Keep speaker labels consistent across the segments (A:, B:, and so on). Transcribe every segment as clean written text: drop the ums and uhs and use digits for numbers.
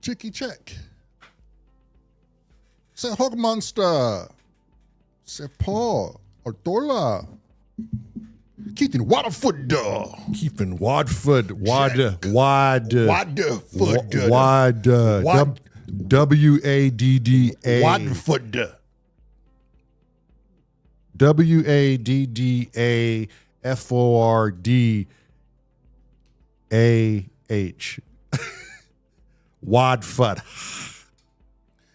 A: Chicky check. Sen Hogmonster. C'est Paul. Ortola. Keithen Waterfoot.
B: Keithen Wadfoot. Waddfoot. W-A-D-D-A.
A: Waddfoot.
B: W-A-D-D-A-F-O-R-D-A-H. Wadfoot.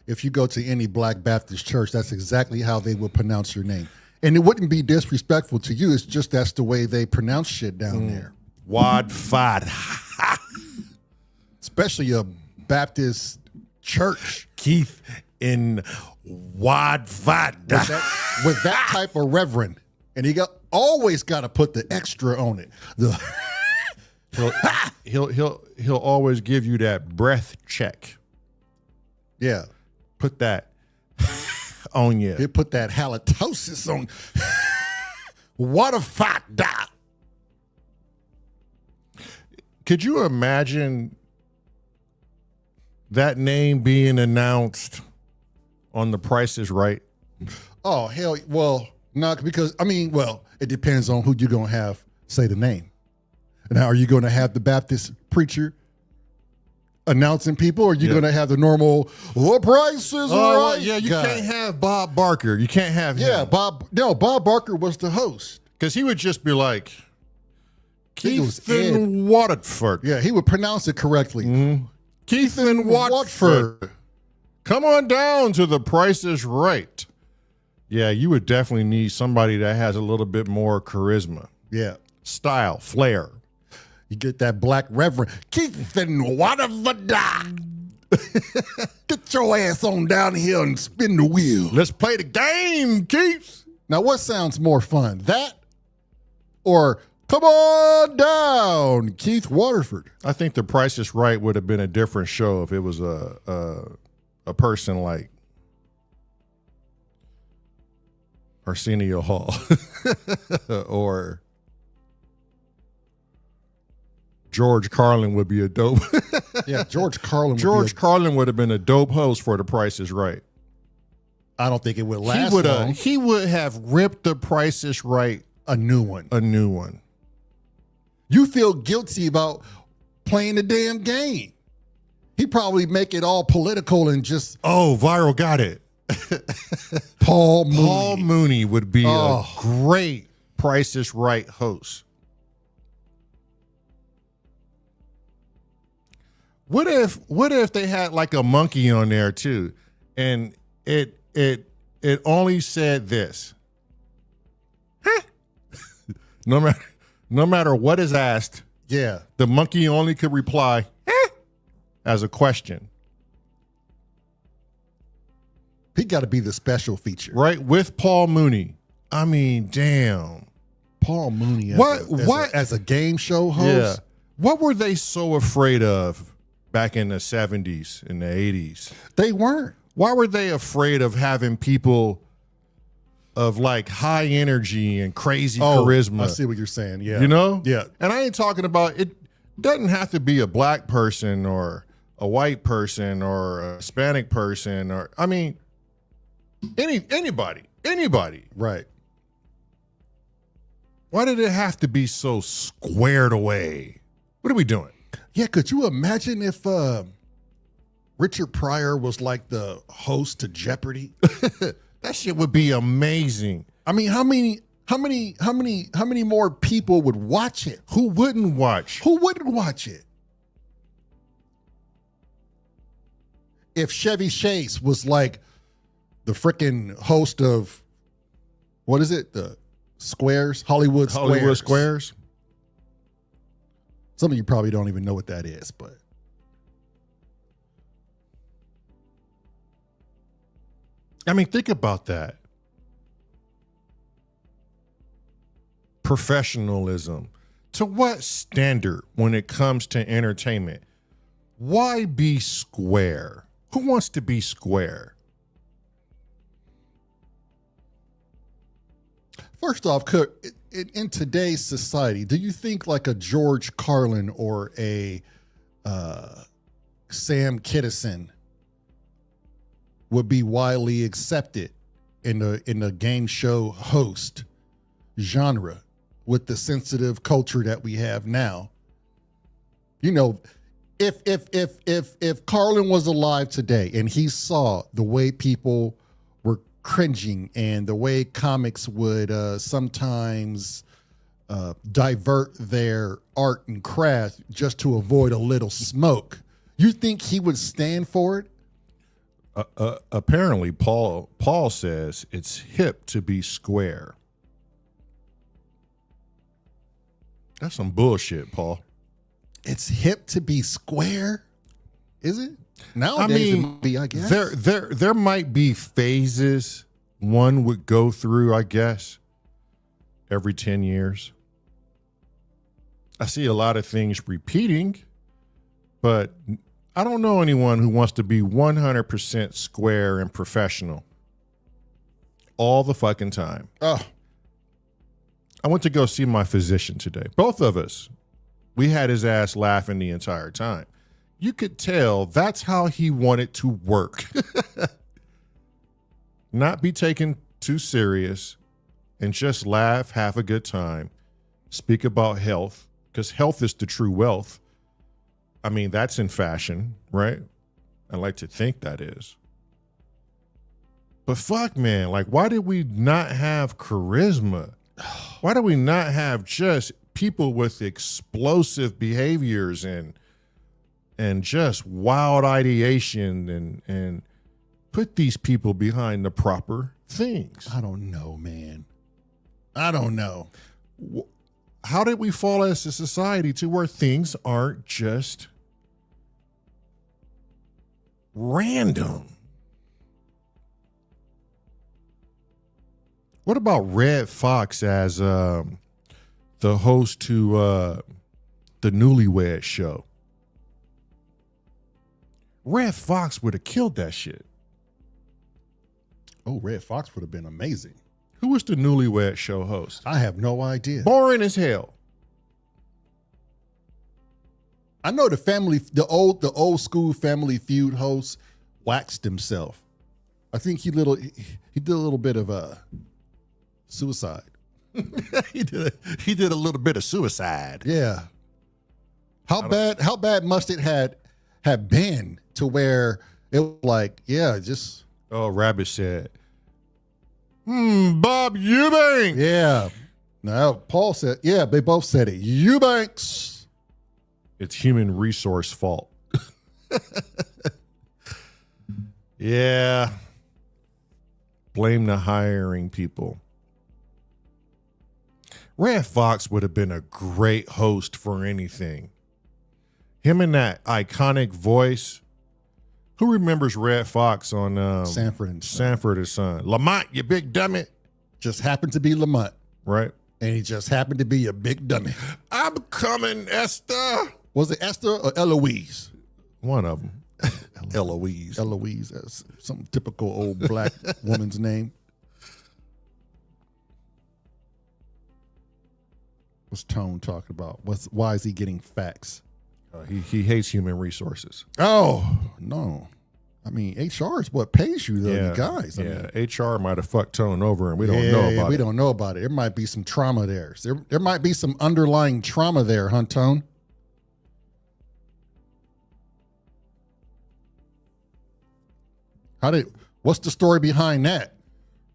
A: If you go to any Black Baptist church, that's exactly how they would pronounce your name. And it wouldn't be disrespectful to you. It's just that's the way they pronounce shit down there.
B: Wadfot.
A: Especially a Baptist church.
B: Keith in Wadfot.
A: With that type of reverend. And he always got to put the extra on it.
B: He'll always give you that breath check.
A: Yeah.
B: Put that on you.
A: He put that halitosis on. What a fat dot.
B: Could you imagine that name being announced on The Price is Right?
A: Oh, hell, well, not because, it depends on who you're going to have say the name. Now, are you going to have the Baptist preacher announcing people, or are you going to have the normal, the price is right?
B: Yeah, you can't have Bob Barker. You can't have him.
A: Yeah, Bob Barker was the host.
B: Because he would just be like, Keithen Waterford.
A: Yeah, he would pronounce it correctly.
B: Mm-hmm. Keithen Watford. Come on down to The Price is Right. Yeah, you would definitely need somebody that has a little bit more charisma.
A: Yeah.
B: Style, flair.
A: You get that black reverend. Keithen Waterford. Get your ass on down here and spin the wheel.
B: Let's play the game, Keith.
A: Now, what sounds more fun? That or come on down, Keith Waterford?
B: I think The Price is Right would have been a different show if it was a person like Arsenio Hall or George Carlin would be a dope.
A: Yeah, George Carlin.
B: Carlin would have been a dope host for The Price is Right.
A: I don't think it would last long.
B: He would have ripped The Price is Right
A: a new one. You feel guilty about playing the damn game. He probably make it all political and just
B: viral. Got it.
A: Paul
B: Mooney would be a great Price is Right host. What if they had like a monkey on there too, and it only said this? Huh? No matter what is asked,
A: yeah,
B: the monkey only could reply as a question.
A: He got to be the special feature,
B: right? With Paul Mooney. I mean, damn,
A: Paul Mooney as a game show host.
B: Yeah. What were they so afraid of back in the 70s and the 80s?
A: They weren't.
B: Why were they afraid of having people of like high energy and crazy charisma?
A: I see what you're saying. Yeah.
B: You know?
A: Yeah.
B: And I ain't talking about, it doesn't have to be a black person or a white person or a Hispanic person or, I mean, anybody.
A: Right.
B: Why did it have to be so squared away? What are we doing?
A: Yeah, could you imagine if Richard Pryor was like the host to Jeopardy?
B: That shit would be amazing.
A: I mean, how many more people would watch it?
B: Who wouldn't watch?
A: Who wouldn't watch it? If Chevy Chase was like the freaking host of, what is it? The Squares? Hollywood
B: Squares.
A: Some of you probably don't even know what that is, but.
B: I mean, think about that. Professionalism. To what standard when it comes to entertainment? Why be square? Who wants to be square?
A: First off, in today's society, do you think like a George Carlin or a Sam Kinison would be widely accepted in the game show host genre with the sensitive culture that we have now. You know, if Carlin was alive today and he saw the way people were cringing and the way comics would sometimes divert their art and craft just to avoid a little smoke, you think he would stand for it?
B: Apparently, Paul says it's hip to be square. That's some bullshit, Paul.
A: It's hip to be square, is it? Nowadays, it might be, I guess.
B: There might be phases one would go through, I guess, every 10 years. I see a lot of things repeating, but I don't know anyone who wants to be 100% square and professional all the fucking time.
A: Oh,
B: I went to go see my physician today. Both of us. We had his ass laughing the entire time. You could tell that's how he wanted to work. Not be taken too serious and just laugh, have a good time, speak about health, because health is the true wealth. I mean, that's in fashion, right? I like to think that is. But fuck, man, like, why did we not have charisma? Why do we not have just people with explosive behaviors and just wild ideation and put these people behind the proper things?
A: I don't know, man. I don't know.
B: How did we fall as a society to where things aren't just random? What about Red Fox as the host to the Newlywed Show? Red Fox would have killed that shit.
A: Oh, Red Fox would have been amazing.
B: Who was the Newlywed Show host?
A: I have no idea.
B: Boring as hell.
A: I know the old school Family Feud host waxed himself. I think he did a little bit of suicide.
B: he did a little bit of suicide.
A: Yeah. How bad must it have been to where it was like, yeah, just.
B: Oh, Rabbit said, Bob Eubanks.
A: Yeah. Now Paul said, yeah, they both said it. Eubanks.
B: It's human resource fault. Yeah. Blame the hiring people. Red Fox would have been a great host for anything. Him and that iconic voice. Who remembers Red Fox on
A: Sanford and
B: Son? Lamont, you big dummy.
A: Just happened to be Lamont.
B: Right.
A: And he just happened to be a big dummy.
B: I'm coming, Esther.
A: Was it Esther or Eloise?
B: One of them. Eloise.
A: Eloise, that's some typical old black woman's name. What's Tone talking about? Why is he getting facts?
B: He hates human resources.
A: Oh, no. I mean, HR is what pays you, though, you guys. I mean,
B: HR might have fucked Tone over and we don't know about it.
A: We don't know about it. There might be some trauma there. There might be some underlying trauma there, huh, Tone? What's the story behind that?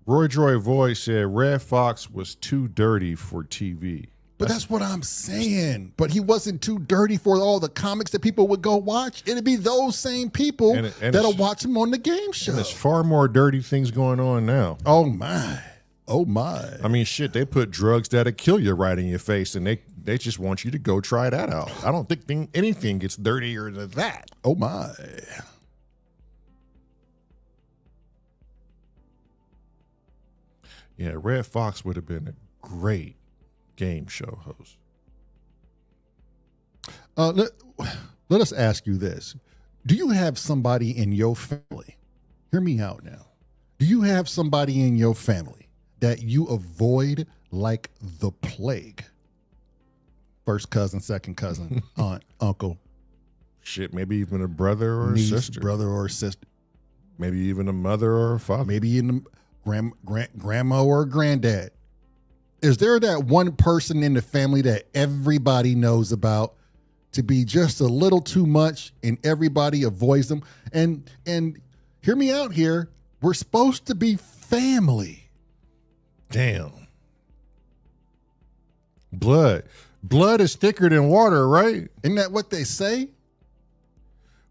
B: Roy Joy Voy said Red Fox was too dirty for TV.
A: But that's what I'm saying. But he wasn't too dirty for all the comics that people would go watch. It'd be those same people that'll watch him on the game show.
B: And there's far more dirty things going on now.
A: Oh, my. Oh, my.
B: I mean, shit, they put drugs that'll kill you right in your face, and they just want you to go try that out. I don't think anything gets dirtier than that.
A: Oh, my.
B: Yeah, Red Fox would have been a great game show host.
A: Let us ask you this. Do you have somebody in your family? Hear me out now. Do you have somebody in your family that you avoid like the plague? First cousin, second cousin, aunt, uncle.
B: Shit, maybe even a brother or a
A: niece,
B: sister.
A: brother or sister.
B: Maybe even a mother or a father.
A: Maybe even grandma or granddad. Is there that one person in the family that everybody knows about to be just a little too much and everybody avoids them? And hear me out here. We're supposed to be family.
B: Damn. Blood is thicker than water, right?
A: Isn't that what they say?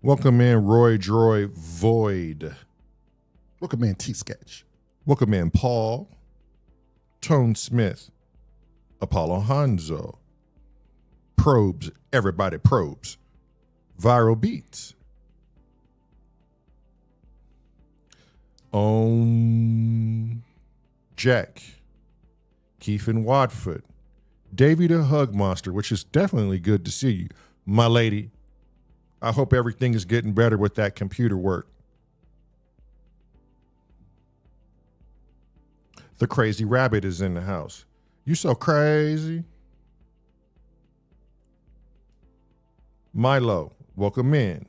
B: Welcome in Roy Droy Void.
A: Welcome in T-Sketch.
B: Welcome in Paul, Tone Smith, Apollo Hanzo, Probes, everybody probes, Viral Beats, Jack, Keith and Watford, Davey the Hug Monster, which is definitely good to see you, my lady. I hope everything is getting better with that computer work. The crazy rabbit is in the house. You so crazy. Milo, welcome in.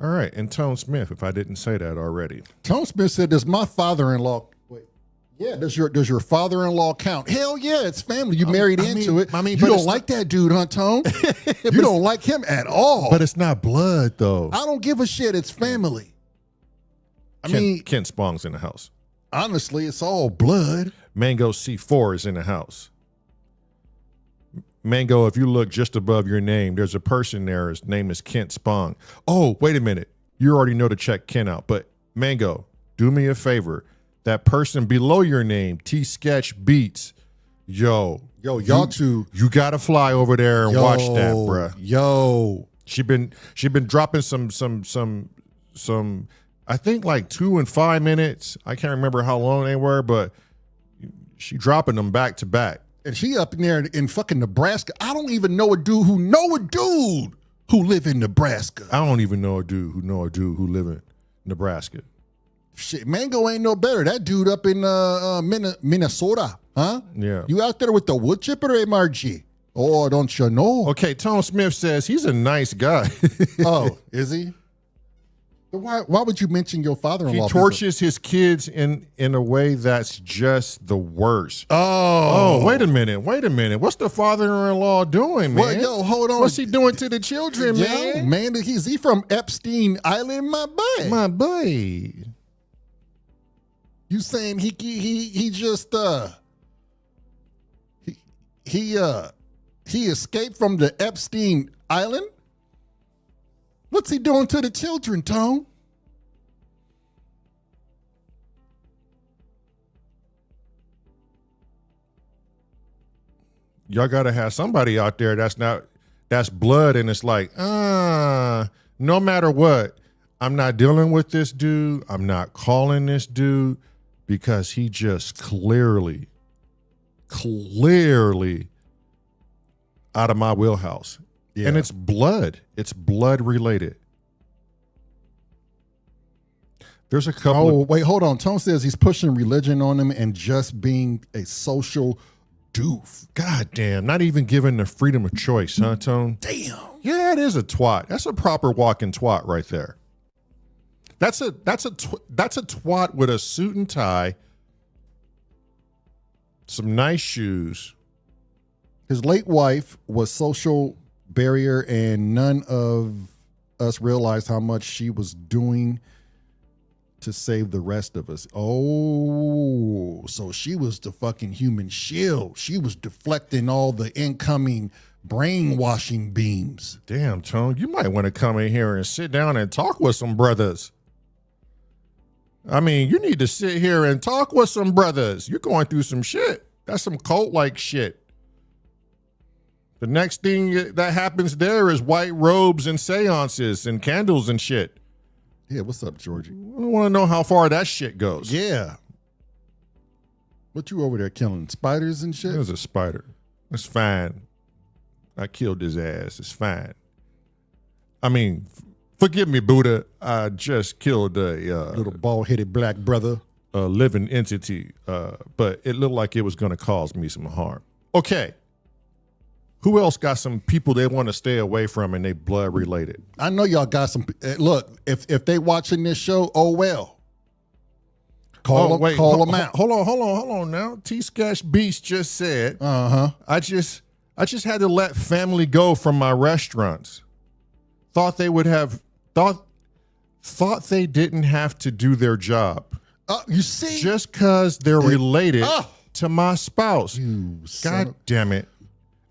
B: All right, and Tone Smith, if I didn't say that already.
A: Tone Smith said, does my father-in-law, does your father-in-law count? Hell yeah, it's family. You married into it. You don't like that dude, huh, Tone? You don't like him at all.
B: But it's not blood, though.
A: I don't give a shit. It's family.
B: Ken Spong's in the house.
A: Honestly, it's all blood.
B: Mango C4 is in the house. Mango, if you look just above your name, there's a person there. His name is Kent Spong. Oh, wait a minute. You already know to check Ken out. But Mango, do me a favor. That person below your name, T-Sketch Beats, yo,
A: y'all two,
B: you gotta fly over there and watch that, bruh.
A: Yo,
B: she been dropping some. I think like 2 and 5 minutes. I can't remember how long they were, but she dropping them back to back.
A: And she up in there in fucking Nebraska. I don't even know a dude who live in Nebraska.
B: I don't even know a dude who live in Nebraska.
A: Shit, Mango ain't no better. That dude up in Minnesota, huh?
B: Yeah.
A: You out there with the wood chipper, MRG? Oh, don't you know?
B: Okay, Tone Smith says he's a nice guy.
A: Oh, is he? Why would you mention your father-in-law?
B: He tortures his kids in a way that's just the worst.
A: Oh,
B: wait a minute. What's the father-in-law doing, man?
A: Well, yo, hold on.
B: What's he doing to the children, man?
A: Is he from Epstein Island, my boy?
B: My boy.
A: You saying he escaped from the Epstein Island? What's he doing to the children, Tone?
B: Y'all gotta have somebody out there that's blood, and it's like, no matter what, I'm not dealing with this dude. I'm not calling this dude because he just clearly out of my wheelhouse. Yeah. And it's blood. It's blood related. There's a couple.
A: Oh, wait, hold on. Tone says he's pushing religion on him and just being a social doof.
B: God damn. Not even given the freedom of choice, huh, Tone?
A: Damn.
B: Yeah, it is a twat. That's a proper walking twat right there. That's a twat with a suit and tie, some nice shoes.
A: His late wife was social barrier, and none of us realized how much she was doing to save the rest of us. Oh, so she was the fucking human shield. She was deflecting all the incoming brainwashing beams.
B: Damn, Tone, you might want to come in here and sit down and talk with some brothers. I mean, you need to sit here and talk with some brothers. You're going through some shit. That's some cult-like shit. The next thing that happens there is white robes and seances and candles and shit.
A: Yeah, what's up, Georgie?
B: I want to know how far that shit goes.
A: Yeah. What you over there killing? Spiders and shit?
B: It was a spider. It's fine. I killed his ass. It's fine. I mean, forgive me, Buddha. I just killed a
A: little bald-headed black brother.
B: A living entity, but it looked like it was going to cause me some harm. Okay. Who else got some people they want to stay away from and they blood related?
A: I know y'all got some. Look, if they watching this show, oh well. Call them out.
B: Hold on now. T-Sketch Beast just said, I just had to let family go from my restaurants. Thought they didn't have to do their job.
A: You see?
B: Just because they're related to my spouse. God damn it.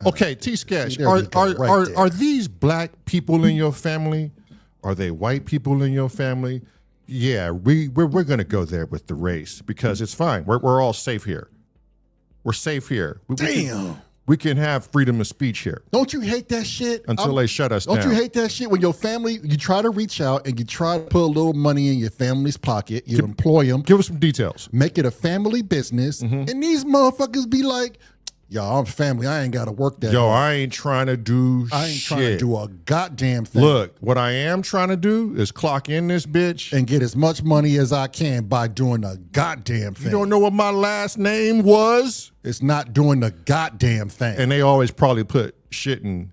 B: Okay, T-Sketch, are these black people in your family? Are they white people in your family? Yeah, we're going to go there with the race because it's fine. We're all safe here. We're safe here. We can have freedom of speech here.
A: Don't you hate that shit?
B: Until they shut us down.
A: Don't you hate that shit when your family, you try to reach out and you try to put a little money in your family's pocket, you employ them.
B: Give us some details.
A: Make it a family business, and these motherfuckers be like, yo, I'm family. I ain't got to work that hard.
B: I ain't trying to do
A: I ain't
B: shit.
A: trying to do a goddamn thing.
B: Look, what I am trying to do is clock in this bitch.
A: And get as much money as I can by doing a goddamn thing.
B: You don't know what my last name was?
A: It's not doing the goddamn thing.
B: And they always probably put shit in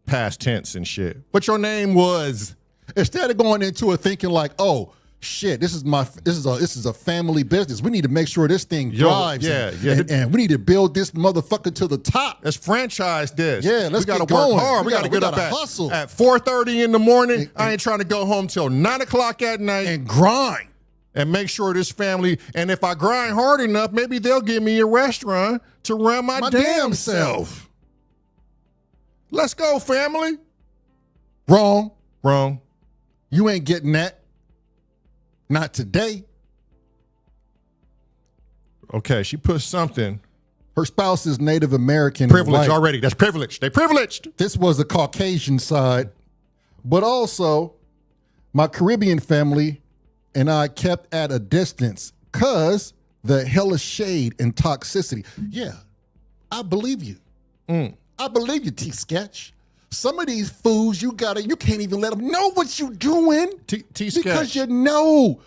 B: past tense and shit. What your name was?
A: Instead of going into it thinking like, oh, shit, this is a family business. We need to make sure this thing thrives. And we need to build this motherfucker to the top.
B: Let's franchise this.
A: Yeah, let's
B: we gotta
A: get going.
B: Work hard. We gotta get up
A: hustle
B: at 4:30 in the morning. I ain't trying to go home till 9 o'clock at night
A: and grind
B: and make sure this family. And if I grind hard enough, maybe they'll give me a restaurant to run my damn self. Let's go, family.
A: Wrong.
B: You
A: ain't getting that. Not today.
B: Okay, she put something.
A: Her spouse is Native American.
B: Privilege already. That's privileged. They privileged.
A: This was the Caucasian side. But also, my Caribbean family and I kept at a distance because the hellish shade and toxicity. Yeah, I believe you. I believe you, T-Sketch. Some of these fools, you can't even let them know what you doing.
B: T-Sketch.
A: Because you know.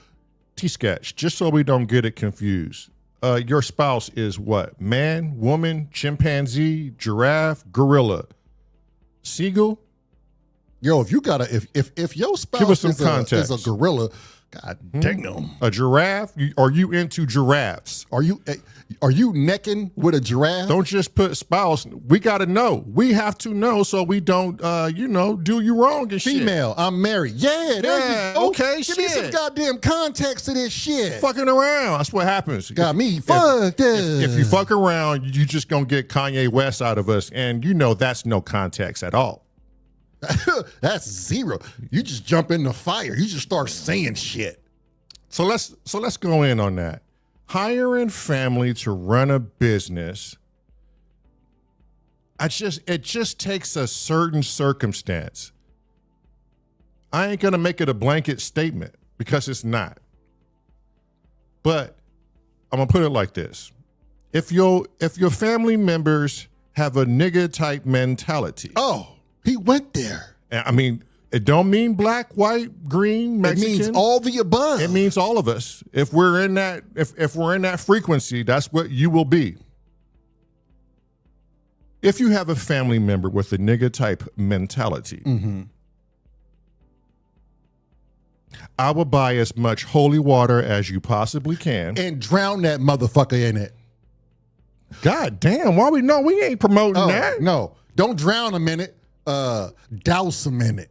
B: T-Sketch, just so we don't get it confused. Your spouse is what? Man, woman, chimpanzee, giraffe, gorilla, seagull?
A: Yo, if you if your spouse
B: give us some context.
A: Is a gorilla, god damn.
B: A giraffe? Are you into giraffes?
A: Are you necking with a giraffe?
B: Don't just put spouse. We got to know. We have to know so we don't, do you wrong and shit.
A: Female, I'm married. Yeah, there you go.
B: Okay,
A: Give me some goddamn context to this shit.
B: Fucking around. That's what happens.
A: Got me fucked up.
B: If you fuck around, you just going to get Kanye West out of us. And that's no context at all.
A: That's zero. You just jump in the fire. You just start saying shit.
B: So let's go in on that. Hiring family to run a business, it just takes a certain circumstance. I ain't gonna make it a blanket statement because it's not. But I'm gonna put it like this. If your family members have a nigga type mentality.
A: Oh, he went there.
B: I mean, it don't mean black, white, green, Mexican.
A: It means all the above.
B: It means all of us. If we're in that, if we're in that frequency, that's what you will be. If you have a family member with a nigga type mentality, I will buy as much holy water as you possibly can
A: and drown that motherfucker in it.
B: God damn! Why we ain't promoting that?
A: No, don't drown him in it. Douse him in it.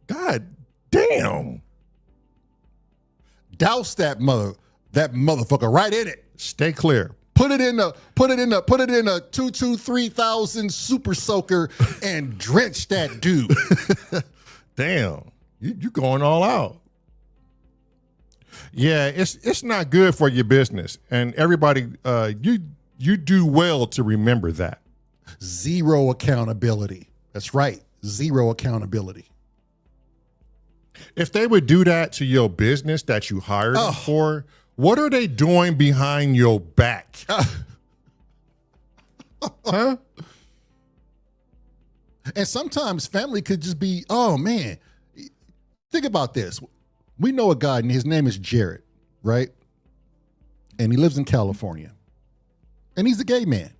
B: God damn.
A: Douse that motherfucker right in it.
B: Stay clear.
A: Put it in a 2,000 super soaker and drench that dude.
B: Damn. You going all out. Yeah, it's not good for your business. And everybody, you do well to remember that.
A: Zero accountability. That's right. Zero accountability.
B: If they would do that to your business that you hired them for, what are they doing behind your back? Huh?
A: And sometimes family could just be, oh man, think about this. We know a guy and his name is Jared, right? And he lives in California. And he's a gay man.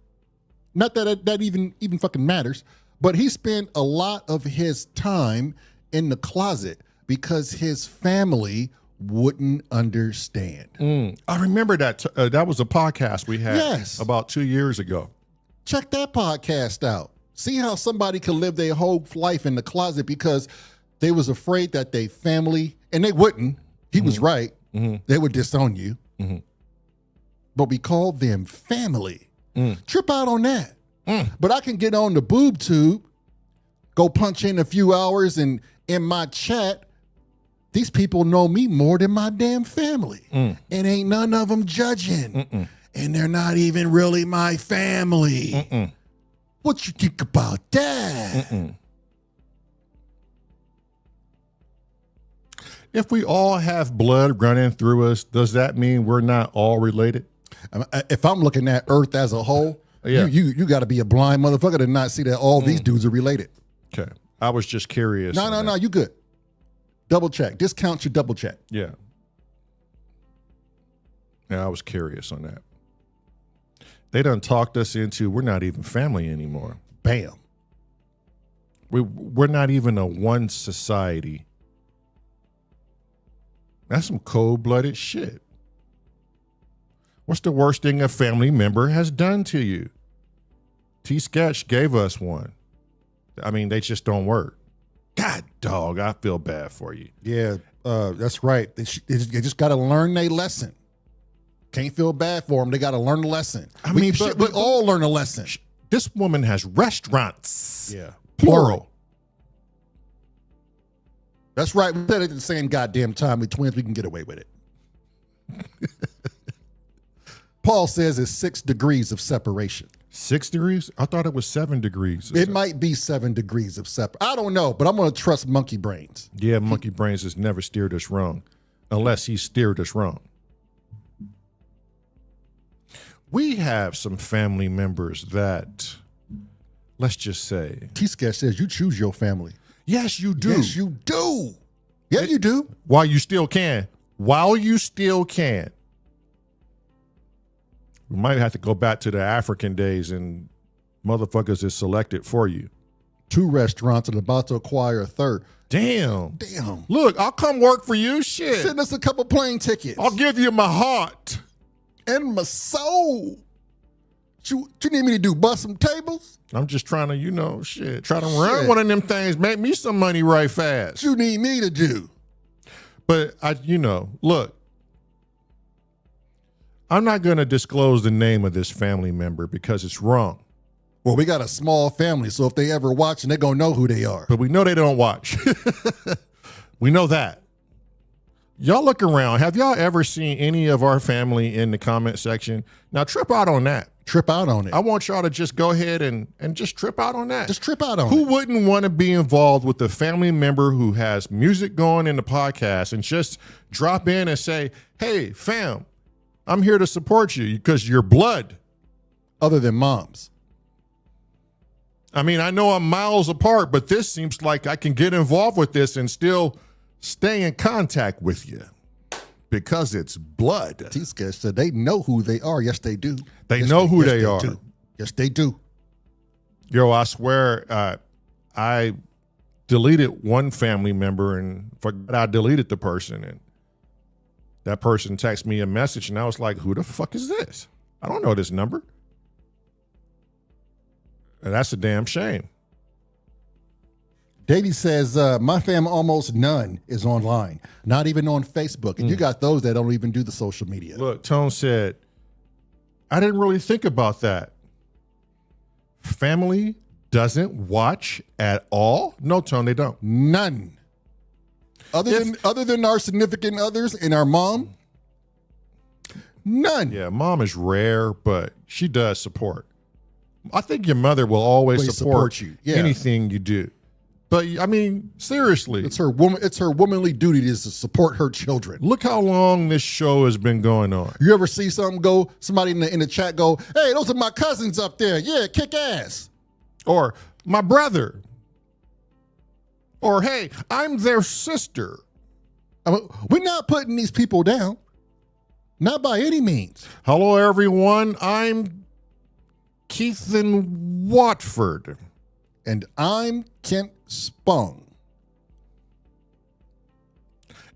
A: Not that that even fucking matters, but he spent a lot of his time in the closet because his family wouldn't understand.
B: I remember that. That was a podcast we had about 2 years ago.
A: Check that podcast out. See how somebody could live their whole life in the closet because they was afraid that they family, and they wouldn't. He was right. They would disown you. But we called them family. Trip out on that. But I can get on the boob tube, go punch in a few hours, and in my chat, these people know me more than my damn family. And ain't none of them judging. And they're not even really my family. What you think about that?
B: If we all have blood running through us, does that mean we're not all related?
A: If I'm looking at Earth as a whole, you got to be a blind motherfucker to not see that all these dudes are related.
B: Okay. I was just curious.
A: No, you good. Double check. Discount your double check.
B: Yeah. Yeah, I was curious on that. They done talked us into we're not even family anymore.
A: Bam.
B: We're not even a one society. That's some cold-blooded shit. What's the worst thing a family member has done to you? T-Sketch gave us one. I mean, they just don't work. God, dog, I feel bad for you.
A: Yeah, that's right. They just got to learn their lesson. Can't feel bad for them. They got to learn the lesson. We all learn a lesson.
B: This woman has restaurants.
A: Yeah.
B: Plural.
A: That's right. We said it at the same goddamn time. We twins, we can get away with it. Paul says it's 6 degrees of separation.
B: 6 degrees? I thought it was 7 degrees.
A: It might be 7 degrees of separation. I don't know, but I'm going to trust Monkey Brains.
B: Yeah, Monkey Brains has never steered us wrong, unless he steered us wrong. We have some family members that, let's just say.
A: T-Sketch says you choose your family.
B: Yes, you do.
A: Yes, you do. Yeah, you do.
B: While you still can. While you still can. We might have to go back to the African days and motherfuckers is selected for you.
A: 2 restaurants and about to acquire a 3rd.
B: Damn. Look, I'll come work for you. Shit.
A: Send us a couple plane tickets.
B: I'll give you my heart.
A: And my soul. You need me to do? Bust some tables?
B: I'm just trying to, try to run one of them things, make me some money right fast.
A: What you need me to do?
B: But look, I'm not going to disclose the name of this family member because it's wrong.
A: Well, we got a small family, so if they ever watch, they're going to know who they are.
B: But we know they don't watch. We know that. Y'all look around. Have y'all ever seen any of our family in the comment section? Now, trip out on that.
A: Trip out on it.
B: I want y'all to just go ahead and just trip out on that.
A: Just trip out on it.
B: Who wouldn't want to be involved with a family member who has music going in the podcast and just drop in and say, hey, fam, I'm here to support you because you're blood.
A: Other than moms.
B: I mean, I know I'm miles apart, but this seems like I can get involved with this and still stay in contact with you because it's blood.
A: T-Sketch said they know who they are. Yes, they do.
B: They know who they are.
A: Do. Yes, they do.
B: Yo, I swear, I deleted one family member and forgot I deleted the person. And that person texted me a message and I was like, who the fuck is this? I don't know this number. And that's a damn shame.
A: Davey says, my fam almost none is online, not even on Facebook. And you got those that don't even do the social media.
B: Look, Tone said, I didn't really think about that. Family doesn't watch at all? No, Tone, they don't.
A: None. Other than our significant others and our mom, none.
B: Yeah, mom is rare, but she does support. I think your mother will always support
A: you.
B: Anything you do. But I mean, seriously,
A: it's her womanly duty to support her children.
B: Look how long this show has been going on.
A: You ever see somebody in the chat go, "Hey, those are my cousins up there. Yeah, kick ass."
B: Or my brother. Or hey, I'm their sister.
A: We're not putting these people down. Not by any means.
B: Hello, everyone. I'm Keithan Watford.
A: And I'm Kent Spong.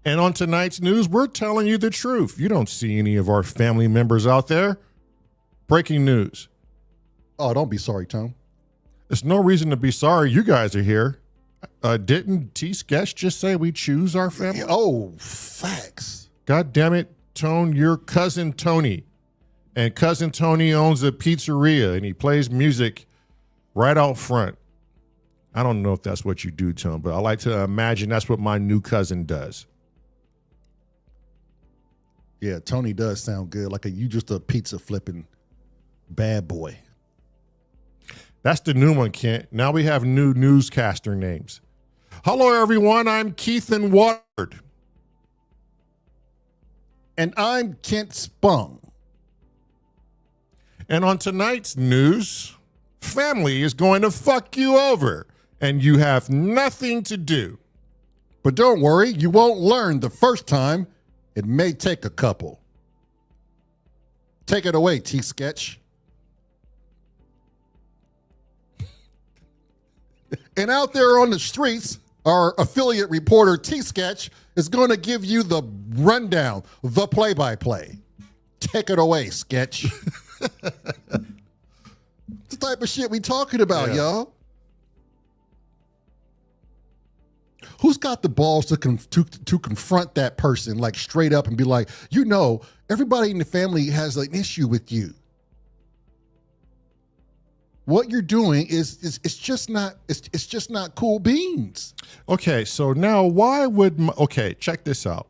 B: And on tonight's news, we're telling you the truth. You don't see any of our family members out there. Breaking news.
A: Oh, don't be sorry, Tom.
B: There's no reason to be sorry. You guys are here. Didn't T-Sketch just say we choose our family?
A: Oh, facts.
B: God damn it, Tone, your cousin Tony. And cousin Tony owns a pizzeria and he plays music right out front. I don't know if that's what you do, Tone, but I like to imagine that's what my new cousin does.
A: Yeah, Tony does sound good. Like you just a pizza flipping bad boy.
B: That's the new one, Kent. Now we have new newscaster names. Hello, everyone. I'm Keithan Watford.
A: And I'm Kent Spong.
B: And on tonight's news, family is going to fuck you over, and you have nothing to do.
A: But don't worry, you won't learn the first time. It may take a couple. Take it away, T-Sketch. And out there on the streets, our affiliate reporter, T-Sketch, is going to give you the rundown, the play-by-play. Take it away, Sketch. The type of shit we talking about, y'all. Who's got the balls to confront that person like straight up and be like, everybody in the family has an issue with you. What you're doing is it's just not cool beans.
B: Okay, so now check this out.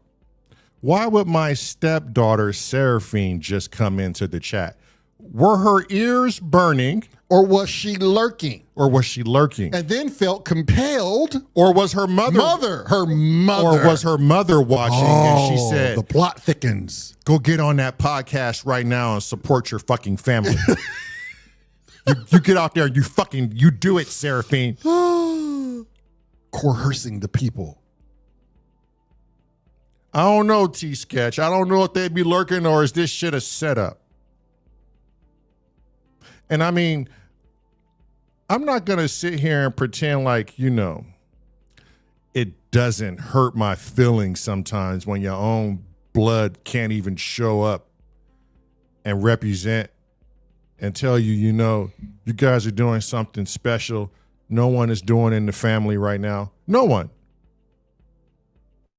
B: Why would my stepdaughter Seraphine just come into the chat? Were her ears burning?
A: Or was she lurking?
B: And
A: then felt compelled?
B: Or was her mother?
A: Her mother.
B: Or was her mother watching and she said,
A: the plot thickens.
B: Go get on that podcast right now and support your fucking family. you get out there and you do it, Seraphine.
A: Coercing the people.
B: I don't know, T-Sketch. I don't know if they'd be lurking or is this shit a setup? And I mean, I'm not going to sit here and pretend like, it doesn't hurt my feelings sometimes when your own blood can't even show up and represent and tell you, you guys are doing something special. No one is doing in the family right now. No one.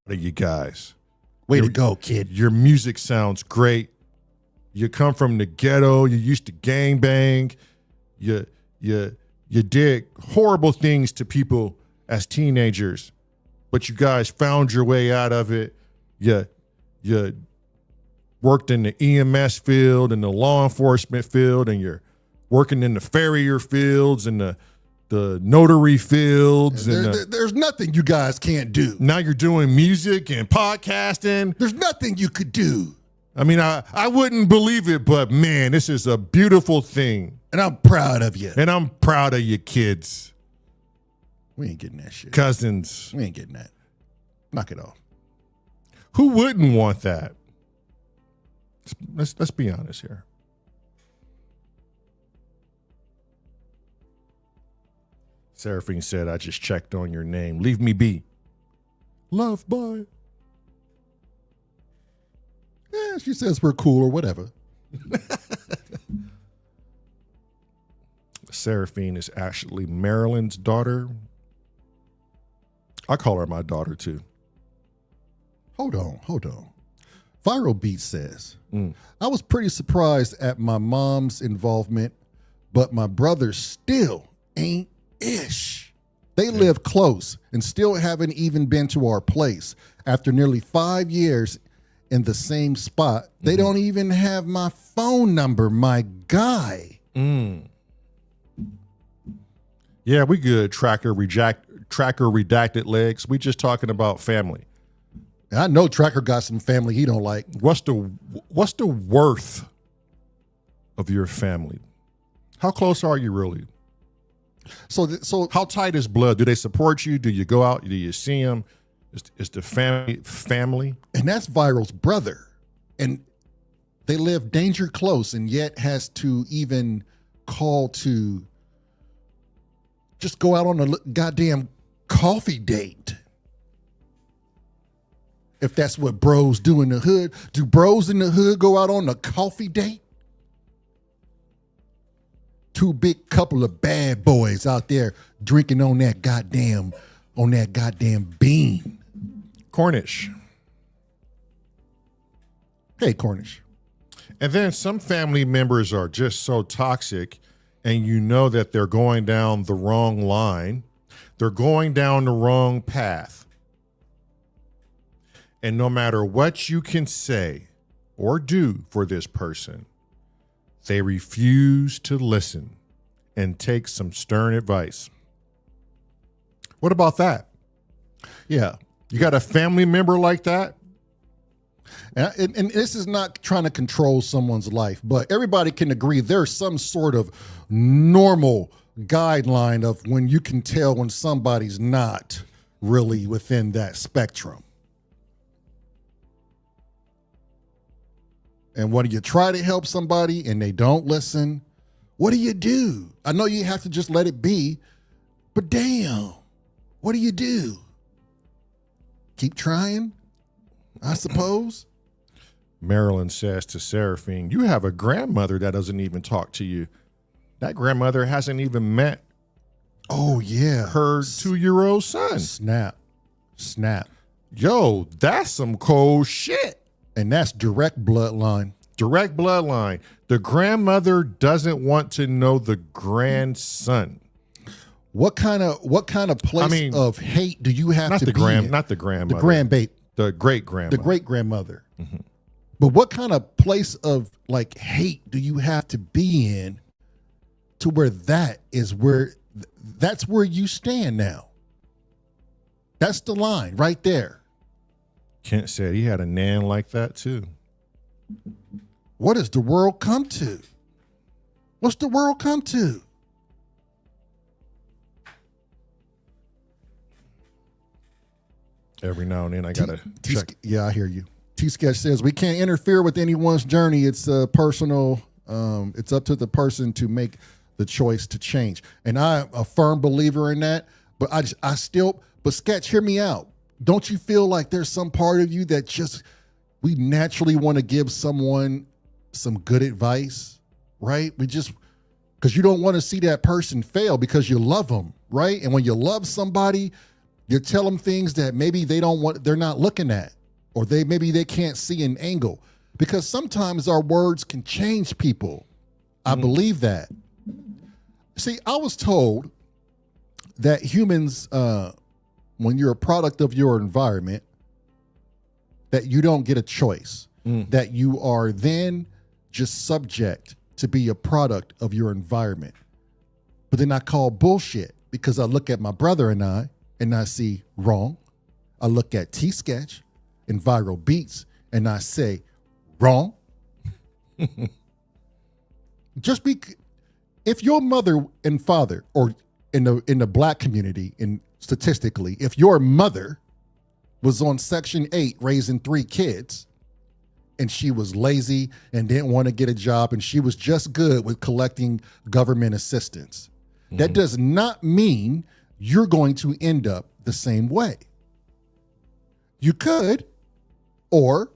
B: What are you guys?
A: Way to go, kid.
B: Your music sounds great. You come from the ghetto. You used to gangbang. You did horrible things to people as teenagers, but you guys found your way out of it. You worked in the EMS field and the law enforcement field, and you're working in the farrier fields and the notary fields.
A: There's nothing you guys can't do.
B: Now you're doing music and podcasting.
A: There's nothing you could do.
B: I mean, I wouldn't believe it, but man, this is a beautiful thing.
A: And I'm proud of you.
B: And I'm proud of you kids.
A: We ain't getting that shit.
B: Cousins.
A: We ain't getting that. Knock it off.
B: Who wouldn't want that? Let's be honest here. Seraphine said, I just checked on your name. Leave me be. Love, bye.
A: Yeah, she says we're cool or whatever.
B: Seraphine is actually Marilyn's daughter. I call her my daughter too.
A: Hold on. Viral Beat says, I was pretty surprised at my mom's involvement, but my brothers still ain't ish. They live close and still haven't even been to our place. After nearly 5 years in the same spot, they don't even have my phone number, my guy.
B: Yeah, we good. Tracker redacted legs. We just talking about family.
A: And I know Tracker got some family he don't like.
B: What's the worth of your family? How close are you really?
A: So
B: how tight is blood? Do they support you? Do you go out? Do you see them? Is the family?
A: And that's Viral's brother. And they live danger close and yet has to even call to just go out on a goddamn coffee date. If that's what bros do in the hood. Do bros in the hood go out on a coffee date? Two big couple of bad boys out there drinking on that goddamn bean.
B: Cornish.
A: Hey, Cornish.
B: And then some family members are just so toxic, and you know that they're going down the wrong line. They're going down the wrong path. And no matter what you can say or do for this person, they refuse to listen and take some stern advice. What about that?
A: Yeah.
B: You got a family member like that?
A: And this is not trying to control someone's life, but everybody can agree there's some sort of normal guideline of when you can tell when somebody's not really within that spectrum. And when you try to help somebody and they don't listen, what do you do? I know you have to just let it be, but damn, what do you do? Keep trying, I suppose.
B: Marilyn says to Seraphine, you have a grandmother that doesn't even talk to you. That grandmother hasn't even met
A: her
B: 2-year-old son.
A: Snap.
B: Yo, that's some cold shit.
A: And that's direct bloodline.
B: Direct bloodline. The grandmother doesn't want to know the grandson.
A: What kind of place of hate do you have to be in?
B: Not the grandmother.
A: The grandbaby.
B: The great-grandmother.
A: The great-grandmother.
B: Mm-hmm.
A: But what kind of place of like hate do you have to be in to where that's where you stand now? That's the line right there.
B: Kent said he had a nan like that too.
A: What does the world come to? What's the world come to?
B: Every now and then I gotta check.
A: Yeah, I hear you. T-Sketch says, we can't interfere with anyone's journey. It's personal. It's up to the person to make the choice to change. And I'm a firm believer in that. But but Sketch, hear me out. Don't you feel like there's some part of you that we naturally want to give someone some good advice, right? Because you don't want to see that person fail because you love them, right? And when you love somebody, you tell them things that maybe they're not looking at. Or maybe they can't see an angle, because sometimes our words can change people. I believe that. See, I was told that humans, when you're a product of your environment, that you don't get a choice, that you are then just subject to be a product of your environment. But then I call bullshit because I look at my brother and I see wrong. I look at T-Sketch and Viral Beats, and I say, wrong. If your mother and father, or in the black community, and statistically, if your mother was on Section 8 raising 3 kids, and she was lazy and didn't want to get a job, and she was just good with collecting government assistance, that does not mean you're going to end up the same way. You could. Or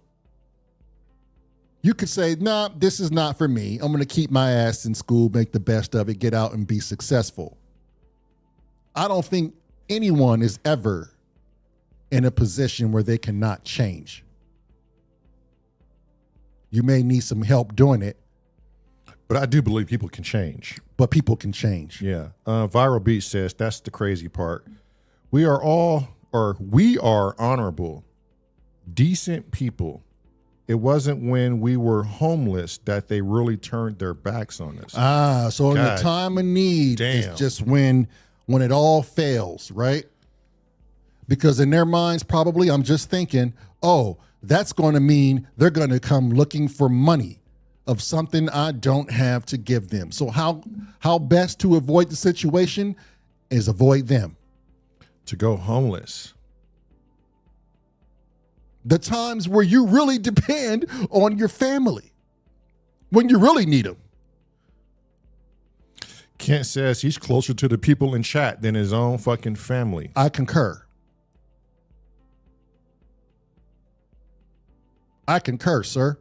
A: you could say, nah, this is not for me. I'm going to keep my ass in school, make the best of it, get out and be successful. I don't think anyone is ever in a position where they cannot change. You may need some help doing it.
B: But I do believe people can change.
A: But people can change.
B: Yeah. Viral Beat says, that's the crazy part. We are honorable, decent people. It wasn't when we were homeless that they really turned their backs on us.
A: So in the time of need, it's just when it all fails, right? Because in their minds, probably, I'm just thinking, oh, that's going to mean they're going to come looking for money of something I don't have to give them. So how best to avoid the situation is avoid them.
B: To go homeless.
A: The times where you really depend on your family, when you really need them.
B: Kent says he's closer to the people in chat than his own fucking family.
A: I concur. I concur, sir.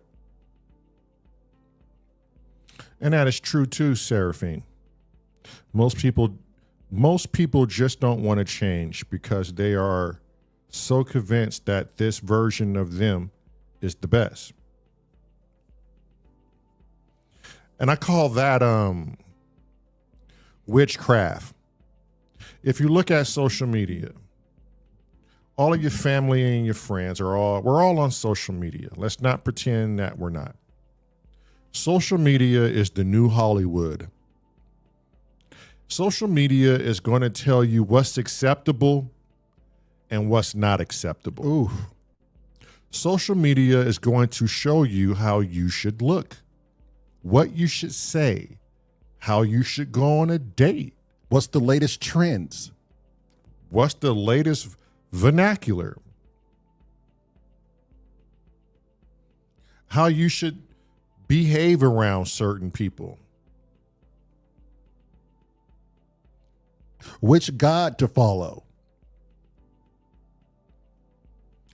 B: And that is true too, Seraphine. Most people just don't want to change because they are so convinced that this version of them is the best. And I call that witchcraft. If you look at social media, all of your family and your friends we're all on social media. Let's not pretend that we're not. Social media is the new Hollywood. Social media is going to tell you what's acceptable and what's not acceptable.
A: Ooh.
B: Social media is going to show you how you should look, what you should say, how you should go on a date.
A: What's the latest trends?
B: What's the latest vernacular? How you should behave around certain people.
A: Which God to follow?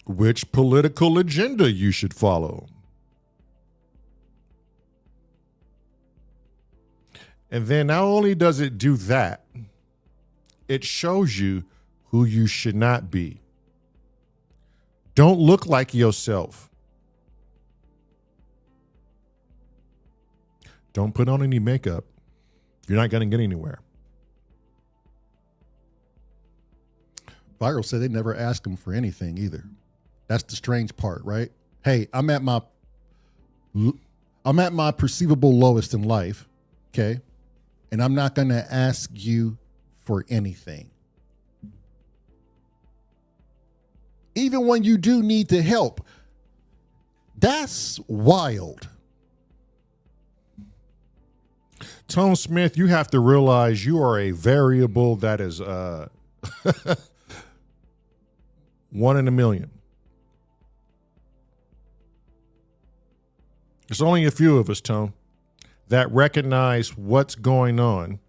B: Which political agenda you should follow. And then not only does it do that, it shows you who you should not be. Don't look like yourself. Don't put on any makeup. You're not going to get anywhere.
A: Viral said they never ask him for anything either. That's the strange part, right? Hey, I'm at my perceivable lowest in life, okay? And I'm not going to ask you for anything. Even when you do need the help. That's wild.
B: Tone Smith, you have to realize you are a variable that is 1 in a million. There's only a few of us, Tone, that recognize what's going on.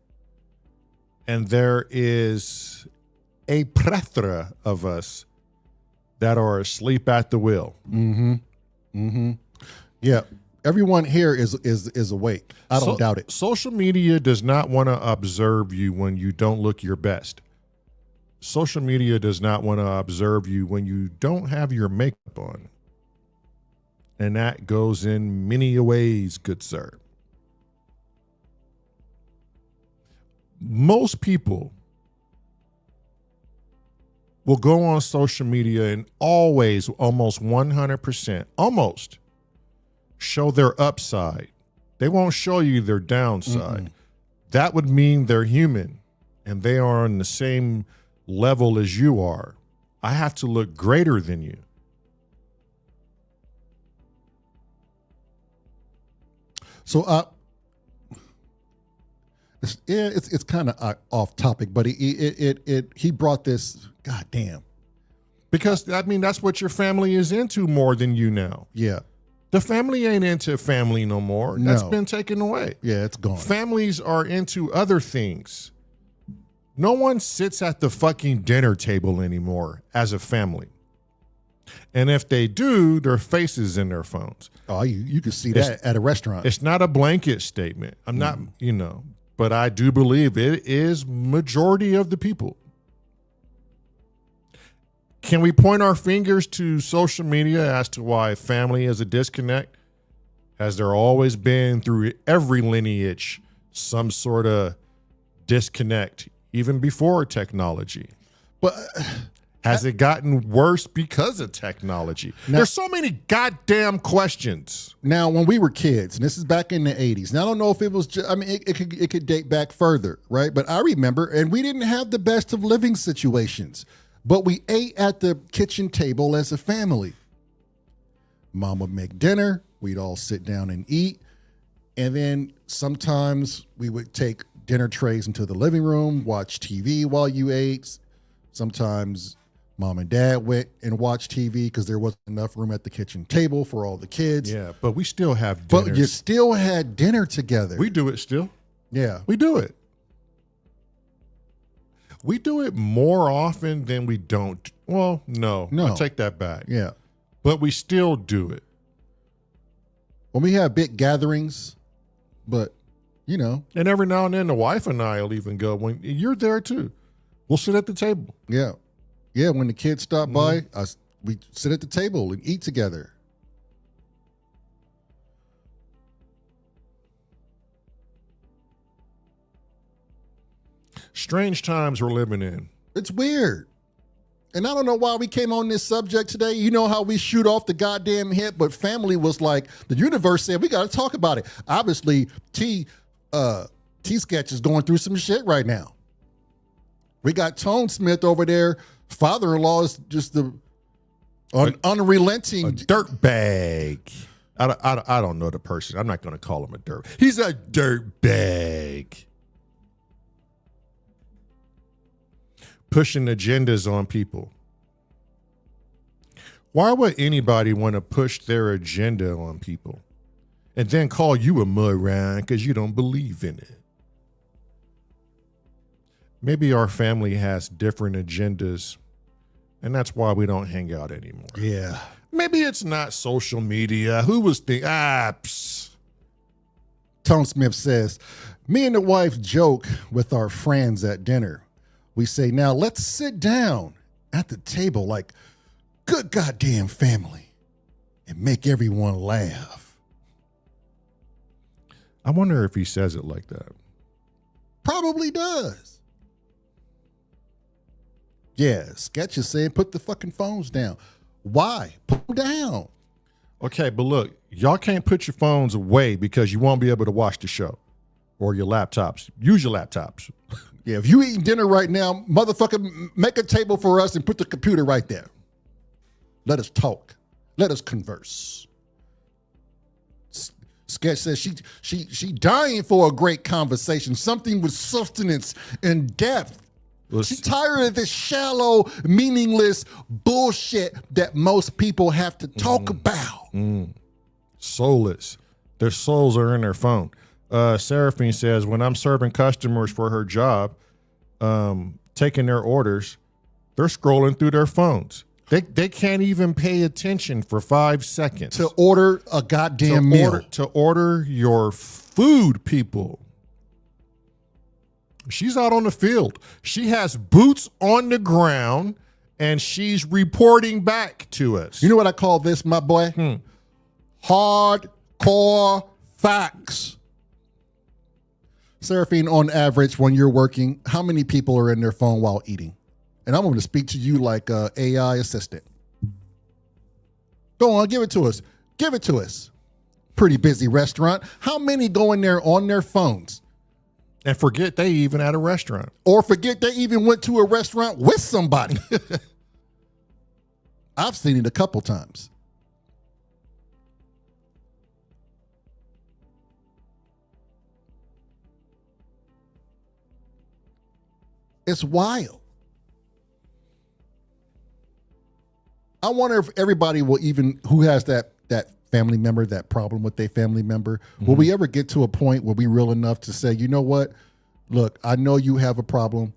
B: And there is a plethora of us that are asleep at the wheel.
A: Mm-hmm. Mm-hmm. Yeah. Everyone here is awake. I don't doubt it.
B: Social media does not want to observe you when you don't look your best. Social media does not want to observe you when you don't have your makeup on. And that goes in many ways, good sir. Most people will go on social media and always, almost 100%, almost show their upside. They won't show you their downside. Mm-mm. That would mean they're human and they are on the same level as you are. I have to look greater than you.
A: So it's kind of off topic, but he brought this. God damn,
B: because I mean that's what your family is into more than you now.
A: Yeah,
B: the family ain't into family no more. That's been taken away.
A: Yeah, it's gone.
B: Families are into other things. No one sits at the fucking dinner table anymore as a family. And if they do, their faces in their phones.
A: Oh, you can see that at a restaurant.
B: It's not a blanket statement. I'm not, but I do believe it is majority of the people. Can we point our fingers to social media as to why family is a disconnect? Has there always been through every lineage some sort of disconnect, even before technology?
A: But
B: has it gotten worse because of technology? Now, there's so many goddamn questions.
A: Now, when we were kids, and this is back in the 80s, and I don't know if it was just, it could date back further, right? But I remember, and we didn't have the best of living situations, but we ate at the kitchen table as a family. Mom would make dinner, we'd all sit down and eat, and then sometimes we would take dinner trays into the living room, watch TV while you ate. Sometimes Mom and Dad went and watched TV because there wasn't enough room at the kitchen table for all the kids.
B: Yeah, but we still have dinners.
A: But you still had dinner together.
B: We do it still.
A: Yeah.
B: We do it. We do it more often than we don't. Well, no. I take that back.
A: Yeah.
B: But we still do it.
A: When we have big gatherings, but, you know.
B: And every now and then the wife and I will even go, when you're there too. We'll sit at the table.
A: Yeah. Yeah, when the kids stop by, we sit at the table and eat together.
B: Strange times we're living in.
A: It's weird. And I don't know why we came on this subject today. You know how we shoot off the goddamn hip, but family was like, the universe said, we got to talk about it. Obviously, T-Sketch is going through some shit right now. We got Tone Smith over there. Father-in-law is just the unrelenting.
B: A dirt bag. I don't know the person. I'm not going to call him a dirt. He's a dirt bag. Pushing agendas on people. Why would anybody want to push their agenda on people and then call you a moron because you don't believe in it? Maybe our family has different agendas, and that's why we don't hang out anymore.
A: Yeah.
B: Maybe it's not social media. Who was thinking? Psst.
A: Tone Smith says, me and the wife joke with our friends at dinner. We say, now let's sit down at the table like good goddamn family and make everyone laugh.
B: I wonder if he says it like that.
A: Probably does. Yeah, Sketch is saying put the fucking phones down. Why? Put them down.
B: Okay, but look, y'all can't put your phones away because you won't be able to watch the show or your laptops. Use your laptops.
A: Yeah, if you eating dinner right now, motherfucker, make a table for us and put the computer right there. Let us talk. Let us converse. Sketch says she dying for a great conversation, something with substance and depth. She's tired of this shallow, meaningless bullshit that most people have to talk about.
B: Soulless. Their souls are in their phone. Seraphine says, when I'm serving customers for her job, taking their orders, they're scrolling through their phones. They can't even pay attention for 5 seconds.
A: To order a goddamn meal.
B: To order your food, people. She's out on the field. She has boots on the ground, and she's reporting back to us.
A: You know what I call this, my boy? Hardcore facts. Seraphine, on average, when you're working, how many people are in their phone while eating? And I'm going to speak to you like an AI assistant. Go on, give it to us. Give it to us. Pretty busy restaurant. How many go in there on their phones?
B: And forget they even at a restaurant.
A: Or forget they even went to a restaurant with somebody. I've seen it a couple times. It's wild. I wonder if everybody will even, who has that family member, that problem with their family member, will we ever get to a point where we real enough to say, you know what? Look, I know you have a problem,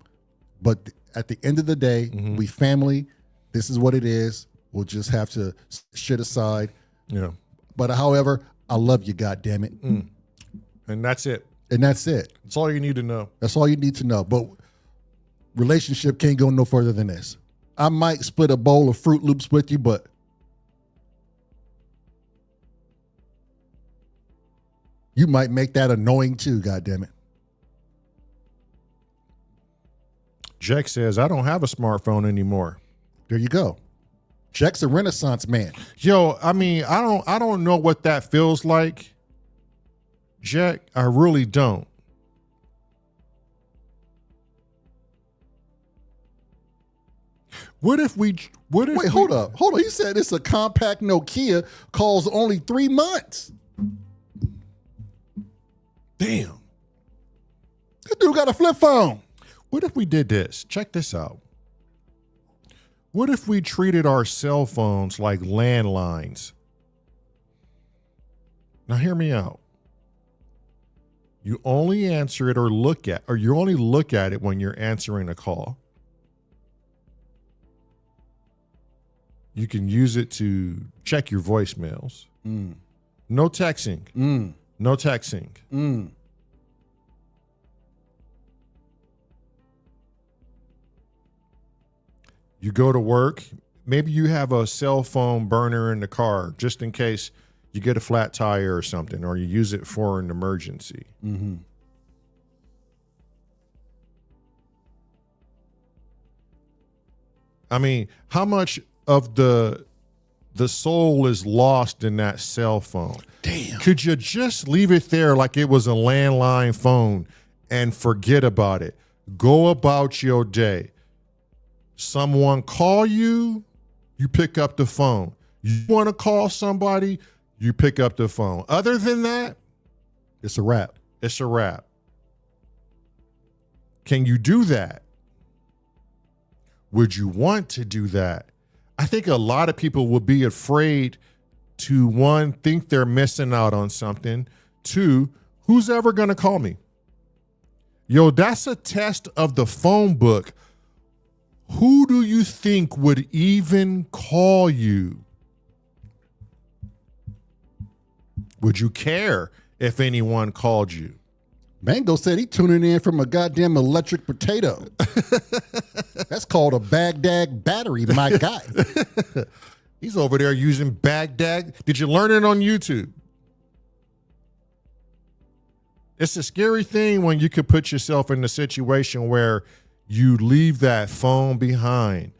A: but at the end of the day, we family. This is what it is. We'll just have to shit aside.
B: Yeah.
A: But however, I love you, goddammit.
B: And that's it.
A: And that's it.
B: That's all you need to know.
A: That's all you need to know. But relationship can't go no further than this. I might split a bowl of Fruit Loops with you, but you might make that annoying too, goddammit.
B: Jack says, I don't have a smartphone anymore.
A: There you go. Jack's a Renaissance man.
B: Yo, I mean, I don't know what that feels like, Jack. I really don't. Wait,
A: hold up. He said it's a compact Nokia, calls only 3 months.
B: Damn.
A: This dude got a flip phone.
B: What if we did this? Check this out. What if we treated our cell phones like landlines? Now hear me out. You only answer it or you only look at it when you're answering a call. You can use it to check your voicemails. No texting. No texting. You go to work. Maybe you have a cell phone burner in the car just in case you get a flat tire or something, or you use it for an emergency. I mean, how much of the soul is lost in that cell phone?
A: Damn.
B: Could you just leave it there like it was a landline phone and forget about it? Go about your day. Someone call you, you pick up the phone. You want to call somebody, you pick up the phone. Other than that,
A: It's a wrap.
B: it's a wrap. Can you do that? Would you want to do that? I think a lot of people would be afraid to, one, think they're missing out on something. Two, who's ever going to call me? Yo, that's a test of the phone book. Who do you think would even call you? Would you care if anyone called you?
A: Mango said he tuning in from a goddamn electric potato. That's called a Baghdad battery, my guy.
B: He's over there using Baghdad. Did you learn it on YouTube? It's a scary thing when you could put yourself in a situation where you leave that phone behind.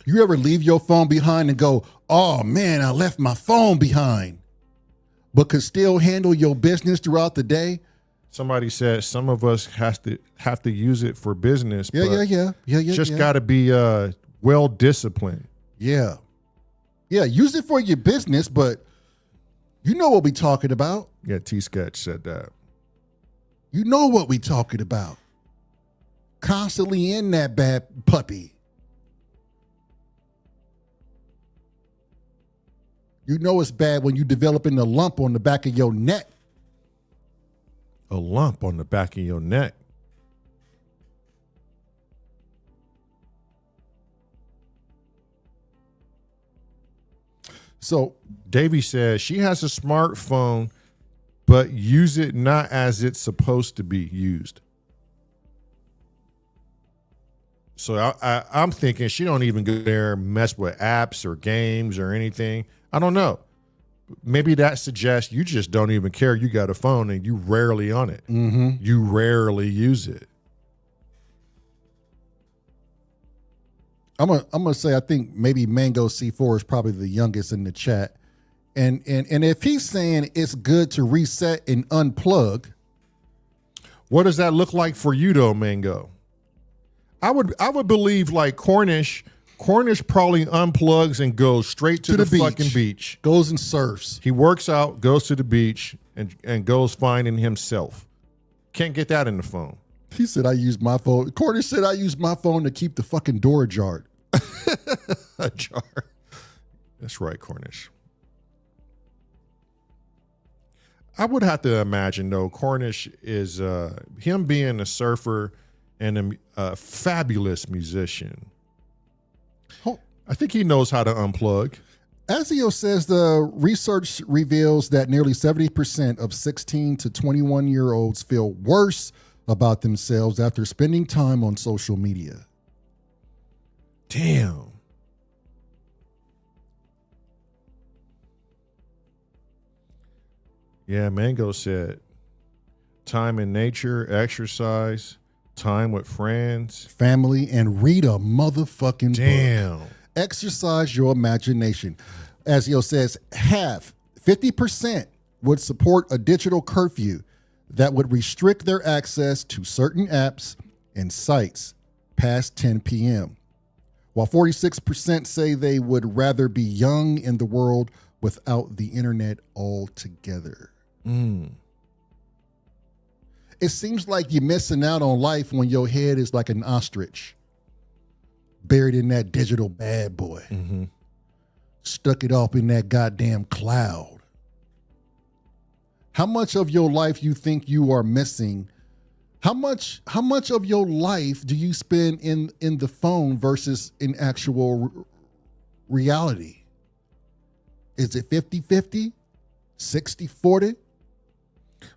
A: You ever leave your phone behind and go, oh man, I left my phone behind, but could still handle your business throughout the day?
B: Somebody said some of us have to use it for business.
A: Yeah.
B: Just got to be well disciplined.
A: Yeah. Use it for your business, but you know what we talking about.
B: Yeah, T-Sketch said that.
A: You know what we talking about. Constantly in that bad puppy. You know it's bad when you developing a lump on the back of your neck.
B: A lump on the back of your neck.
A: So
B: Davey says she has a smartphone, but use it not as it's supposed to be used. So I'm thinking she don't even go there and mess with apps or games or anything. I don't know. Maybe that suggests you just don't even care. You got a phone and you rarely on it. You rarely use it.
A: I'm gonna say I think maybe Mango C4 is probably the youngest in the chat. And if he's saying it's good to reset and unplug,
B: what does that look like for you though, Mango? I would believe like Cornish probably unplugs and goes straight to the fucking beach.
A: Goes and surfs.
B: He works out, goes to the beach, and goes finding himself. Can't get that in the phone.
A: He said I use my phone. Cornish said I use my phone to keep the fucking door ajar.
B: Ajar. That's right, Cornish. I would have to imagine though, Cornish is him being a surfer and a fabulous musician. I think he knows how to unplug.
A: Azio says the research reveals that nearly 70% of 16 to 21-year-olds feel worse about themselves after spending time on social media.
B: Damn. Yeah, Mango said time in nature, exercise, time with friends,
A: family, and read a motherfucking
B: Damn.
A: book. Exercise your imagination. Azio says 50% would support a digital curfew that would restrict their access to certain apps and sites past 10 p.m., while 46% say they would rather be young in the world without the internet altogether. It seems like you're missing out on life when your head is like an ostrich, buried in that digital bad boy, stuck it off in that goddamn cloud. How much of your life you think you are missing? How much of your life do you spend in the phone versus in actual reality? Is it 50-50? 60-40?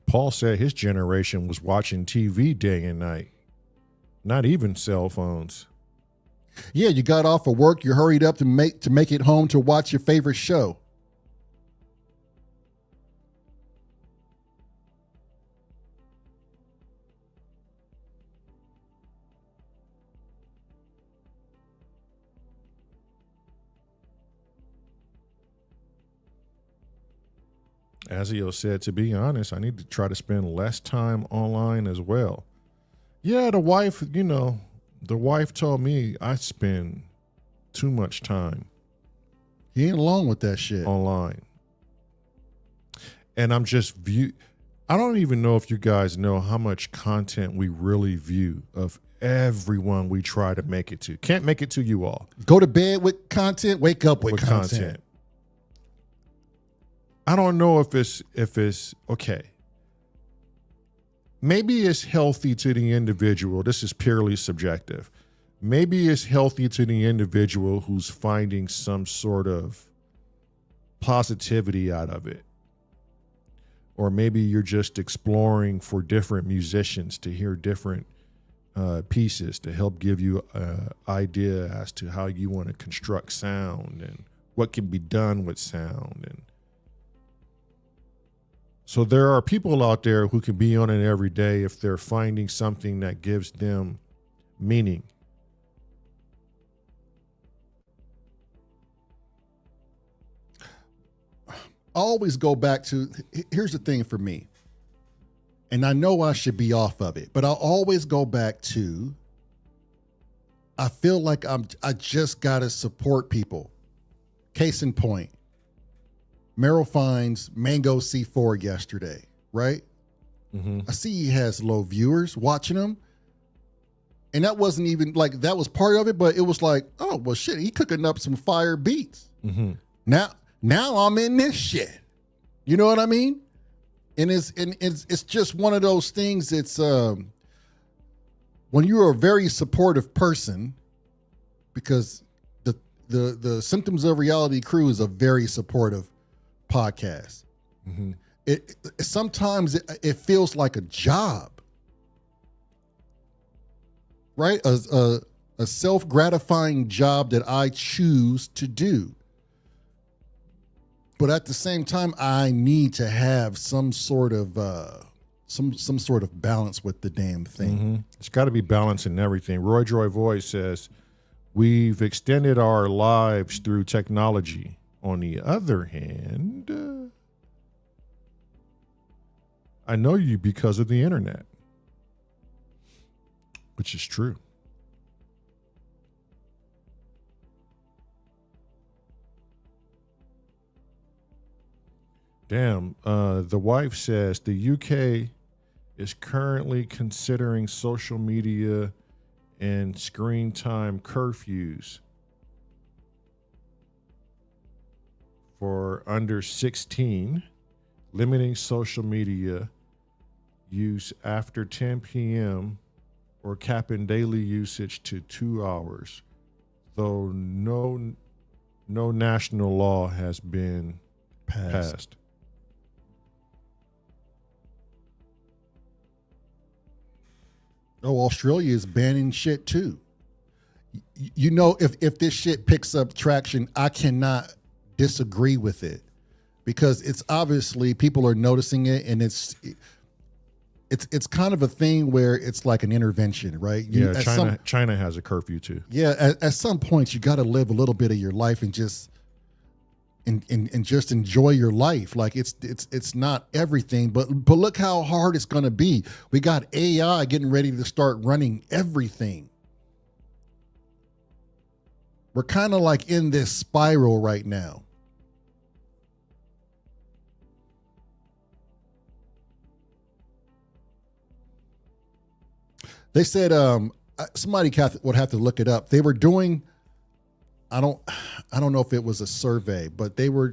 B: Paul said his generation was watching TV day and night, not even cell phones.
A: Yeah, you got off of work, you hurried up to make it home to watch your favorite show.
B: Azio said, to be honest, I need to try to spend less time online as well. Yeah, the wife told me I spend too much time.
A: He ain't alone with that shit.
B: Online. And I'm just I don't even know if you guys know how much content we really view of everyone we try to make it to. Can't make it to you all.
A: Go to bed with content, wake up with content.
B: I don't know if it's okay. Maybe it's healthy to the individual. This is purely subjective. Maybe it's healthy to the individual who's finding some sort of positivity out of it. Or maybe you're just exploring for different musicians to hear different pieces to help give you an idea as to how you want to construct sound and what can be done with sound. And so there are people out there who can be on it every day if they're finding something that gives them meaning.
A: I always go back to, here's the thing for me, and I know I should be off of it, but I always go back to, I feel like I just got to support people. Case in point, Merrill finds Mango C4 yesterday, right? Mm-hmm. I see he has low viewers watching him. And that wasn't even like, that was part of it, but it was like, oh, well, shit, he cooking up some fire beats. Mm-hmm. Now I'm in this shit. You know what I mean? And it's just one of those things. It's when you're a very supportive person, because the Symptoms of Reality crew is a very supportive podcast. Mm-hmm. It sometimes it feels like a job, right? A self-gratifying job that I choose to do. But at the same time, I need to have some sort of some sort of balance with the damn thing.
B: Mm-hmm. It's got to be balance in everything. Roy Joy Voice says, we've extended our lives through technology. On the other hand, I know you because of the internet, which is true. Damn, the wife says the UK is currently considering social media and screen time curfews for under 16, limiting social media use after 10 p.m. or capping daily usage to 2 hours, though no national law has been passed.
A: Oh, Australia is banning shit too. You know, if this shit picks up traction, I cannot disagree with it, because it's obviously people are noticing it, and it's kind of a thing where it's like an intervention, right?
B: China has a curfew too.
A: Yeah, at some point you got to live a little bit of your life and just just enjoy your life. Like it's not everything, but look how hard it's going to be. We got AI getting ready to start running everything. We're kind of like in this spiral right now. They said somebody would have to look it up. They were doing, I don't know if it was a survey, but they were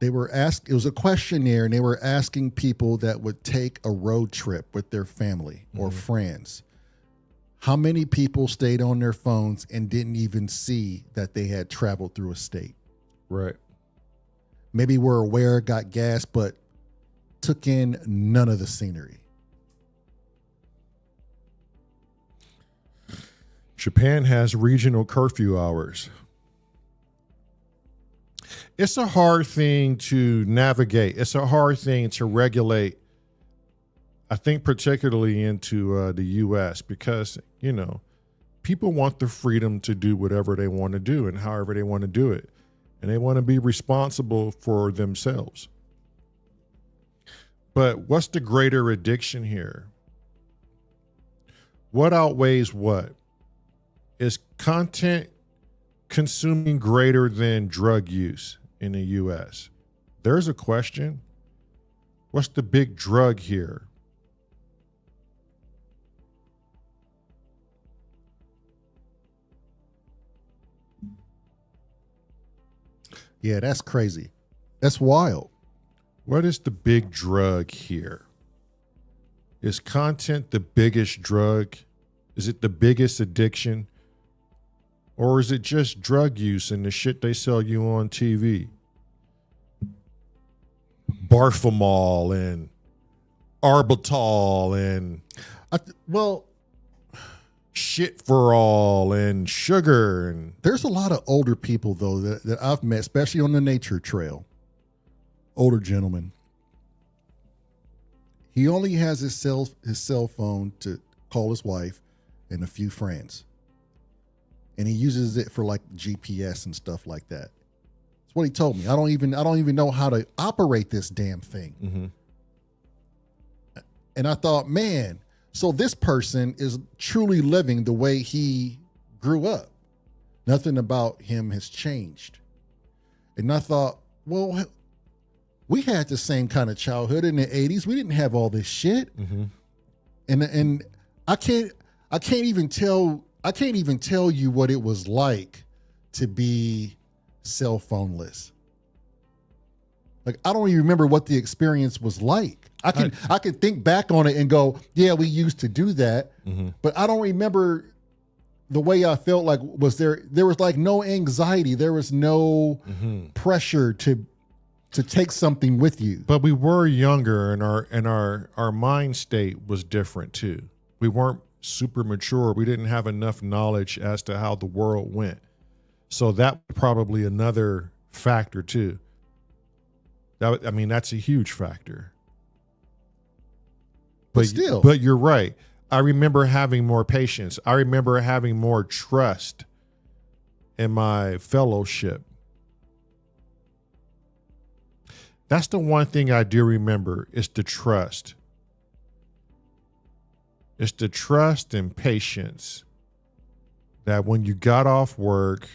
A: They were asked, it was a questionnaire, and they were asking people that would take a road trip with their family or friends. How many people stayed on their phones and didn't even see that they had traveled through a state?
B: Right.
A: Maybe were aware, got gas, but took in none of the scenery.
B: Japan has regional curfew hours. It's a hard thing to navigate. It's a hard thing to regulate, I think, particularly into the U.S. because, you know, people want the freedom to do whatever they want to do and however they want to do it. And they want to be responsible for themselves. But what's the greater addiction here? What outweighs what? Is content consuming greater than drug use in the U.S.? There's a question. What's the big drug here?
A: Yeah, that's crazy. That's wild.
B: What is the big drug here? Is content the biggest drug? Is it the biggest addiction? Or is it just drug use and the shit they sell you on TV? Barfamol and Arbitol and shit for all and sugar. And
A: there's a lot of older people, though, that I've met, especially on the nature trail. Older gentleman. He only has his cell phone to call his wife and a few friends. And he uses it for like GPS and stuff like that. That's what he told me. I don't even know how to operate this damn thing.
B: Mm-hmm.
A: And I thought, man, so this person is truly living the way he grew up. Nothing about him has changed. And I thought, well, we had the same kind of childhood in the 80s. We didn't have all this shit.
B: Mm-hmm.
A: And I can't even tell you what it was like to be cell phoneless. Like, I don't even remember what the experience was like. I can think back on it and go, yeah, we used to do that.
B: Mm-hmm.
A: But I don't remember the way I felt. Like, there was like no anxiety. There was no pressure to take something with you.
B: But we were younger, and our mind state was different too. We weren't super mature. We didn't have enough knowledge as to how the world went. So that was probably another factor too. That's a huge factor.
A: But still.
B: But you're right. I remember having more patience. I remember having more trust in my fellowship. That's the one thing I do remember is the trust. It's the trust and patience that when you got off work,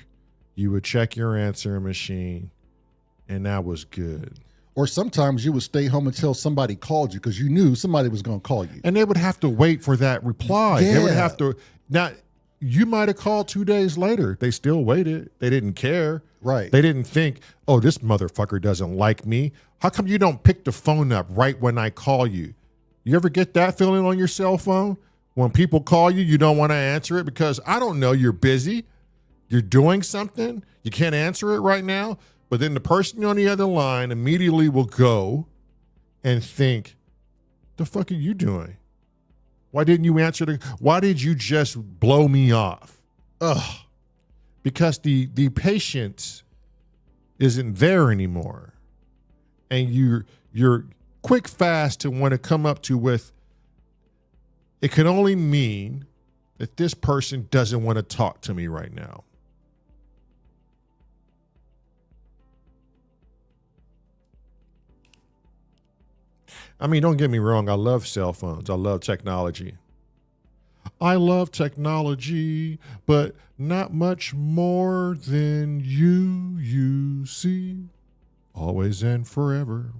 B: you would check your answering machine, and that was good.
A: Or sometimes you would stay home until somebody called you because you knew somebody was going to call you.
B: And they would have to wait for that reply.
A: Yeah.
B: They would have to. Now, you might have called 2 days later. They still waited. They didn't care.
A: Right.
B: They didn't think, oh, this motherfucker doesn't like me. How come you don't pick the phone up right when I call you? You ever get that feeling on your cell phone? When people call you, you don't want to answer it because I don't know, you're busy. You're doing something. You can't answer it right now. But then the person on the other line immediately will go and think, the fuck are you doing? Why didn't you answer why did you just blow me off? Ugh. Because the patience isn't there anymore. And you're quick fast to want to come up to with, it can only mean that this person doesn't want to talk to me right now. I mean, don't get me wrong. I love cell phones. I love technology. I love technology, but not much more than you see. Always and forever.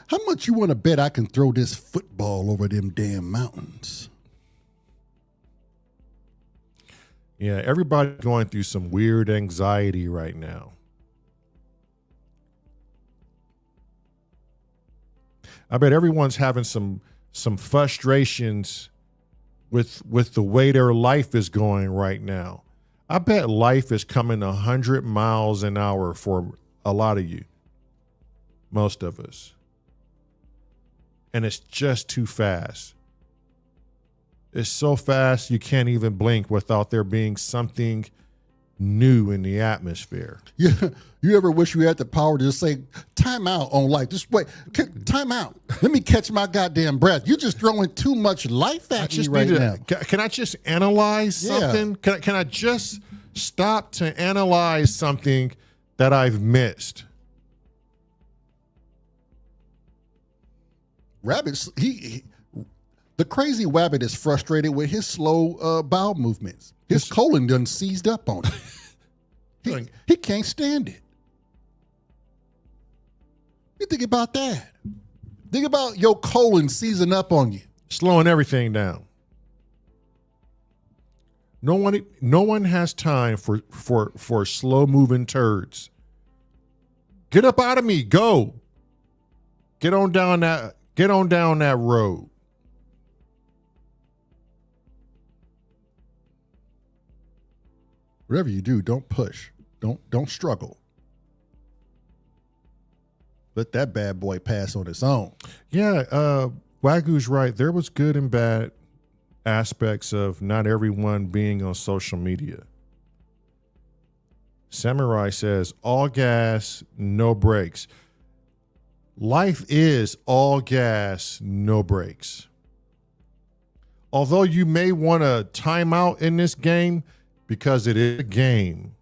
A: How much you want to bet I can throw this football over them damn mountains?
B: Yeah, everybody's going through some weird anxiety right now. I bet everyone's having some frustrations with the way their life is going right now. I bet life is coming 100 miles an hour for a lot of you, most of us. And it's just too fast. It's so fast you can't even blink without there being something new in the atmosphere.
A: You ever wish you had the power to just say, time out on life? Just wait, time out. Let me catch my goddamn breath. You're just throwing too much life at me right now.
B: Can I just analyze something? Can I just stop to analyze something that I've missed?
A: Rabbit, the crazy Wabbit is frustrated with his slow bowel movements. His colon done seized up on him. He can't stand it. You think about that. Think about your colon seizing up on you.
B: Slowing everything down. No one has time for slow moving turds. Get up out of me. Go. Get on down that road.
A: Whatever you do, don't push. Don't struggle. Let that bad boy pass on its own.
B: Yeah, Wagyu's right. There was good and bad aspects of not everyone being on social media. Samurai says, all gas, no brakes. Life is all gas, no brakes. Although you may want a timeout in this game, because it is a game.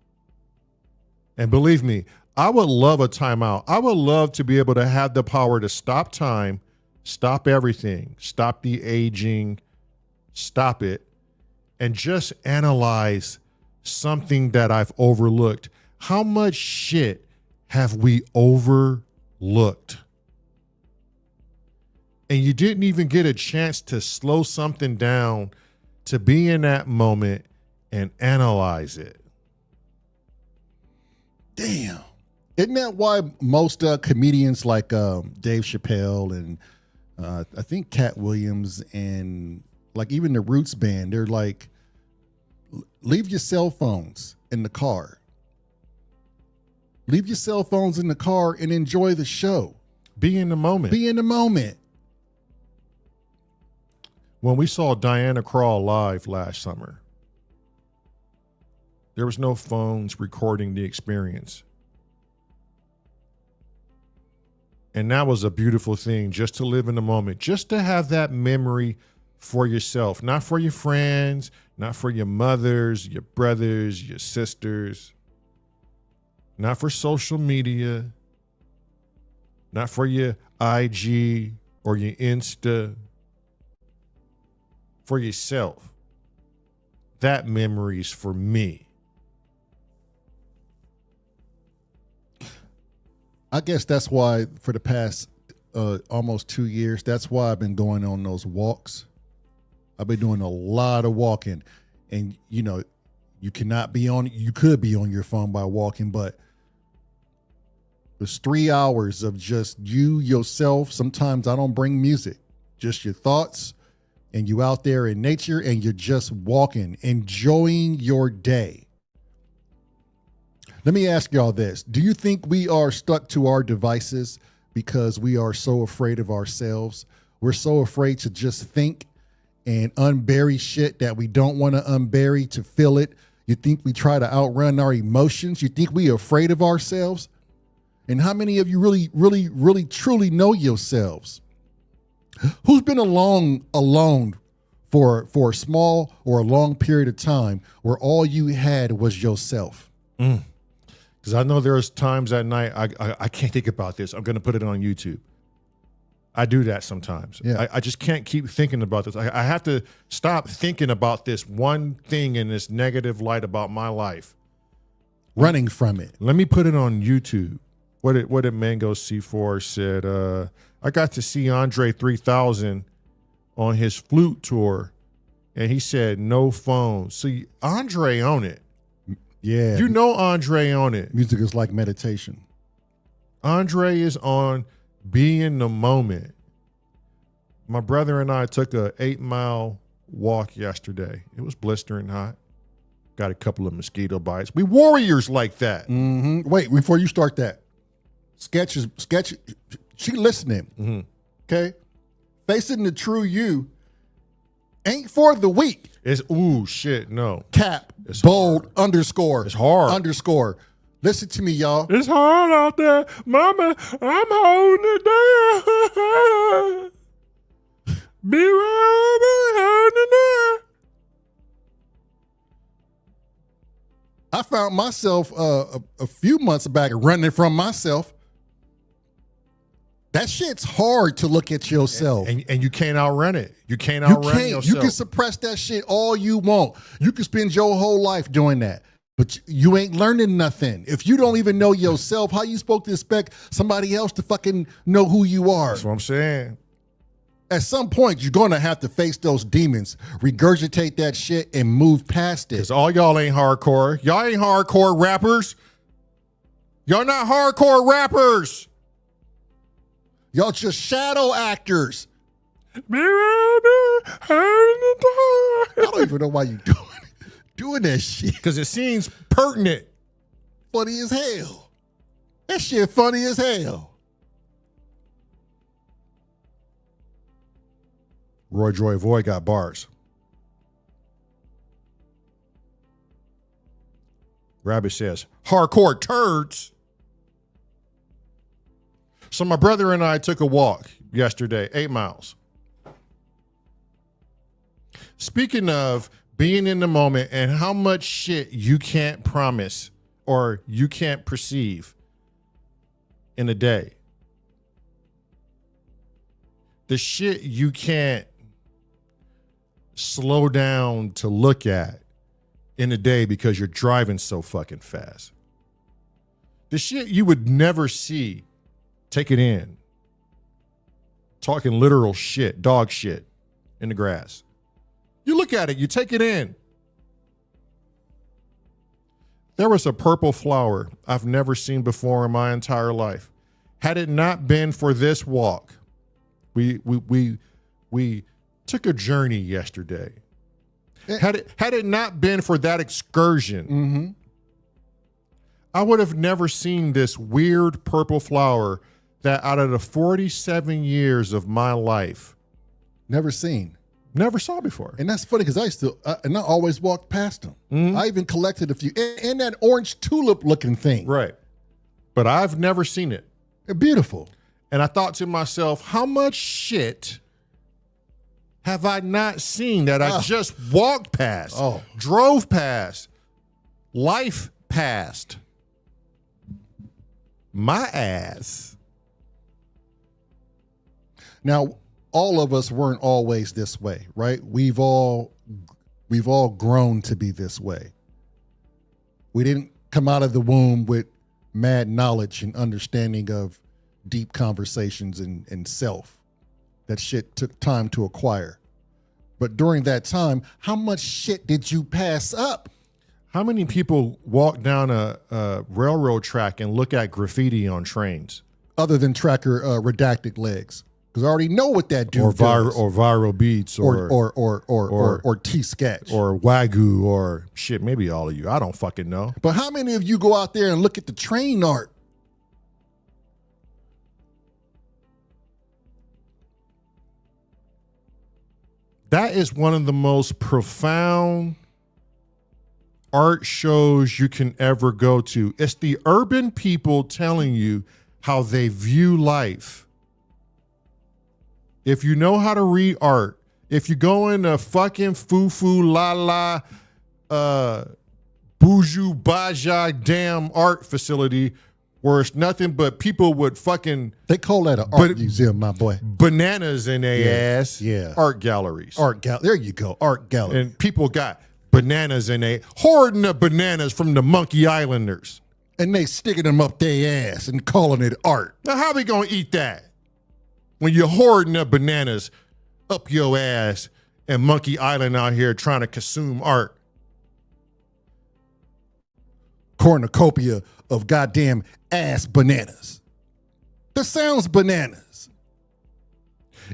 B: And believe me, I would love a timeout. I would love to be able to have the power to stop time, stop everything, stop the aging, stop it, and just analyze something that I've overlooked. How much shit have we overlooked? And you didn't even get a chance to slow something down, to be in that moment and analyze it.
A: Damn. Isn't that why most comedians like Dave Chappelle and I think Cat Williams and like even the Roots band, they're like, leave your cell phones in the car. Leave your cell phones in the car and enjoy the show.
B: Be in the moment.
A: Be in the moment.
B: When we saw Diana Krall live last summer, there was no phones recording the experience. And that was a beautiful thing, just to live in the moment, just to have that memory for yourself, not for your friends, not for your mothers, your brothers, your sisters, not for social media, not for your IG or your Insta, for yourself. That memory's for me.
A: I guess that's why for the past almost 2 years, that's why I've been going on those walks. I've been doing a lot of walking, and you know, you could be on your phone by walking, but it's 3 hours of just you, yourself. Sometimes I don't bring music, just your thoughts, and you out there in nature and you're just walking, enjoying your day. Let me ask y'all this. Do you think we are stuck to our devices because we are so afraid of ourselves? We're so afraid to just think and unbury shit that we don't want to unbury, to feel it. You think we try to outrun our emotions? You think we are afraid of ourselves? And how many of you really, truly know yourselves? Who's been alone for a small or a long period of time where all you had was yourself?
B: Because I know there's times at night I can't think about this. I'm going to put it on YouTube. I do that sometimes.
A: Yeah.
B: I just can't keep thinking about this. I have to stop thinking about this one thing in this negative light about my life.
A: Running from it.
B: Let me put it on YouTube. What did Mango C4 said? I got to see Andre 3000 on his flute tour, and he said no phone. See, Andre on it.
A: Yeah.
B: You know Andre on it.
A: Music is like meditation.
B: Andre is on be in the moment. My brother and I took a 8-mile walk yesterday. It was blistering hot. Got a couple of mosquito bites. We warriors like that.
A: Mm-hmm. Wait, before you start that, sketch. She listening. Okay, facing the true you ain't for the weak.
B: It's shit. No,
A: Cap
B: it's
A: bold
B: hard.
A: underscore.
B: It's hard.
A: Underscore. Listen to me, y'all.
B: It's hard out there, Mama. I'm holding it down. Be right holding it down.
A: I found myself a few months back running from myself. That shit's hard to look at yourself.
B: And you can't outrun it. You can't outrun yourself.
A: You can suppress that shit all you want. You can spend your whole life doing that. But you ain't learning nothing. If you don't even know yourself, how you supposed to expect somebody else to fucking know who you are?
B: That's what I'm saying.
A: At some point, you're going to have to face those demons, regurgitate that shit, and move past it.
B: Because all y'all ain't hardcore. Y'all ain't hardcore rappers. Y'all not hardcore rappers.
A: Y'all just shadow actors.
B: I
A: don't even know why you doing that shit.
B: Because it seems pertinent.
A: Funny as hell. That shit funny as hell.
B: Roy Joy Voy got bars. Rabbit says, hardcore turds. So my brother and I took a walk yesterday, 8 miles. Speaking of being in the moment and how much shit you can't promise or you can't perceive in a day. The shit you can't slow down to look at in a day because you're driving so fucking fast. The shit you would never see, take it in. Talking literal shit, dog shit in the grass. You look at it, you take it in. There was a purple flower I've never seen before in my entire life. Had it not been for this walk, we took a journey yesterday. Had it not been for that excursion, I would have never seen this weird purple flower that out of the 47 years of my life,
A: never saw before. And that's funny because I always walked past them. I even collected a few. And that orange tulip looking thing.
B: Right. But I've never seen it.
A: They're beautiful.
B: And I thought to myself, how much shit have I not seen that I just walked past, drove past, life past, my ass.
A: Now, all of us weren't always this way, right? We've all grown to be this way. We didn't come out of the womb with mad knowledge and understanding of deep conversations and self. That shit took time to acquire. But during that time, how much shit did you pass up?
B: How many people walk down a railroad track and look at graffiti on trains?
A: Other than tracker redacted legs. Because I already know what that dude does.
B: Or viral beats
A: or T-sketch.
B: Or Wagyu or shit, maybe all of you. I don't fucking know.
A: But how many of you go out there and look at the train art?
B: That is one of the most profound art shows you can ever go to. It's the urban people telling you how they view life. If you know how to read art, if you go in a fucking foo-foo la-la boujou baja damn art facility where it's nothing but people with fucking...
A: They call that an art museum, my boy.
B: Bananas in their ass.
A: Yeah.
B: Art galleries.
A: There you go. Art gallery.
B: And people got bananas in their... Hoarding the bananas from the Monkey Islanders.
A: And they sticking them up their ass and calling it art.
B: Now, how we gonna eat that? When you're hoarding the bananas up your ass and Monkey Island out here trying to consume art.
A: Cornucopia of goddamn ass bananas. That sounds bananas.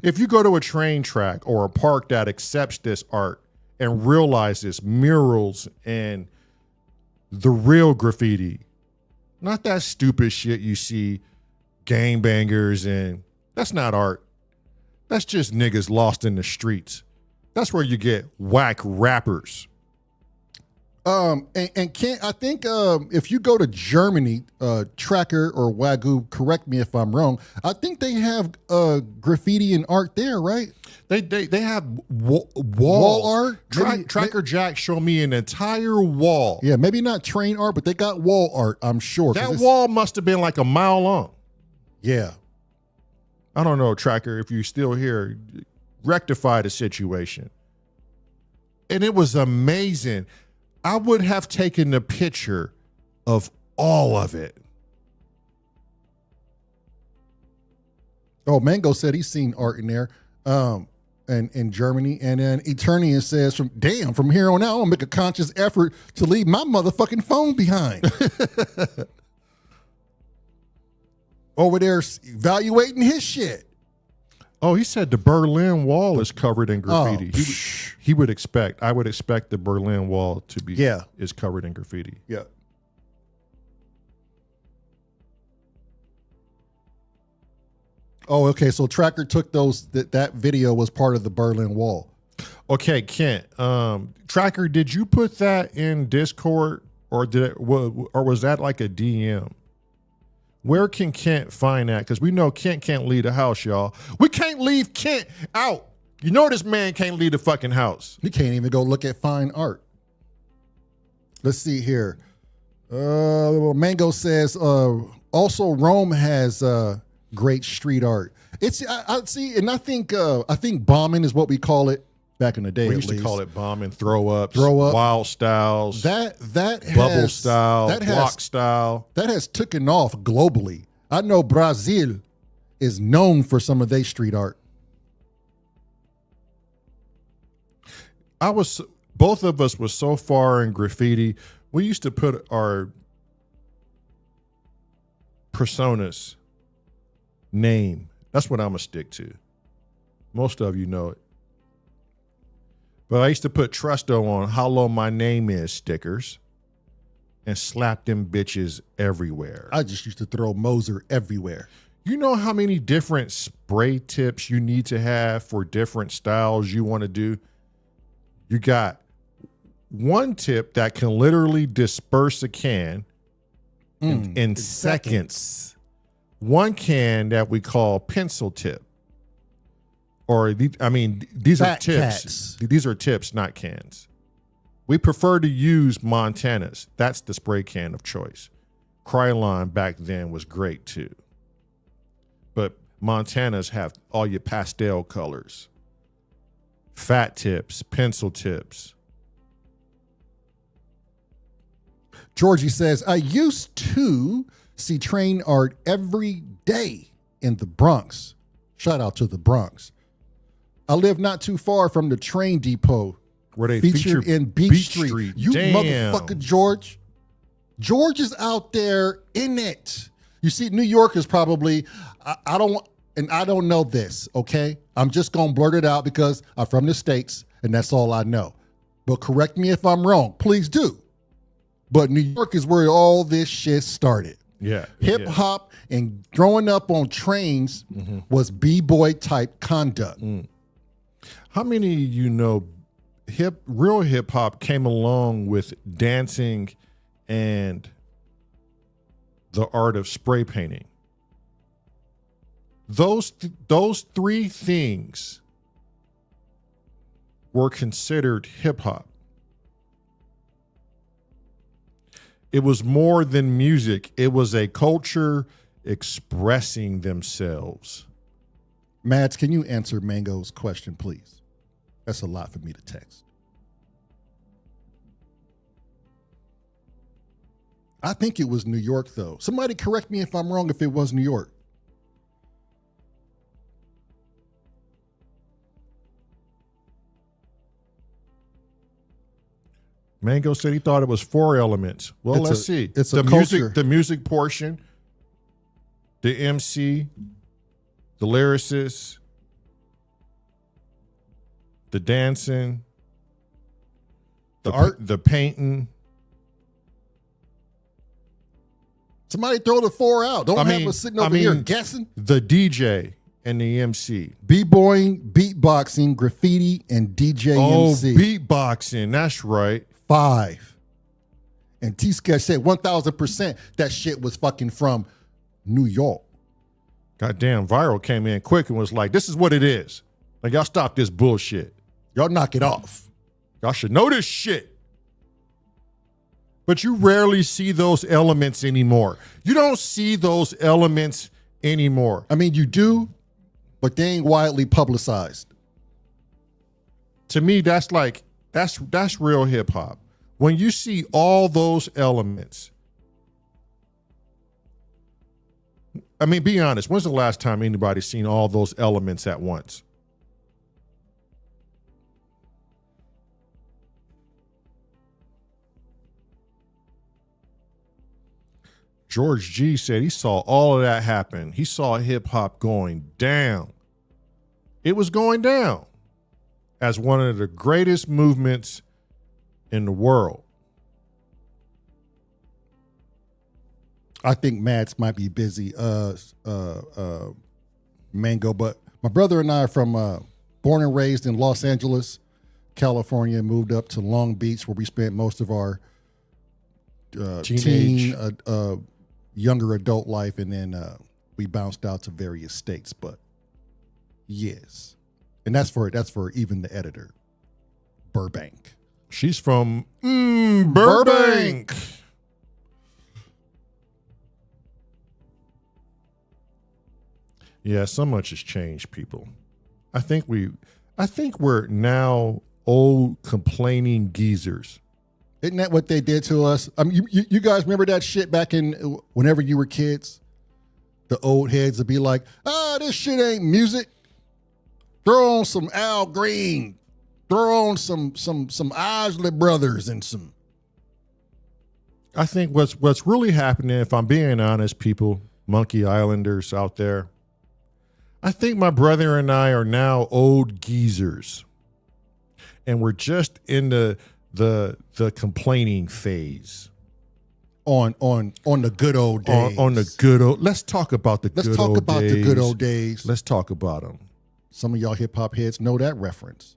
B: If you go to a train track or a park that accepts this art and realizes murals and the real graffiti, not that stupid shit you see gangbangers and that's not art. That's just niggas lost in the streets. That's where you get whack rappers.
A: And can't I think if you go to Germany, Tracker or Wagyu, correct me if I'm wrong. I think they have graffiti and art there, right?
B: They have
A: Wall art.
B: Tracker Jack showed me an entire wall.
A: Yeah, maybe not train art, but they got wall art. I'm sure
B: that wall must have been like a mile long.
A: Yeah,
B: I don't know, Tracker. If you're still here, rectify the situation. And it was amazing. I would have taken a picture of all of it.
A: Oh, Mango said he's seen art in there, and in Germany. And then Eternian says, from here on out, I'm gonna make a conscious effort to leave my motherfucking phone behind. Over there evaluating his shit.
B: Oh, he said the Berlin Wall is covered in graffiti. I would expect the Berlin Wall to be is covered in graffiti.
A: Yeah. Oh, okay. So Tracker took that video was part of the Berlin Wall.
B: Okay, Kent. Tracker, did you put that in Discord or was that like a DM? Where can Kent find that? Because we know Kent can't leave the house, y'all. We can't leave Kent out. You know this man can't leave the fucking house.
A: He can't even go look at fine art. Let's see here. Mango says, also Rome has great street art. I see, and I think bombing is what we call it back in the day.
B: We used to call it bombing, throw up, wild styles,
A: that
B: bubble style, block style.
A: That has taken off globally. I know Brazil is known for some of their street art.
B: Both of us was so far in graffiti. We used to put our personas name. That's what I'm gonna stick to. Most of you know it. But I used to put Trusto on how low my name is stickers and slap them bitches everywhere.
A: I just used to throw Moser everywhere.
B: You know how many different spray tips you need to have for different styles you want to do? You got one tip that can literally disperse a can in seconds. One can that we call pencil tip. These are tips.
A: Cats.
B: These are tips, not cans. We prefer to use Montanas. That's the spray can of choice. Krylon back then was great too. But Montanas have all your pastel colors. Fat tips, pencil tips.
A: Georgie says, I used to see train art every day in the Bronx. Shout out to the Bronx. I live not too far from the train depot
B: where they
A: featured in Beach Street. You
B: Damn.
A: Motherfucker, George. George is out there in it. You see, New York is probably, I don't know this, okay? I'm just going to blurt it out because I'm from the States and that's all I know. But correct me if I'm wrong. Please do. But New York is where all this shit started.
B: Yeah.
A: Hip hop and growing up on trains was B-boy type conduct.
B: How many of you know real hip hop came along with dancing and the art of spray painting? Those three things were considered hip hop. It was more than music. It was a culture expressing themselves.
A: Mads, can you answer Mango's question, please? That's a lot for me to text. I think it was New York, though. Somebody correct me if I'm wrong if it was New York.
B: Mango said he thought it was 4 elements. Well, let's see.
A: It's
B: the
A: a
B: music,
A: culture.
B: the music portion, the MC, the lyricist, the dancing,
A: The art?
B: the painting.
A: Somebody throw the 4 out. Don't have us sitting over here guessing.
B: The DJ and the MC.
A: B-boying, beatboxing, graffiti, and DJ MC.
B: Oh, beatboxing. That's right.
A: 5. And T-Sketch said 1,000% that shit was fucking from New York.
B: Goddamn, Viral came in quick and was like, this is what it is. Like, y'all stop this bullshit.
A: Y'all knock it off.
B: Y'all should know this shit. But you rarely see those elements anymore. You don't see those elements anymore.
A: I mean, you do, but they ain't widely publicized.
B: To me, that's real hip hop. When you see all those elements, I mean, be honest, when's the last time anybody's seen all those elements at once? George G said he saw all of that happen. He saw hip hop going down. It was going down as one of the greatest movements in the world.
A: I think Mads might be busy, Mango, but my brother and I are from born and raised in Los Angeles, California, moved up to Long Beach where we spent most of our younger adult life, and then we bounced out to various states. But yes, and that's for even the editor, Burbank.
B: She's from Burbank. Yeah, so much has changed, people. I think we're now old complaining geezers.
A: Isn't that what they did to us? I mean, you guys remember that shit back in whenever you were kids? The old heads would be like, this shit ain't music. Throw on some Al Green. Throw on some Isley Brothers and some.
B: I think what's really happening, if I'm being honest, people, Monkey Islanders out there, I think my brother and I are now old geezers. And we're just in the complaining phase. On
A: the good old days.
B: On the good old. Let's talk about the good old days.
A: Let's talk about the good old days.
B: Let's talk about them.
A: Some of y'all hip hop heads know that reference.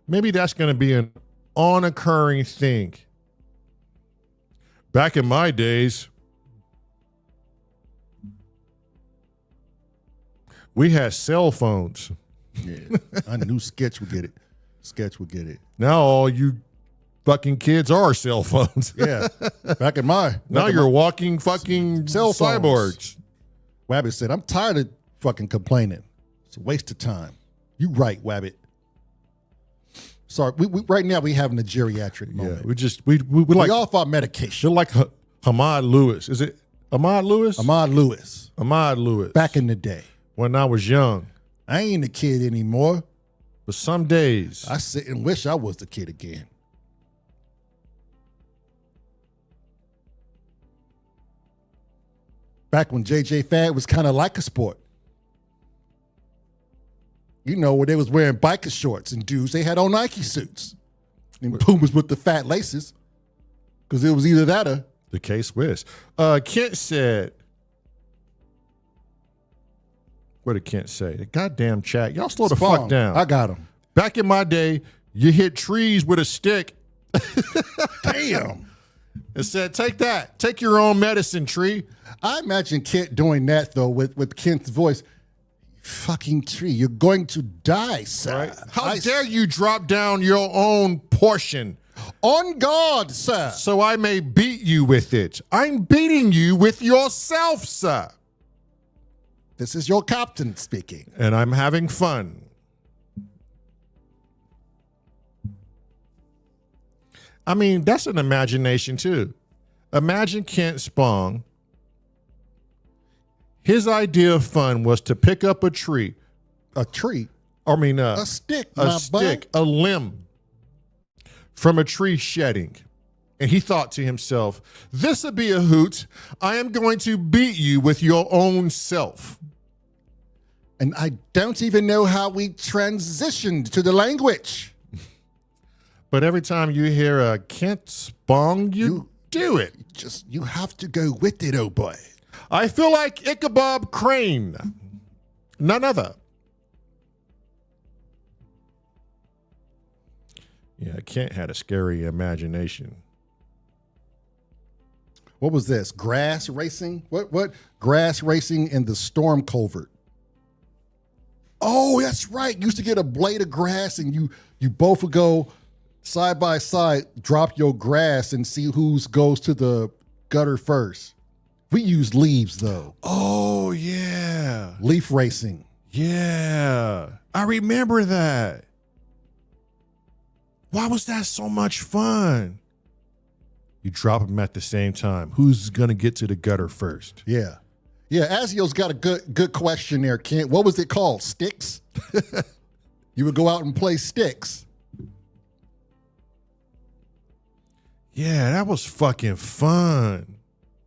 B: Maybe that's going to be an on-occurring thing. Back in my days, we had cell phones.
A: Yeah, I knew Sketch would get it. Sketch would get it.
B: Now all you fucking kids are cell phones.
A: Yeah. Back in my.
B: Now you're walking fucking
A: cell phones.
B: cyborgs.
A: Wabbit said, I'm tired of fucking complaining. It's a waste of time. You right, Wabbit. Sorry, we right now we having a geriatric moment.
B: Yeah, we like
A: all thought medication.
B: You're like Ahmad Lewis. Is it Ahmad Lewis?
A: Ahmad Lewis.
B: Ahmad Lewis.
A: Back in the day.
B: When I was young.
A: I ain't a kid anymore.
B: But some days.
A: I sit and wish I was the kid again. Back when JJ Fad was kind of like a sport. You know, where they was wearing biker shorts and dudes, they had on Nike suits. And Pumas with the fat laces. Because it was either that or...
B: The K-Swiss. Kent said... What did Kent say? The goddamn chat. Y'all slow the fuck down.
A: I got him.
B: Back in my day, you hit trees with a stick.
A: Damn.
B: And said, take that. Take your own medicine, tree.
A: I imagine Kent doing that, though, with Kent's voice. Fucking tree, you're going to die, sir.
B: Right? How dare you drop down your own portion?
A: On guard, sir.
B: So I may beat you with it. I'm beating you with yourself, sir.
A: This is your captain speaking.
B: And I'm having fun. I mean, that's an imagination, too. Imagine Kent Spong. His idea of fun was to pick up a tree.
A: A tree?
B: I mean,
A: a stick.
B: A limb from a tree shedding. And he thought to himself, this would be a hoot. I am going to beat you with your own self.
A: And I don't even know how we transitioned to the language.
B: But every time you hear a Kent Spong, you do it.
A: You have to go with it, oh boy.
B: I feel like Ichabod Crane. None other. Yeah, Kent had a scary imagination.
A: What was this? Grass racing? What? Grass racing in the storm culvert. Oh, that's right. You used to get a blade of grass and you both would go side by side, drop your grass and see whose goes to the gutter first. We used leaves though.
B: Oh, yeah.
A: Leaf racing.
B: Yeah. I remember that. Why was that so much fun? You drop them at the same time. Who's going to get to the gutter first?
A: Yeah. Yeah, Azio's got a good question there, Kent. What was it called? Sticks? You would go out and play sticks.
B: Yeah, that was fucking fun.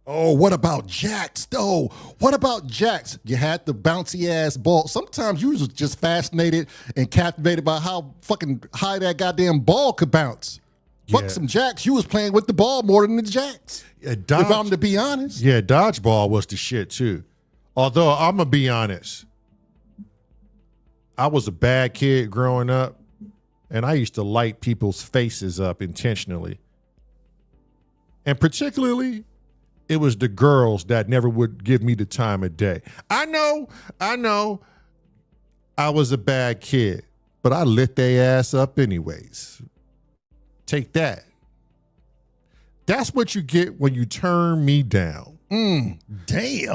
A: Oh, what about jacks, though? What about jacks? You had the bouncy ass ball. Sometimes you was just fascinated and captivated by how fucking high that goddamn ball could bounce.
B: Yeah.
A: Fuck some jacks. You was playing with the ball more than the jacks.
B: Yeah,
A: if I'm to be honest.
B: Yeah, dodgeball was the shit too. Although I'm gonna be honest, I was a bad kid growing up, and I used to light people's faces up intentionally. And particularly, it was the girls that never would give me the time of day. I know, I was a bad kid, but I lit their ass up anyways. Take that. That's what you get when you turn me down.
A: Damn.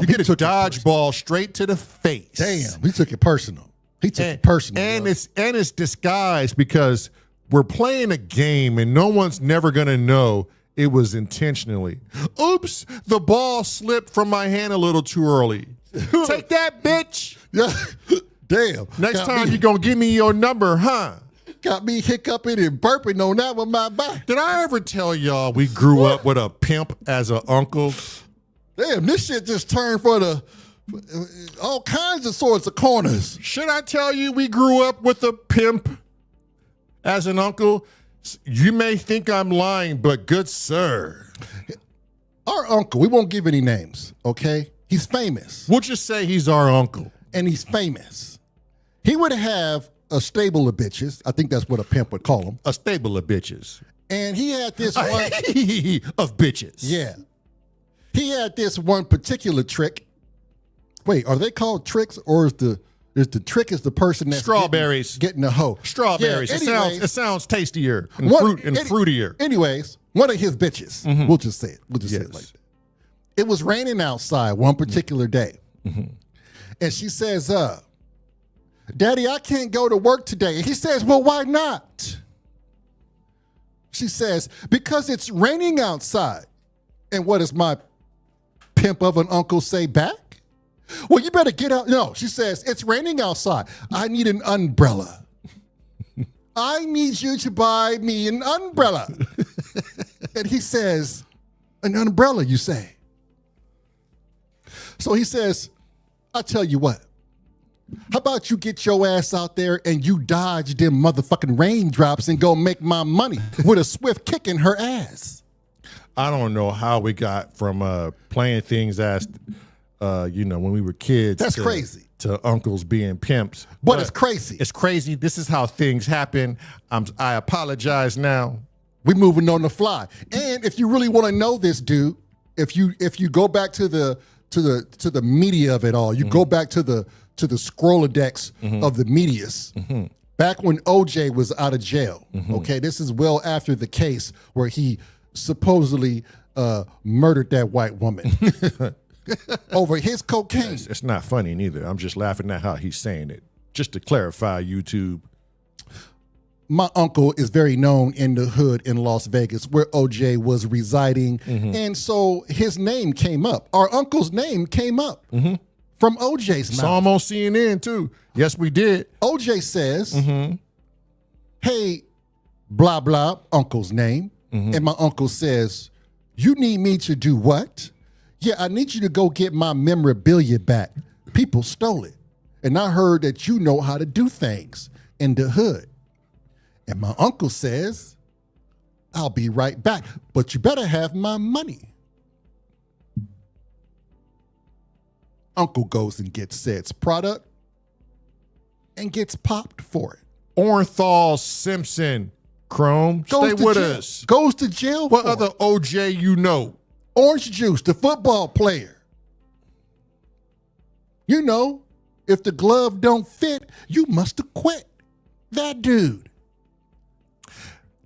B: You get a dodgeball straight to the face.
A: Damn, he took it personal.
B: And it's disguised because we're playing a game and no one's never gonna know it was intentionally. Oops, the ball slipped from my hand a little too early. Take that, bitch.
A: Yeah. Damn.
B: Next time you're gonna give me your number, huh?
A: Got me hiccuping and burping on that one, my back.
B: Did I ever tell y'all we grew up with a pimp as an uncle?
A: Damn, this shit just turned for the all kinds of sorts of corners.
B: Should I tell you we grew up with a pimp as an uncle? You may think I'm lying, but good sir.
A: Our uncle, we won't give any names, okay? He's famous.
B: We'll just say he's our uncle.
A: And he's famous. He would have a stable of bitches. I think that's what a pimp would call them.
B: A stable of bitches.
A: And he had this one.
B: Of bitches.
A: Yeah. He had this one particular trick. Wait, are they called tricks or is the trick is the person that's
B: strawberries
A: getting the hoe?
B: Strawberries.
A: Yeah,
B: it sounds tastier and fruitier.
A: Anyways, one of his bitches. Mm-hmm. We'll just say it. We'll just say it like that. It was raining outside one particular day. Mm-hmm. And she says, Daddy, I can't go to work today. And he says, well, why not? She says, because it's raining outside. And what does my pimp of an uncle say back? Well, you better get out. No, she says, it's raining outside. I need an umbrella. I need you to buy me an umbrella. And he says, an umbrella, you say? So he says, I tell you what. How about you get your ass out there and you dodge them motherfucking raindrops and go make my money with a swift kick in her ass?
B: I don't know how we got from playing things as, when we were kids.
A: That's crazy.
B: To uncles being pimps.
A: But it's crazy.
B: It's crazy. This is how things happen. I apologize now.
A: We moving on the fly. And if you really want to know this, dude, if you go back to the media of it all, you go back to the Scrolodex of the medias. Back when OJ was out of jail. Okay, this is well after the case where he supposedly murdered that white woman over his cocaine.
B: It's not funny neither. I'm just laughing at how he's saying it. Just to clarify, YouTube.
A: My uncle is very known in the hood in Las Vegas where OJ was residing. And so his name came up. Our uncle's name came up from OJ's mouth.
B: Saw him on CNN too. Yes, we did.
A: OJ says, hey, blah, blah, uncle's name. And my uncle says, you need me to do what? Yeah, I need you to go get my memorabilia back. People stole it. and I heard that you know how to do things in the hood. And my uncle says, I'll be right back, but you better have my money. Uncle goes and gets said's product and gets popped for it.
B: Orenthal Simpson, Chrome, stay with us.
A: Goes to jail.
B: What other OJ you know?
A: Orange Juice, the football player. You know, if the glove don't fit, you must have quit. That dude.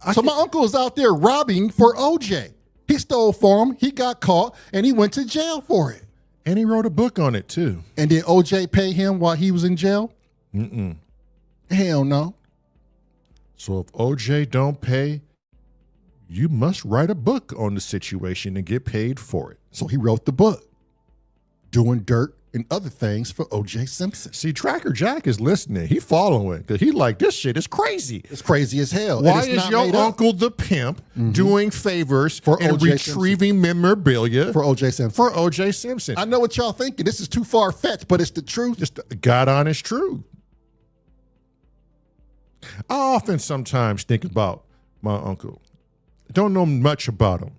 A: My uncle was out there robbing for OJ. He stole for him, he got caught, and he went to jail for it.
B: And he wrote a book on it, too.
A: And did OJ pay him while he was in jail?
B: Mm-mm.
A: Hell no.
B: So if OJ don't pay, you must write a book on the situation and get paid for it.
A: So he wrote the book, Doing Dirt and Other Things for O.J. Simpson.
B: See, Tracker Jack is listening. He following because he like, this shit is crazy.
A: It's crazy as hell.
B: Why is your uncle the pimp doing favors for and retrieving memorabilia
A: for O.J. Simpson?
B: For O.J. Simpson.
A: I know what y'all thinking. This is too far-fetched, but it's the truth.
B: It's the God honest truth. I often sometimes think about my uncle. I don't know much about him.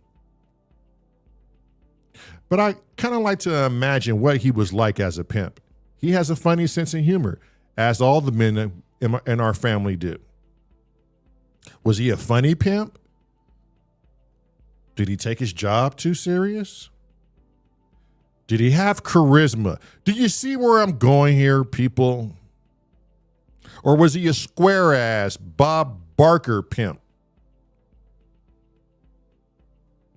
B: But I kind of like to imagine what he was like as a pimp. He has a funny sense of humor, as all the men in our family do. Was he a funny pimp? Did he take his job too serious? Did he have charisma? Do you see where I'm going here, people? Or was he a square-ass Bob Barker pimp?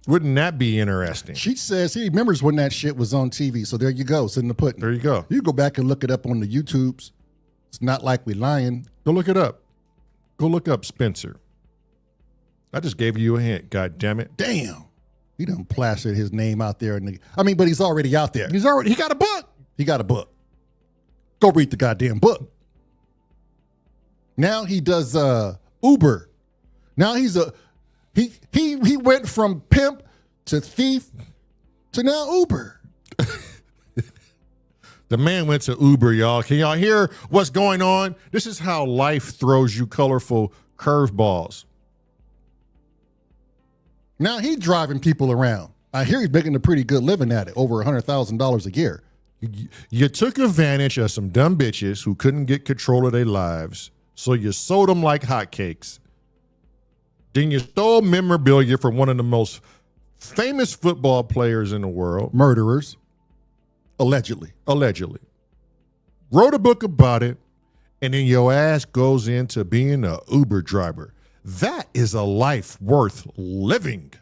B: Wouldn't that be interesting?
A: She says he remembers when that shit was on TV. So there you go. It's in the pudding.
B: There you go.
A: You go back and look it up on the YouTubes. It's not like we lying.
B: Go look it up. Go look up Spencer. I just gave you a hint. God damn it.
A: Damn. He done plastered his name out there. But he's already out there.
B: He got a book.
A: He got a book. Go read the goddamn book. Now he does Uber. Now he went from pimp to thief to now Uber.
B: The man went to Uber, y'all. Can y'all hear what's going on? This is how life throws you colorful curveballs.
A: Now he's driving people around. I hear he's making a pretty good living at it, over $100,000 a year.
B: You took advantage of some dumb bitches who couldn't get control of their lives, so you sold them like hotcakes. Then you stole memorabilia from one of the most famous football players in the world.
A: Murderers. Allegedly.
B: Wrote a book about it, and then your ass goes into being an Uber driver. That is a life worth living.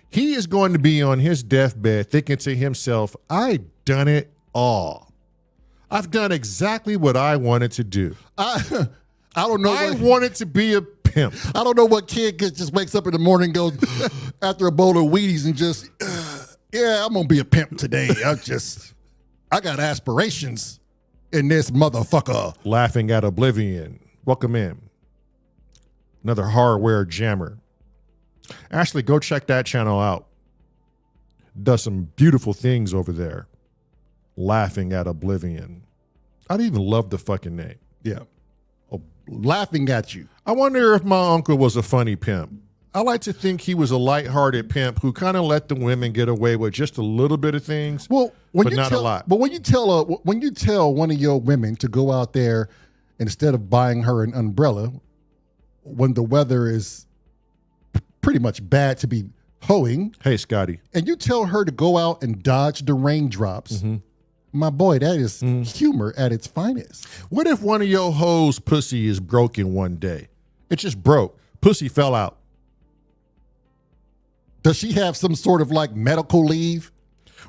B: He is going to be on his deathbed thinking to himself, I done it all. I've done exactly what I wanted to do. I don't know. I wanted to be a pimp. I don't know what kid just wakes up in the morning and goes after a bowl of Wheaties and just, yeah, I'm going to be a pimp today. I got aspirations in this motherfucker. Laughing at oblivion. Welcome in. Another hardware jammer. Ashley, go check that channel out. Does some beautiful things over there. Laughing at oblivion. I don't even love the fucking name. Yeah. Oh, laughing at you. I wonder if my uncle was a funny pimp. I like to think he was a lighthearted pimp who kind of let the women get away with just a little bit of things, but not a lot. But when you tell one of your women to go out there instead of buying her an umbrella when the weather is pretty much bad to be hoeing. Hey, Scotty. And you tell her to go out and dodge the raindrops. Mm-hmm. My boy, that is humor at its finest. What if one of your hoes' pussy is broken one day? It just broke. Pussy fell out. Does she have some sort of like medical leave?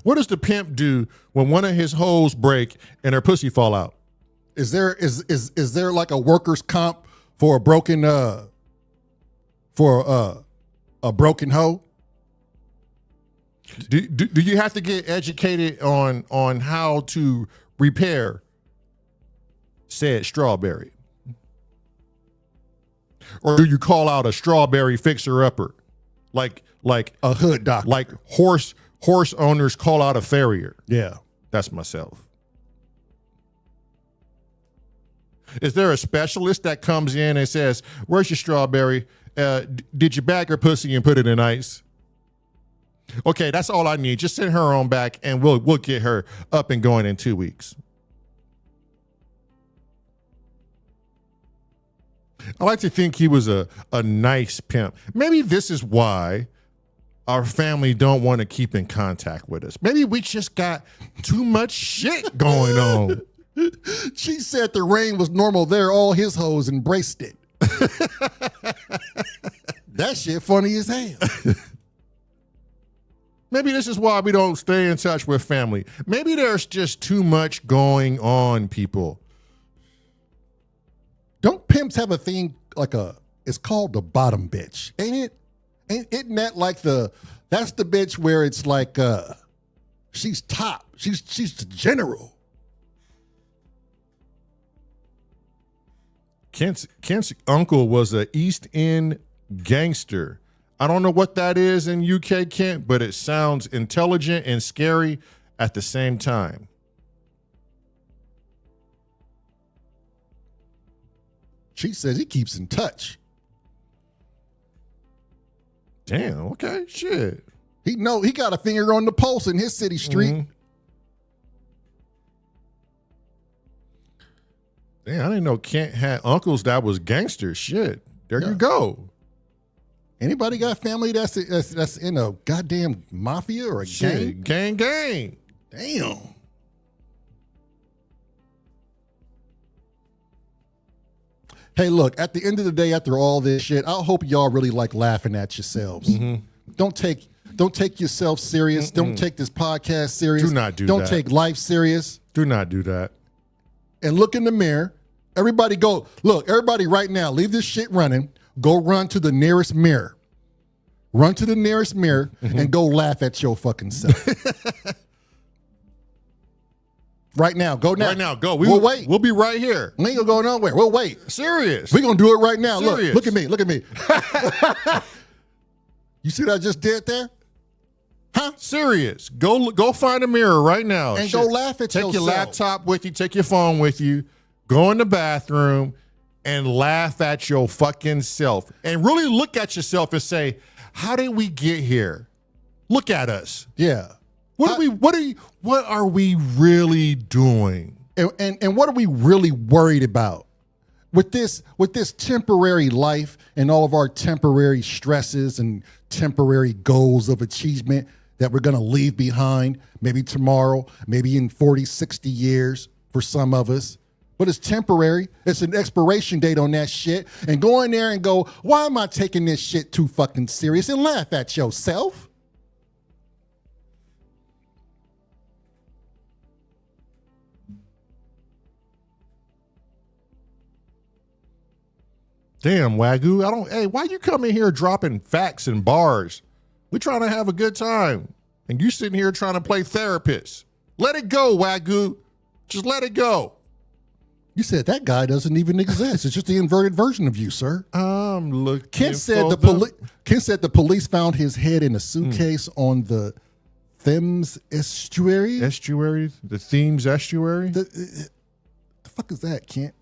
B: What does the pimp do when one of his hoes break and her pussy fall out? Is there like a workers' comp for a broken a broken hoe? Do you have to get educated on how to repair said strawberry? Or do you call out a strawberry fixer-upper? Like a hood doctor. Like horse owners call out a farrier. Yeah. That's myself. Is there a specialist that comes in and says, "Where's your strawberry? Did you bag her pussy and put it in ice?" Okay, that's all I need. Just send her on back, and we'll get her up and going in 2 weeks. I like to think he was a nice pimp. Maybe this is why our family don't want to keep in contact with us. Maybe we just got too much shit going on.
A: She said the rain was normal there. All his hoes embraced it. That shit funny as hell.
B: Maybe this is why we don't stay in touch with family. Maybe there's just too much going on, people.
A: Don't pimps have a thing like it's called the bottom bitch, ain't it? Isn't that like that's the bitch where it's like she's top. She's the general.
B: Kent's uncle was a East End gangster. I don't know what that is in UK, Kent, but it sounds intelligent and scary at the same time.
A: She says he keeps in touch.
B: Damn, okay, shit.
A: He got a finger on the pulse in his city street.
B: Mm-hmm. Damn, I didn't know Kent had uncles that was gangster. Shit, there you go.
A: Anybody got family that's in a goddamn mafia or a
B: Shit, gang?
A: Damn. Hey, look, at the end of the day, after all this shit, I hope y'all really like laughing at yourselves.
B: Mm-hmm.
A: Don't take yourself serious. Don't take this podcast serious.
B: Do not do that.
A: Don't take life serious.
B: Do not do that.
A: And look in the mirror. Everybody right now, leave this shit running. Go run to the nearest mirror. Run to the nearest mirror and go laugh at your fucking self. Right now. Go now.
B: Right now. Go.
A: We'll wait.
B: We'll be right here.
A: We ain't gonna go nowhere. We'll wait.
B: Serious.
A: We're gonna do it right now.
B: Serious.
A: Look at me. You see what I just did there? Huh?
B: Serious. Go find a mirror right now.
A: And go laugh at yourself.
B: Take your laptop with you. Take your phone with you. Go in the bathroom and laugh at your fucking self. And really look at yourself and say, how did we get here? Look at us.
A: Yeah.
B: What are we really doing?
A: And what are we really worried about? With this temporary life and all of our temporary stresses and temporary goals of achievement that we're going to leave behind, maybe tomorrow, maybe in 40, 60 years for some of us. But it's temporary. It's an expiration date on that shit. And go in there and go, why am I taking this shit too fucking serious? And laugh at yourself.
B: Damn, Wagyu. Hey, why you coming here dropping facts and bars? We trying to have a good time. And you sitting here trying to play therapist. Let it go, Wagyu. Just let it go.
A: You said that guy doesn't even exist. It's just the inverted version of you, sir.
B: I'm looking.
A: Kent said the police found his head in a suitcase on the Thames estuary.
B: Estuary? The Thames estuary?
A: The fuck is that, Kent?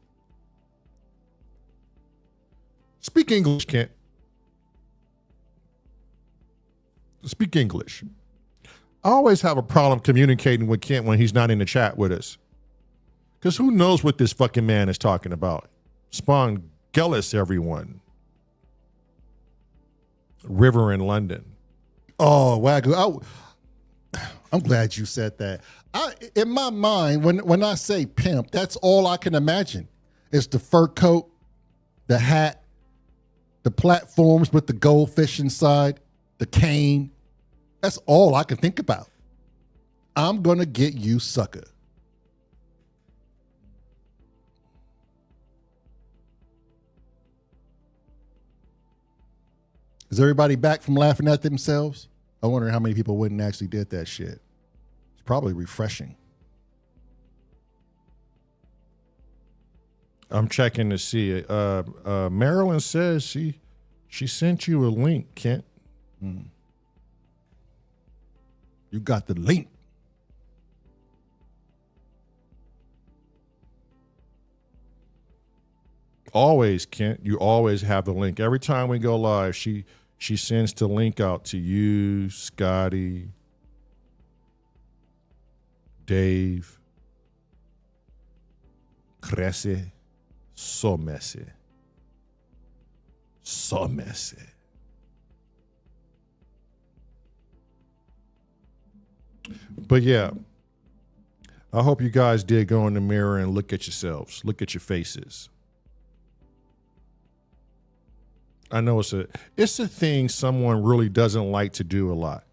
B: Speak English, Kent. Speak English. I always have a problem communicating with Kent when he's not in the chat with us. Because who knows what this fucking man is talking about? Spawn Gillis, everyone. River in London.
A: Oh, Wagyu. I'm glad you said that. In my mind, when I say pimp, that's all I can imagine. It's the fur coat, the hat, the platforms with the goldfish inside, the cane. That's all I can think about. I'm going to get you, sucker. Is everybody back from laughing at themselves? I wonder how many people went and actually did that shit. It's probably refreshing.
B: I'm checking to see. Marilyn says she sent you a link, Kent.
A: You got the link.
B: always, Kent, you always have the link. Every time we go live, she sends the link out to you, Scotty, Dave, Cressy, so messy. So messy. But yeah, I hope you guys did go in the mirror and look at yourselves, look at your faces. I know it's a thing someone really doesn't like to do a lot,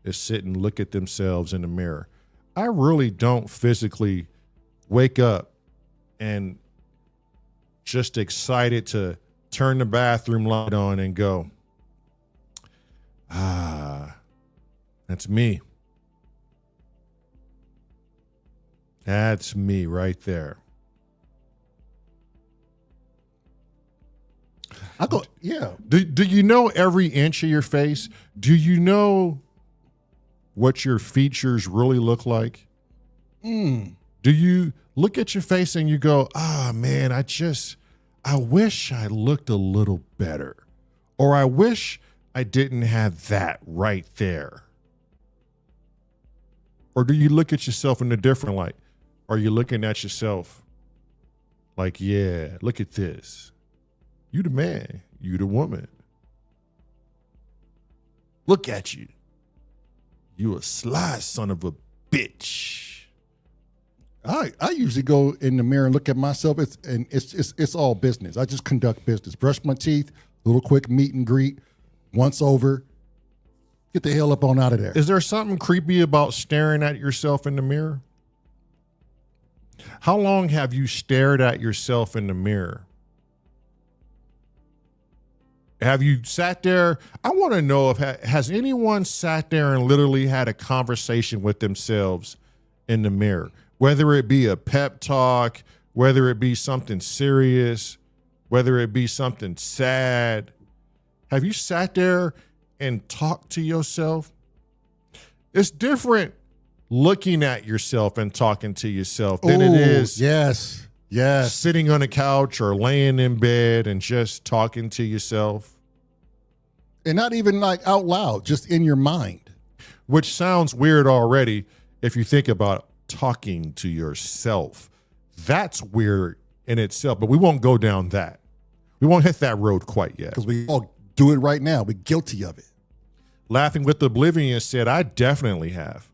B: is sit and look at themselves in the mirror. I really don't physically wake up and just excited to turn the bathroom light on and go, that's me. That's me right there.
A: I go, yeah.
B: Do you know every inch of your face? Do you know what your features really look like? Do you look at your face and you go, man, I wish I looked a little better, or I wish I didn't have that right there? Or do you look at yourself in a different light? Are you looking at yourself like, yeah, look at this. You the man, you the woman. Look at you. You a sly son of a bitch.
A: I usually go in the mirror and look at myself. It's all business. I just conduct business. Brush my teeth, little quick meet and greet, once over. Get the hell up on out of there.
B: Is there something creepy about staring at yourself in the mirror? How long have you stared at yourself in the mirror? Have you sat there? I want to know has anyone sat there and literally had a conversation with themselves in the mirror? Whether it be a pep talk, whether it be something serious, whether it be something sad. Have you sat there and talked to yourself? It's different looking at yourself and talking to yourself than it is
A: yes
B: sitting on a couch or laying in bed and just talking to yourself.
A: And not even like out loud, just in your mind.
B: Which sounds weird already if you think about talking to yourself. That's weird in itself, but we won't go down that. We won't hit that road quite yet.
A: Because we all do it right now. We're guilty of it.
B: Laughing with Oblivion said, I definitely have.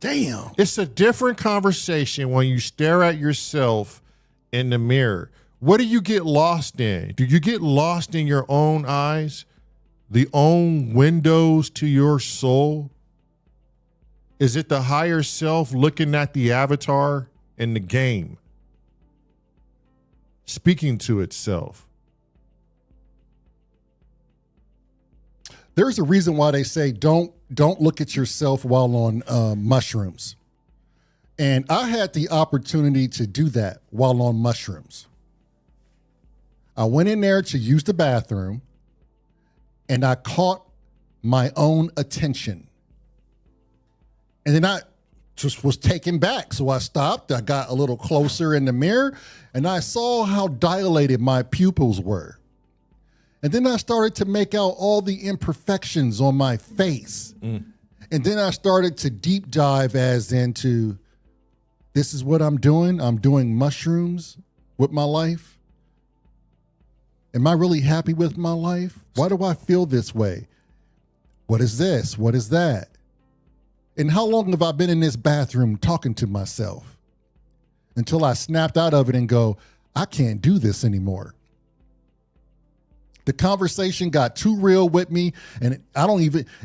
A: Damn.
B: It's a different conversation when you stare at yourself in the mirror. What do you get lost in? Do you get lost in your own eyes? The own windows to your soul? Is it the higher self looking at the avatar in the game? Speaking to itself?
A: There's a reason why they say don't look at yourself while on mushrooms. And I had the opportunity to do that while on mushrooms. I went in there to use the bathroom and I caught my own attention. And then I just was taken back. So I stopped, I got a little closer in the mirror and I saw how dilated my pupils were. And then I started to make out all the imperfections on my face. And then I started to deep dive as into, this is what I'm doing. I'm doing mushrooms with my life. Am I really happy with my life? Why do I feel this way? What is this? What is that? And how long have I been in this bathroom talking to myself? Until I snapped out of it and go, I can't do this anymore. The conversation got too real with me, and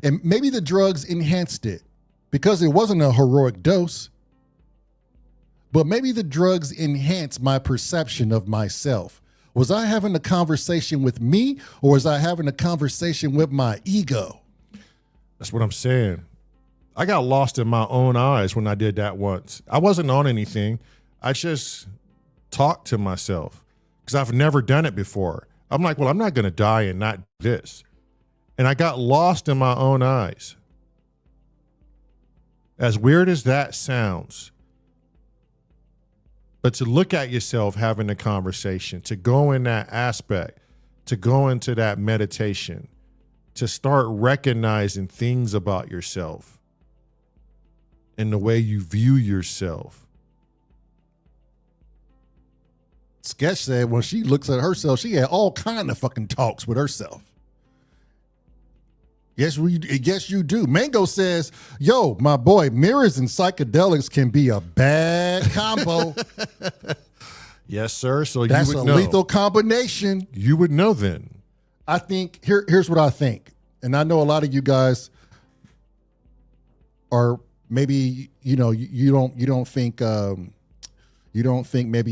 A: and maybe the drugs enhanced it because it wasn't a heroic dose, but maybe the drugs enhanced my perception of myself. Was I having a conversation with me, or was I having a conversation with my ego?
B: That's what I'm saying. I got lost in my own eyes when I did that once. I wasn't on anything. I just talked to myself because I've never done it before. I'm like, well, I'm not going to die and not do this. And I got lost in my own eyes. As weird as that sounds, But to look at yourself having a conversation, to go in that aspect, to go into that meditation, to start recognizing things about yourself and the way you view yourself.
A: Sketch said when she looks at herself, she had all kind of fucking talks with herself. Yes, you do. Mango says, yo, my boy, mirrors and psychedelics can be a bad combo.
B: Yes, sir. So
A: that's
B: you would
A: a
B: know.
A: lethal combination.
B: You would know then.
A: I think here's what I think. And I know a lot of you guys are maybe, you don't think maybe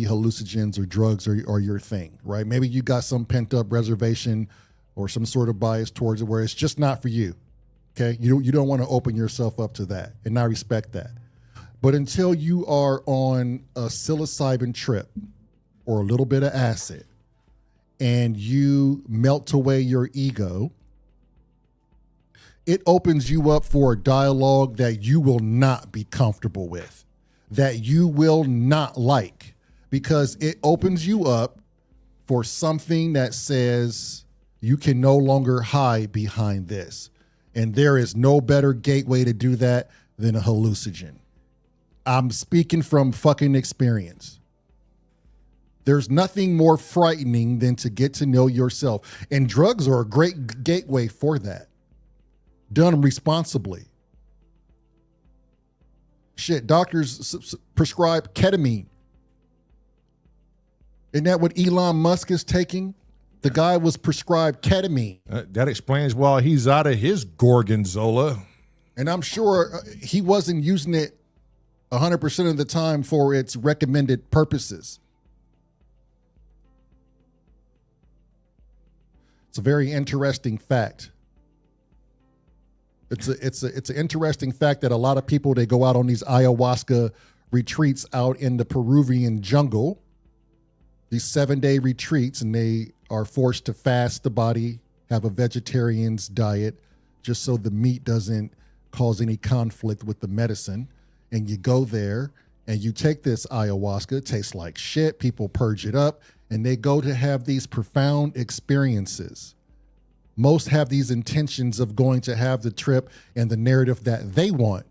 A: hallucinogens or drugs are your thing, right? Maybe you got some pent up reservation or some sort of bias towards it where it's just not for you. Okay. You don't want to open yourself up to that. And I respect that. But until you are on a psilocybin trip or a little bit of acid and you melt away your ego, it opens you up for a dialogue that you will not be comfortable with, that you will not like, because it opens you up for something that says you can no longer hide behind this. And there is no better gateway to do that than a hallucinogen. I'm speaking from fucking experience. There's nothing more frightening than to get to know yourself. And drugs are a great gateway for that, done responsibly. Shit, doctors prescribe ketamine. Isn't that what Elon Musk is taking? The guy was prescribed ketamine.
B: That explains why he's out of his Gorgonzola.
A: And I'm sure he wasn't using it 100% of the time for its recommended purposes. It's a very interesting fact. It's an interesting fact that a lot of people, they go out on these ayahuasca retreats out in the Peruvian jungle, these 7-day retreats, and they are forced to fast the body, have a vegetarian's diet, just so the meat doesn't cause any conflict with the medicine. And you go there and you take this ayahuasca, it tastes like shit, people purge it up, and they go to have these profound experiences. Most have these intentions of going to have the trip and the narrative that they want.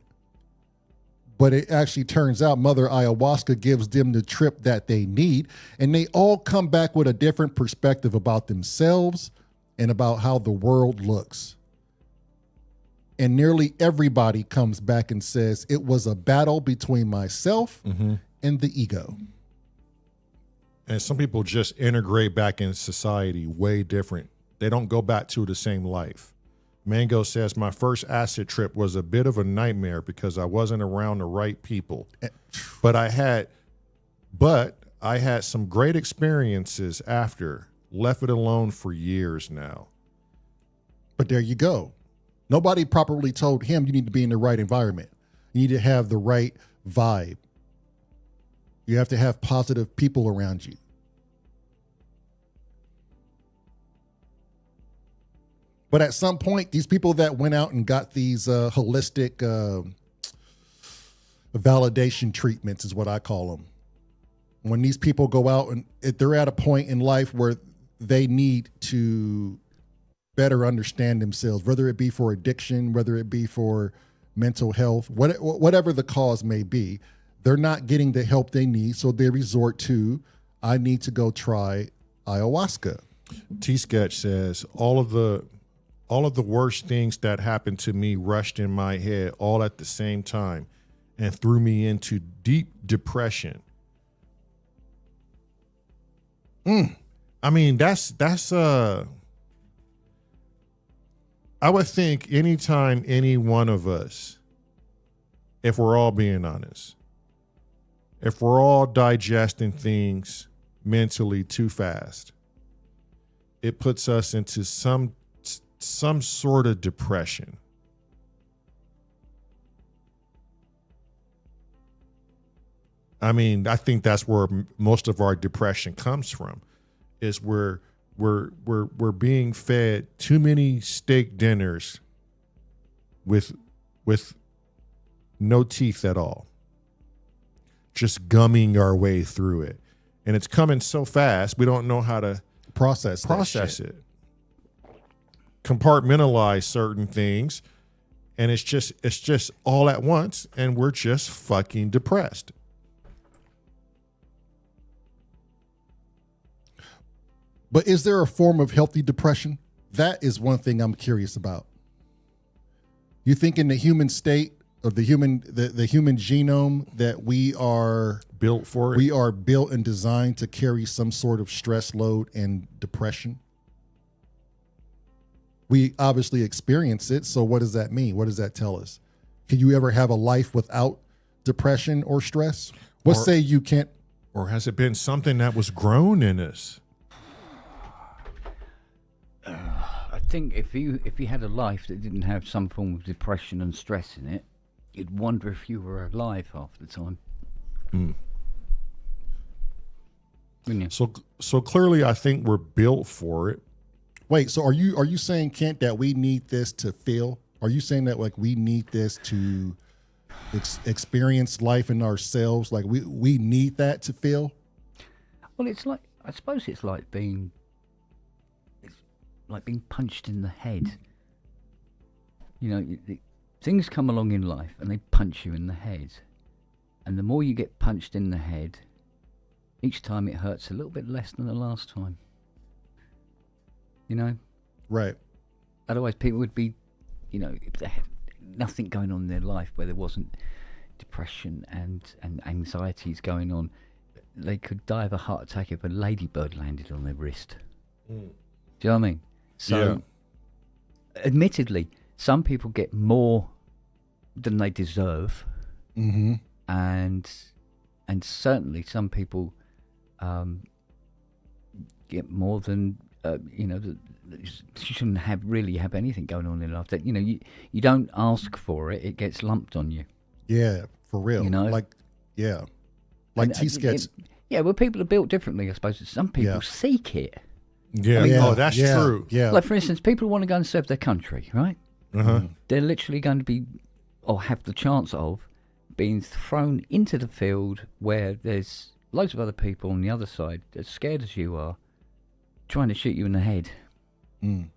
A: But it actually turns out Mother Ayahuasca gives them the trip that they need. And they all come back with a different perspective about themselves and about how the world looks. And nearly everybody comes back and says, it was a battle between myself and the ego.
B: And some people just integrate back in society way different. They don't go back to the same life. Mango says, my first acid trip was a bit of a nightmare because I wasn't around the right people. But I had some great experiences after. Left it alone for years now.
A: But there you go. Nobody properly told him you need to be in the right environment. You need to have the right vibe. You have to have positive people around you. But at some point, these people that went out and got these holistic validation treatments is what I call them. When these people go out and they're at a point in life where they need to better understand themselves, whether it be for addiction, whether it be for mental health, whatever the cause may be, they're not getting the help they need. So they resort to, I need to go try ayahuasca.
B: T-Sketch says, all of the worst things that happened to me rushed in my head all at the same time and threw me into deep depression. I mean, that's I would think anytime any one of us, if we're all being honest, if we're all digesting things mentally too fast, it puts us into some sort of depression. I mean, I think that's where most of our depression comes from, is we're being fed too many steak dinners with no teeth at all. just gumming our way through it. And it's coming so fast, we don't know how to
A: Process
B: it. Compartmentalize certain things. And it's just all at once, and we're just fucking depressed.
A: But is there a form of healthy depression? That is one thing I'm curious about. You think in the human state of the human genome that we are
B: built for it?
A: We are built and designed to carry some sort of stress load and depression. We obviously experience it. So what does that mean? What does that tell us? Can you ever have a life without depression or stress? Let's say you can't.
B: Or has it been something that was grown in us?
C: I think if you had a life that didn't have some form of depression and stress in it, you'd wonder if you were alive half the time. Wouldn't you?
B: So clearly, I think we're built for it.
A: Wait, so are you saying, Kent, that we need this to feel? Are you saying that like we need this to experience life in ourselves? Like we need that to feel?
C: Well, I suppose it's like being punched in the head. You know, things come along in life and they punch you in the head. And the more you get punched in the head, each time it hurts a little bit less than the last time. You know?
A: Right.
C: Otherwise people would be, you know, if they had nothing going on in their life where there wasn't depression and anxieties going on, they could die of a heart attack if a ladybird landed on their wrist. Do you know what I mean? So, admittedly, some people get more than they deserve, and certainly some people get more than you know. You shouldn't really have anything going on in life. That, you know, you don't ask for it; it gets lumped on you.
A: Yeah, for real.
C: You know,
A: like T-Sketch.
C: Yeah, well, people are built differently, I suppose. Some people seek it.
B: Yeah.
C: I mean,
B: that's true.
A: Yeah.
C: Like, for instance, people want to go and serve their country, right? They're literally going to be, or have the chance of, being thrown into the field where there's loads of other people on the other side, as scared as you are, trying to shoot you in the head. And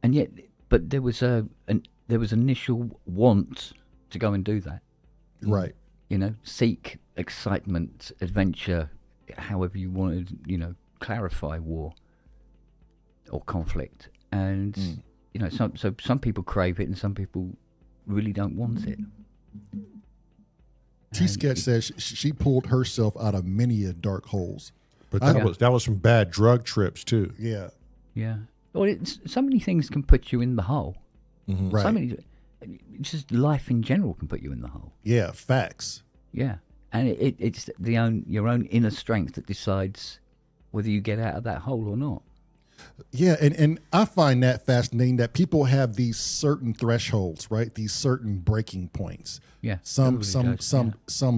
C: yet, but there was initial want to go and do that.
A: Right.
C: You know, seek excitement, adventure, however you want to, you know, clarify war or conflict. And you know, some people crave it and some people really don't want it.
A: T-Sketch says she pulled herself out of many a dark holes.
B: But that was from bad drug trips too.
A: Yeah.
C: Yeah. Well, so many things can put you in the hole.
A: Right.
C: So many, just life in general can put you in the hole.
A: Yeah, facts.
C: Yeah. And it's your own inner strength that decides whether you get out of that hole or not.
A: Yeah, and I find that fascinating that people have these certain thresholds, right? These certain breaking points.
C: Yeah.
A: Some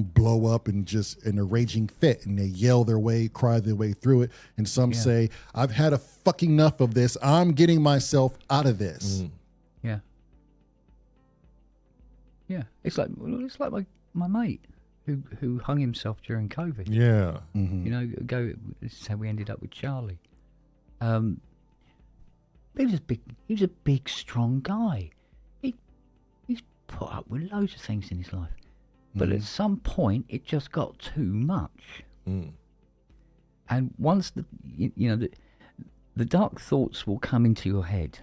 A: blow up and just in a raging fit and they yell their way, cry their way through it. And some say, I've had a fucking enough of this. I'm getting myself out of this.
C: Yeah. Yeah. It's like my mate who hung himself during COVID.
B: Yeah.
C: You know, this is how we ended up with Charlie. He was a big, strong guy. He's put up with loads of things in his life, but at some point it just got too much. And once the dark thoughts will come into your head,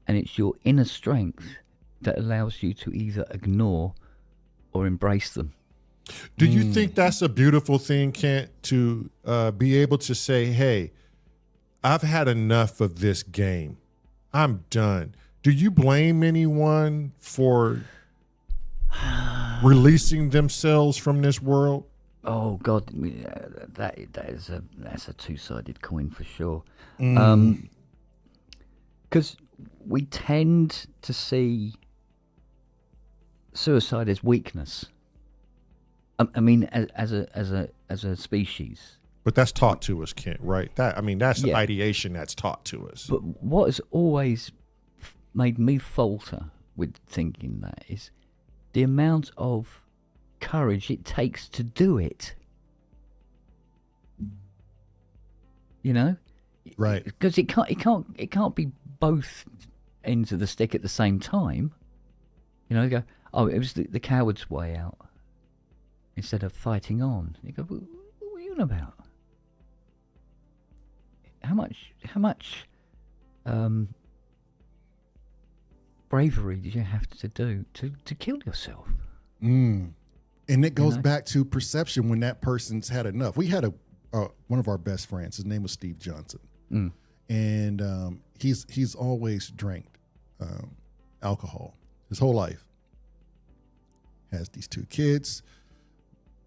C: and it's your inner strength that allows you to either ignore or embrace them.
B: Do you think that's a beautiful thing, Kent, to be able to say, hey, I've had enough of this game. I'm done. Do you blame anyone for releasing themselves from this world?
C: Oh God, that's a two-sided coin for sure. Because we tend to see suicide as weakness. I mean, as a species.
B: But that's taught to us, Kent, right? That's the ideation that's taught to us.
C: But what has always made me falter with thinking that is the amount of courage it takes to do it. You know,
A: Right.
C: because it can't be both ends of the stick at the same time. You know, you go, oh, it was the coward's way out instead of fighting on. You go, what are you on about? How much bravery did you have to do to kill yourself?
A: And it goes
C: know?
A: back to perception when that person's had enough. We had one of our best friends. His name was Steve Johnson, and he's always drank alcohol his whole life. Has these 2 kids.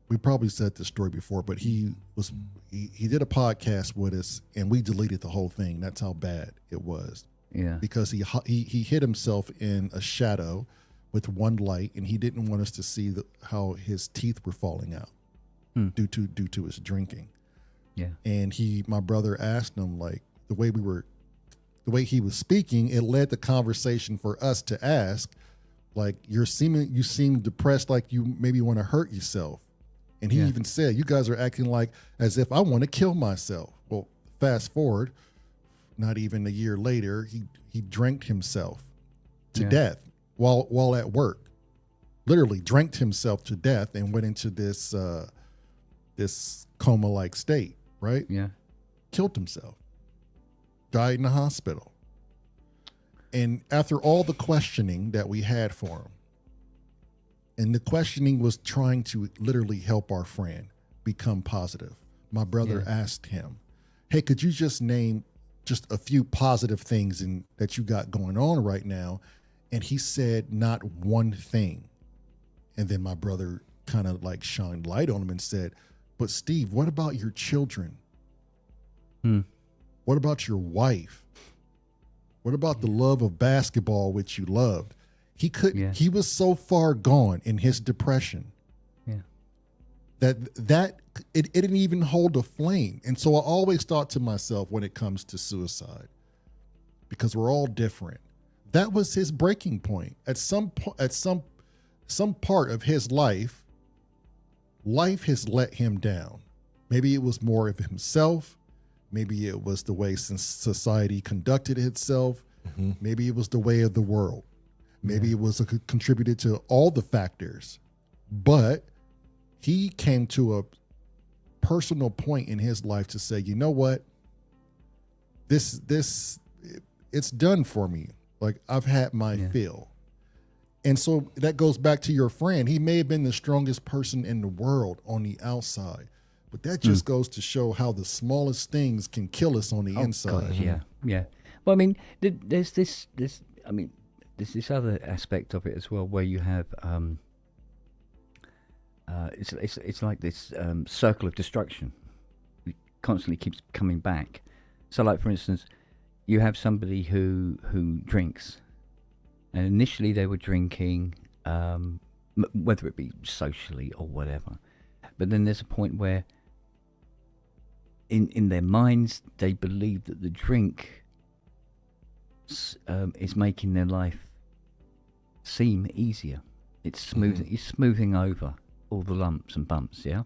A: We probably said this story before, but he did a podcast with us, and we deleted the whole thing. That's how bad it was.
C: Yeah.
A: Because he hid himself in a shadow with one light, and he didn't want us to see how his teeth were falling out due to his drinking.
C: Yeah.
A: And my brother asked him, like, the way he was speaking, it led the conversation for us to ask, like, you seem depressed, like you maybe want to hurt yourself. And he even said, you guys are acting like as if I want to kill myself. Well, fast forward, not even a year later, he drank himself to death while at work. Literally drank himself to death and went into this coma-like state, right?
C: Yeah.
A: Killed himself. Died in the hospital. And after all the questioning that we had for him, and the questioning was trying to literally help our friend become positive. My brother asked him, hey, could you just name just a few positive things that you got going on right now? And he said not one thing. And then my brother kind of like shined light on him and said, but Steve, what about your children? What about your wife? What about the love of basketball, which you loved? He couldn't. He was so far gone in his depression that it didn't even hold a flame. And so I always thought to myself when it comes to suicide, because we're all different, that was his breaking point. At some part of his life has let him down. Maybe it was more of himself. Maybe it was the way society conducted itself. Maybe it was the way of the world. Maybe it was contributed to all the factors, but he came to a personal point in his life to say, you know what, this it's done for me. Like, I've had my fill. And so that goes back to your friend. He may have been the strongest person in the world on the outside, but that just goes to show how the smallest things can kill us on the inside.
C: God, yeah. Well, I mean, there's this other aspect of it as well, where you have it's like this circle of destruction. It constantly keeps coming back. So, like, for instance, you have somebody who drinks, and initially they were drinking, whether it be socially or whatever, but then there's a point where in their minds they believe that the drink is making their life seem easier. It's smoothing over all the lumps and bumps, yeah.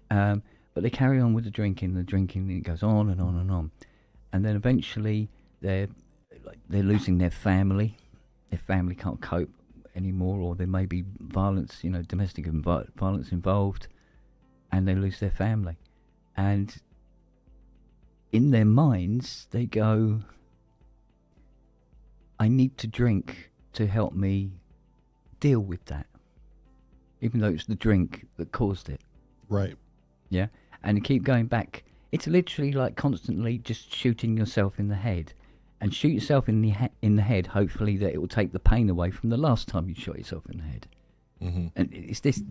C: But they carry on with the drinking, and it goes on and on and on, and then eventually they're losing their family. Their family can't cope anymore, or there may be violence, domestic violence involved, and they lose their family. And in their minds, they go, I need to drink to help me deal with that, even though it's the drink that caused it.
A: Right.
C: Yeah. And you keep going back. It's literally like constantly just shooting yourself in the head. And shoot yourself in the head, hopefully that it will take the pain away from the last time you shot yourself in the head. And it's this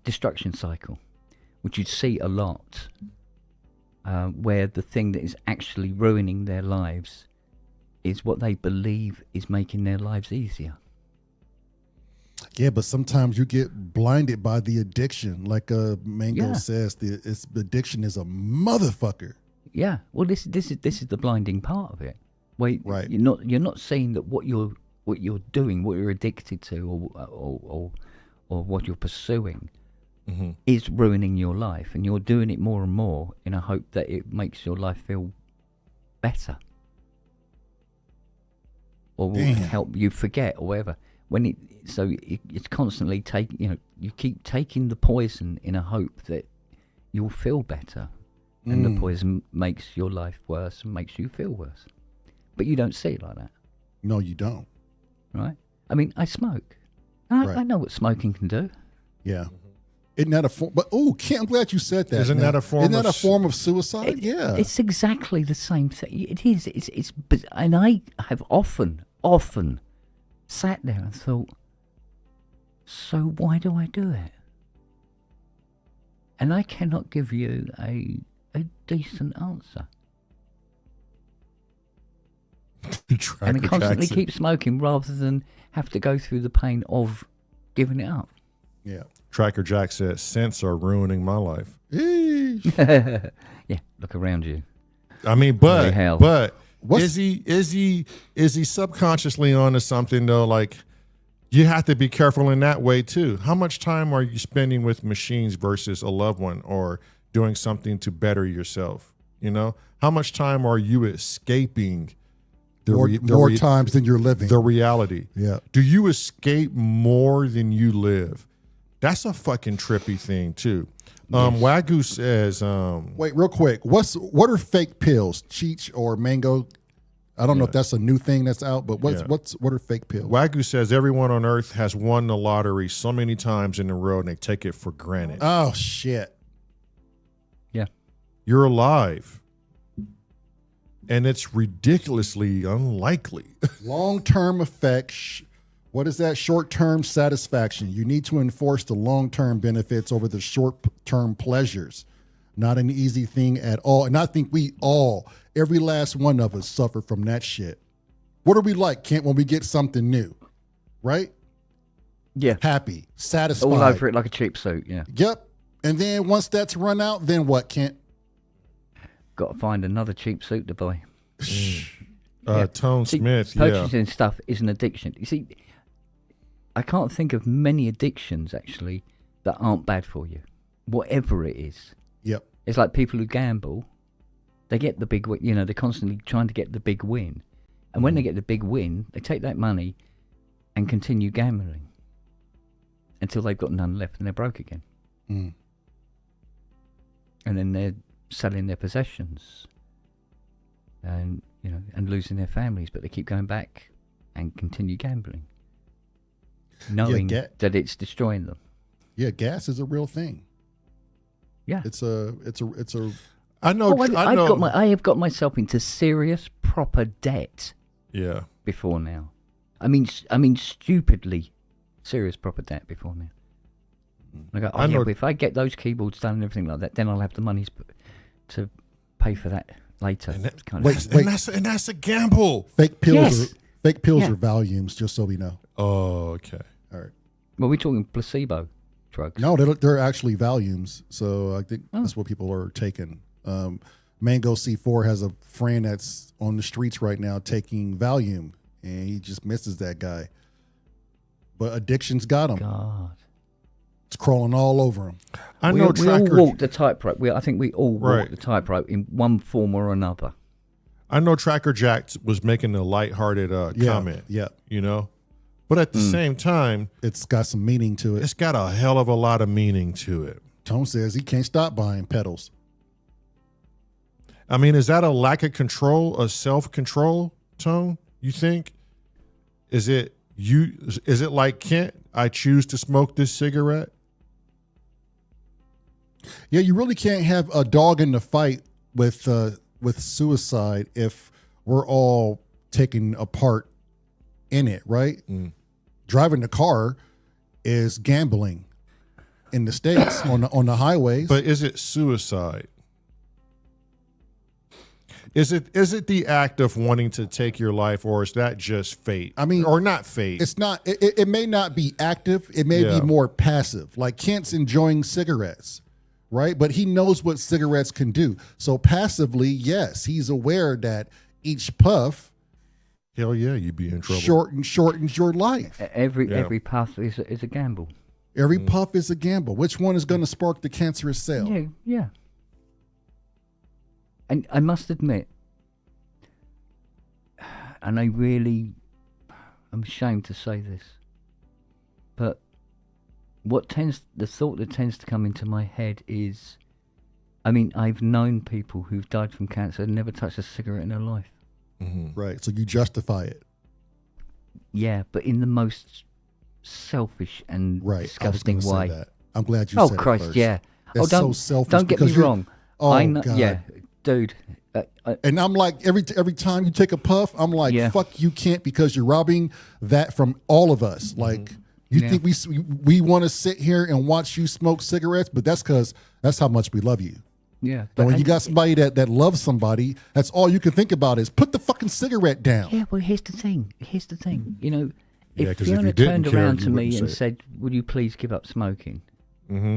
C: destruction cycle, which you'd see a lot, where the thing that is actually ruining their lives is what they believe is making their lives easier.
A: Yeah, but sometimes you get blinded by the addiction. Like Mango says, the addiction is a motherfucker.
C: Yeah, well, this is the blinding part of it. Where you're not seeing that what you're doing, what you're addicted to, or what you're pursuing is ruining your life, and you're doing it more and more in a hope that it makes your life feel better, or will help you forget, or whatever. It's constantly you keep taking the poison in a hope that you'll feel better, and the poison makes your life worse and makes you feel worse. But you don't see it like that.
A: No, you don't.
C: Right? I mean, I smoke. I know what smoking can do.
A: Yeah. Isn't that a form? But Kent, I'm glad you said that.
B: Isn't that a form?
A: Isn't that a form of suicide? Yeah.
C: It's exactly the same thing. It is. And I have often sat there and thought, so why do I do it? And I cannot give you a decent answer. And I constantly keep smoking rather than have to go through the pain of giving it up.
A: Yeah.
B: Tracker Jack said, "Synths are ruining my life."
C: Yeah, look around you.
B: I mean, but is he subconsciously onto something though? Like, you have to be careful in that way too. How much time are you spending with machines versus a loved one, or doing something to better yourself? You know, how much time are you escaping?
A: More times than you're living.
B: The reality.
A: Yeah.
B: Do you escape more than you live? That's a fucking trippy thing too. Wagyu says,
A: wait, real quick. What are fake pills? Cheech or mango? I don't know if that's a new thing that's out, but what are fake pills?
B: Wagyu says everyone on earth has won the lottery so many times in a row and they take it for granted.
A: Oh shit.
C: Yeah.
B: You're alive. And it's ridiculously unlikely.
A: Long-term effects. What is that? Short-term satisfaction. You need to enforce the long-term benefits over the short-term pleasures. Not an easy thing at all. And I think every last one of us suffer from that shit. What are we like, Kent, when we get something new? Right?
C: Yeah.
A: Happy, satisfied.
C: All over it like a cheap suit, yeah.
A: Yep. And then once that's run out, then what, Kent?
C: Got to find another cheap suit to buy.
B: Tone Smith,
C: purchasing stuff is an addiction. You see, I can't think of many addictions actually that aren't bad for you, whatever it is.
A: Yep.
C: It's like people who gamble. They get the big win. You know, they're constantly trying to get the big win, and when they get the big win, they take that money and continue gambling until they've got none left and they're broke again. And then they're selling their possessions and losing their families, but they keep going back and continue gambling, knowing that it's destroying them.
A: Yeah, gas is a real thing.
C: Yeah,
A: it's a.
B: I know.
C: I have got myself into serious, proper debt.
B: Yeah.
C: Before now, I mean, stupidly serious, proper debt before now. I go, but if I get those keyboards done and everything like that, then I'll have the money to pay for that later.
B: And that's a gamble.
A: Fake pills are volumes, just so we know.
B: Oh, okay.
A: All right.
C: Well, we're talking placebo drugs.
A: No, they're actually volumes. So I think that's what people are taking. Mango C4 has a friend that's on the streets right now taking Valium, and he just misses that guy. But addiction's got him.
C: God.
A: It's crawling all over him.
C: We all walk the tightrope. I think we all walk the tightrope in one form or another.
B: I know Tracker Jack was making a lighthearted comment.
A: Yeah.
B: You know? But at the same time,
A: it's got some meaning to it.
B: It's got a hell of a lot of meaning to it.
A: Tone says he can't stop buying pedals.
B: I mean, is that a lack of control, a self-control, Tone, you think? Is it like Kent, I choose to smoke this cigarette?
A: Yeah, you really can't have a dog in the fight with suicide if we're all taking a part in it, right? Driving the car is gambling in the States on the highways.
B: But is it suicide? Is it the act of wanting to take your life, or is that just fate? I mean, or not fate?
A: It's not. It may not be active. It may be more passive. Like Kent's enjoying cigarettes, right? But he knows what cigarettes can do. So passively, yes, he's aware that each puff,
B: hell yeah, you'd be in trouble.
A: Shortens your life.
C: Every puff is a gamble.
A: Every puff is a gamble. Which one is going to spark the cancerous cell?
C: Yeah, yeah. And I must admit, and I'm ashamed to say this, but the thought that tends to come into my head is, I mean, I've known people who've died from cancer and never touched a cigarette in their life.
A: Right. So you justify it.
C: Yeah, but in the most selfish and disgusting
A: I was gonna
C: way.
A: say that. I'm glad you said it
C: Christ,
A: first.
C: yeah.
A: That's
C: don't
A: so selfish.
C: don't get me wrong.
A: Oh,
C: I know,
A: God.
C: yeah, dude.
A: And I'm like, every time you take a puff, I'm like, fuck, you can't, because you're robbing that from all of us. Like, you think we want to sit here and watch you smoke cigarettes, but that's how much we love you.
C: Yeah.
A: But when you got somebody that loves somebody, that's all you can think about is put the fucking cigarette down.
C: Yeah, well, here's the thing. You know,
B: Yeah,
C: if
B: 'cause if
C: Fiona
B: you didn't
C: turned
B: care,
C: around
B: you
C: to me
B: wouldn't
C: and
B: say it.
C: said, "Would you please give up smoking?"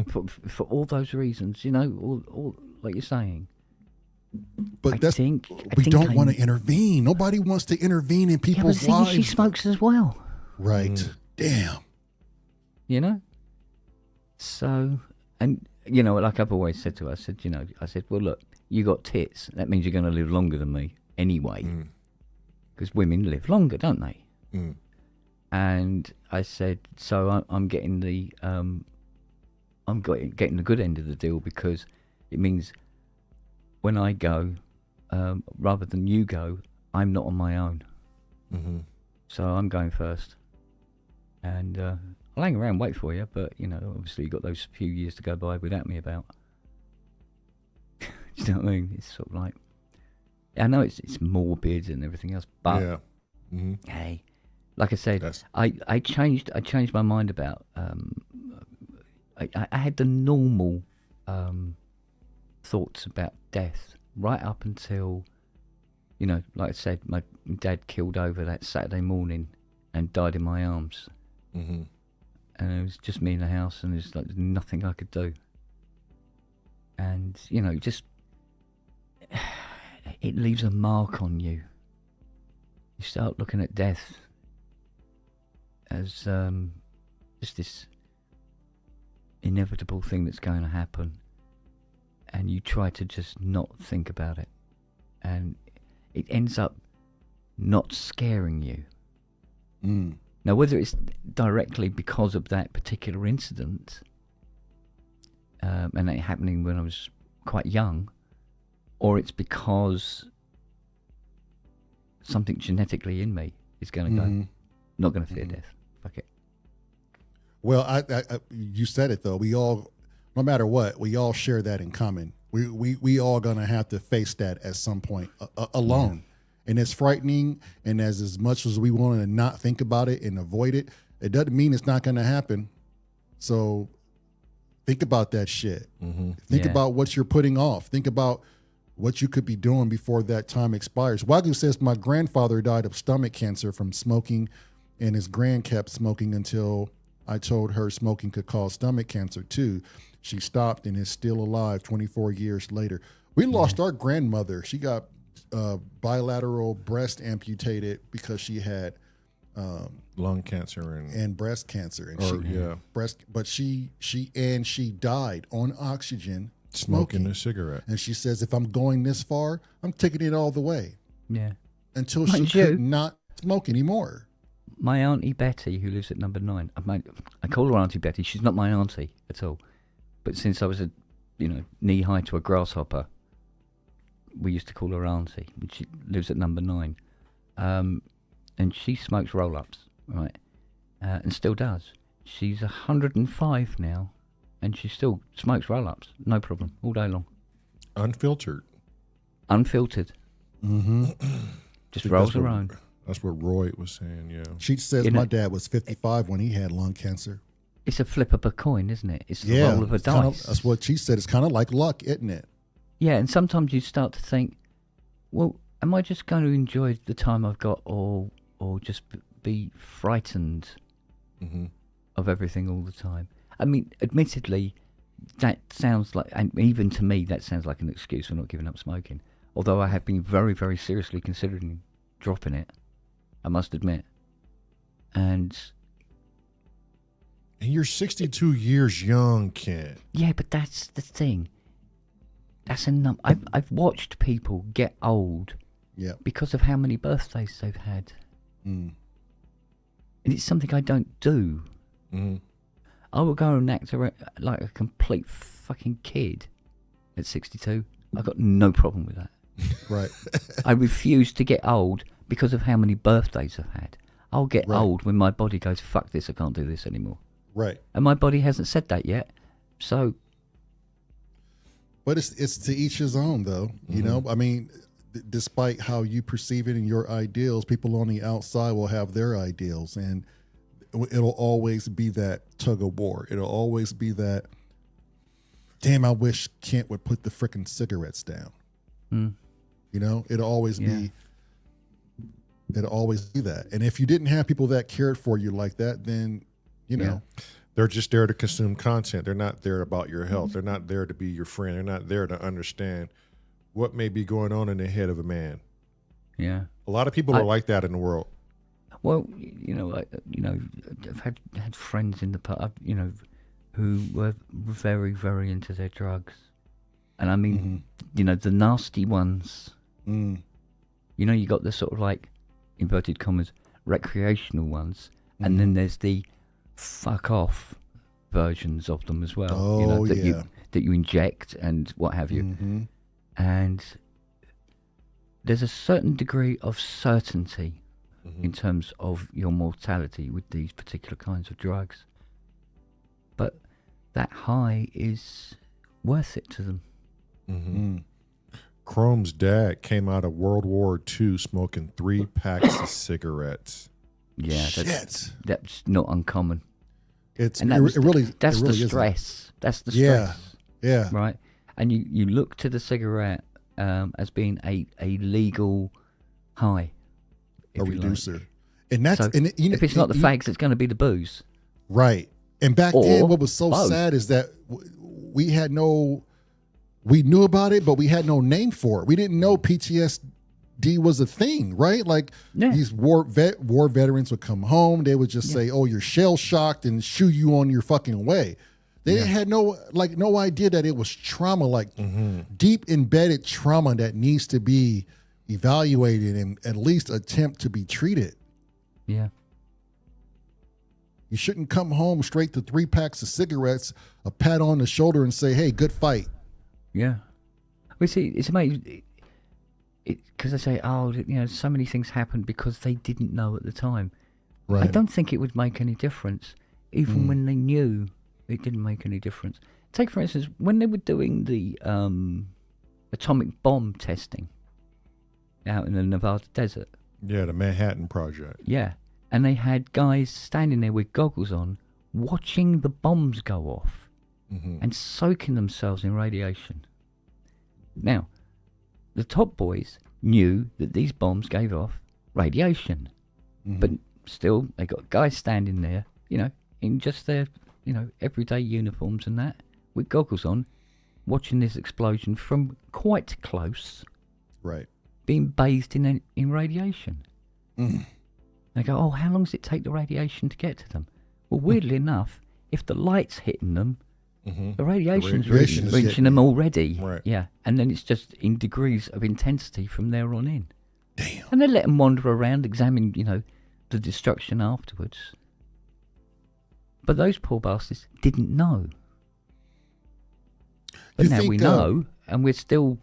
C: For all those reasons, you know, all like you're saying.
A: But
C: I think
A: we don't want to intervene. Nobody wants to intervene in
C: Yeah, but the
A: people's
C: thing is,
A: lives.
C: she smokes as well.
A: Right. Damn.
C: You know. So, and you know, like I've always said to her, I said, well, look, you got tits. That means you're going to live longer than me anyway, because women live longer, don't they? And I said, so I'm getting the getting the good end of the deal, because it means when I go, rather than you go, I'm not on my own. So I'm going first, and I'll hang around and wait for you. But you know, obviously, you've got those few years to go by without me about. Do you know what I mean? It's sort of like, I know it's morbid and everything else, but hey, like I said, I changed my mind about. I had the normal thoughts about death right up until, you know, like I said, my dad killed over that Saturday morning and died in my arms. And it was just me in the house, and there's like nothing I could do. And, you know, just, it leaves a mark on you. You start looking at death as just this inevitable thing that's going to happen, and you try to just not think about it, and it ends up not scaring you. Now, whether it's directly because of that particular incident, and it happening when I was quite young, or it's because something genetically in me is going to go, not going to fear death. Fuck it.
A: Well, I you said it though. We all, no matter what, we all share that in common. We all gonna have to face that at some point alone, and it's frightening. And as much as we want to not think about it and avoid it, it doesn't mean it's not gonna happen. So think about that shit. Think about what you're putting off. Think about what you could be doing before that time expires. Wagyu says, my grandfather died of stomach cancer from smoking, and his grand kept smoking until I told her smoking could cause stomach cancer too. She stopped and is still alive 24 years later. We lost our grandmother. She got bilateral breast amputated because she had
B: lung cancer
A: and breast cancer. But she died on oxygen
B: smoking a cigarette.
A: And she says, if I'm going this far, I'm taking it all the way.
C: Yeah.
A: Until she could not smoke anymore.
C: My Auntie Betty, who lives at number 9, I call her Auntie Betty. She's not my auntie at all. But since I was knee high to a grasshopper, we used to call her Auntie. And she lives at number 9. And she smokes roll-ups, right? And still does. She's 105 now, and she still smokes roll-ups. No problem, all day long.
B: Unfiltered.
C: Unfiltered. Just rolls her own.
B: That's what Roy was saying, yeah.
A: She says my dad was 55 when he had lung cancer.
C: It's a flip of a coin, isn't it? It's the roll of a dice.
A: That's what she said. It's kind of like luck, isn't it?
C: Yeah, and sometimes you start to think, well, am I just going to enjoy the time I've got, or just be frightened of everything all the time? I mean, admittedly, that sounds like, and even to me, that sounds like an excuse for not giving up smoking. Although I have been very, very seriously considering dropping it, I must admit. And
B: And you're 62 years young, Ken.
C: Yeah, but that's the thing. That's a I've watched people get old
A: Yeah.
C: because of how many birthdays they've had.
A: Mm.
C: And it's something I don't do.
B: Mm.
C: I will go and act like a complete fucking kid at 62. I've got no problem with that.
A: Right.
C: I refuse to get old because of how many birthdays I've had. I'll get
A: Right.
C: old when my body goes, fuck this, I can't do this anymore.
A: Right.
C: And my body hasn't said that yet. So,
A: But it's to each his own, though. You know, I mean, despite how you perceive it and your ideals, people on the outside will have their ideals, and it'll always be that tug of war. It'll always be that. Damn, I wish Kent would put the frickin' cigarettes down. You know, it'll always be. It'll always be that. And if you didn't have people that cared for you like that, then you know.
B: They're just there to consume content. They're not there about your health. They're not there to be your friend. They're not there to understand what may be going on in the head of a man.
C: yeah.
B: A lot of people are like that in the world.
C: Well, I've had friends in the past, who were very, very into their drugs. And I mean, the nasty ones.
A: Mm.
C: You got the sort of like, inverted commas, recreational ones. And then there's the fuck off versions of them as well.
A: Oh,
C: that you inject and what have you.
A: Mm-hmm.
C: And there's a certain degree of certainty in terms of your mortality with these particular kinds of drugs. But that high is worth it to them.
B: Mm-hmm. Chrome's dad came out of World War II smoking 3 packs of cigarettes.
C: Yeah, that's not uncommon.
A: That's
C: the stress. That's the stress.
A: Yeah.
C: Right? And you look to the cigarette as being a legal high.
A: A
C: if you
A: reducer.
C: like.
A: And that's
C: So if it's not the fags, it's going to be the booze.
A: Right. And back
C: Or
A: then, what was so
C: both.
A: sad is that we knew about it, but we had no name for it. We didn't know PTSD was a thing, right? Like these war veterans would come home, they would just say, "Oh, you're shell shocked," and shoo you on your fucking way. They had no idea that it was trauma, like deep embedded trauma that needs to be evaluated and at least attempt to be treated.
C: Yeah.
A: You shouldn't come home straight to 3 packs of cigarettes, a pat on the shoulder, and say, "Hey, good fight."
C: Yeah. We see, it's amazing. Because they say, so many things happened because they didn't know at the time.
A: Right.
C: I don't think it would make any difference. Even when they knew, it didn't make any difference. Take, for instance, when they were doing the atomic bomb testing out in the Nevada desert.
B: Yeah, the Manhattan Project.
C: Yeah. And they had guys standing there with goggles on, watching the bombs go off and soaking themselves in radiation. Now, the top boys knew that these bombs gave off radiation. But still, they got guys standing there, in just their, everyday uniforms and that, with goggles on, watching this explosion from quite close,
A: Right.
C: being bathed in radiation. They go, how long does it take the radiation to get to them? Well, weirdly enough, if the light's hitting them, the radiation's
A: radiation is
C: reaching them already.
B: Right.
C: Yeah, and then it's just in degrees of intensity from there on in.
A: Damn.
C: And they let them wander around, examine, the destruction afterwards. But those poor bastards didn't know. But now we know, and we're still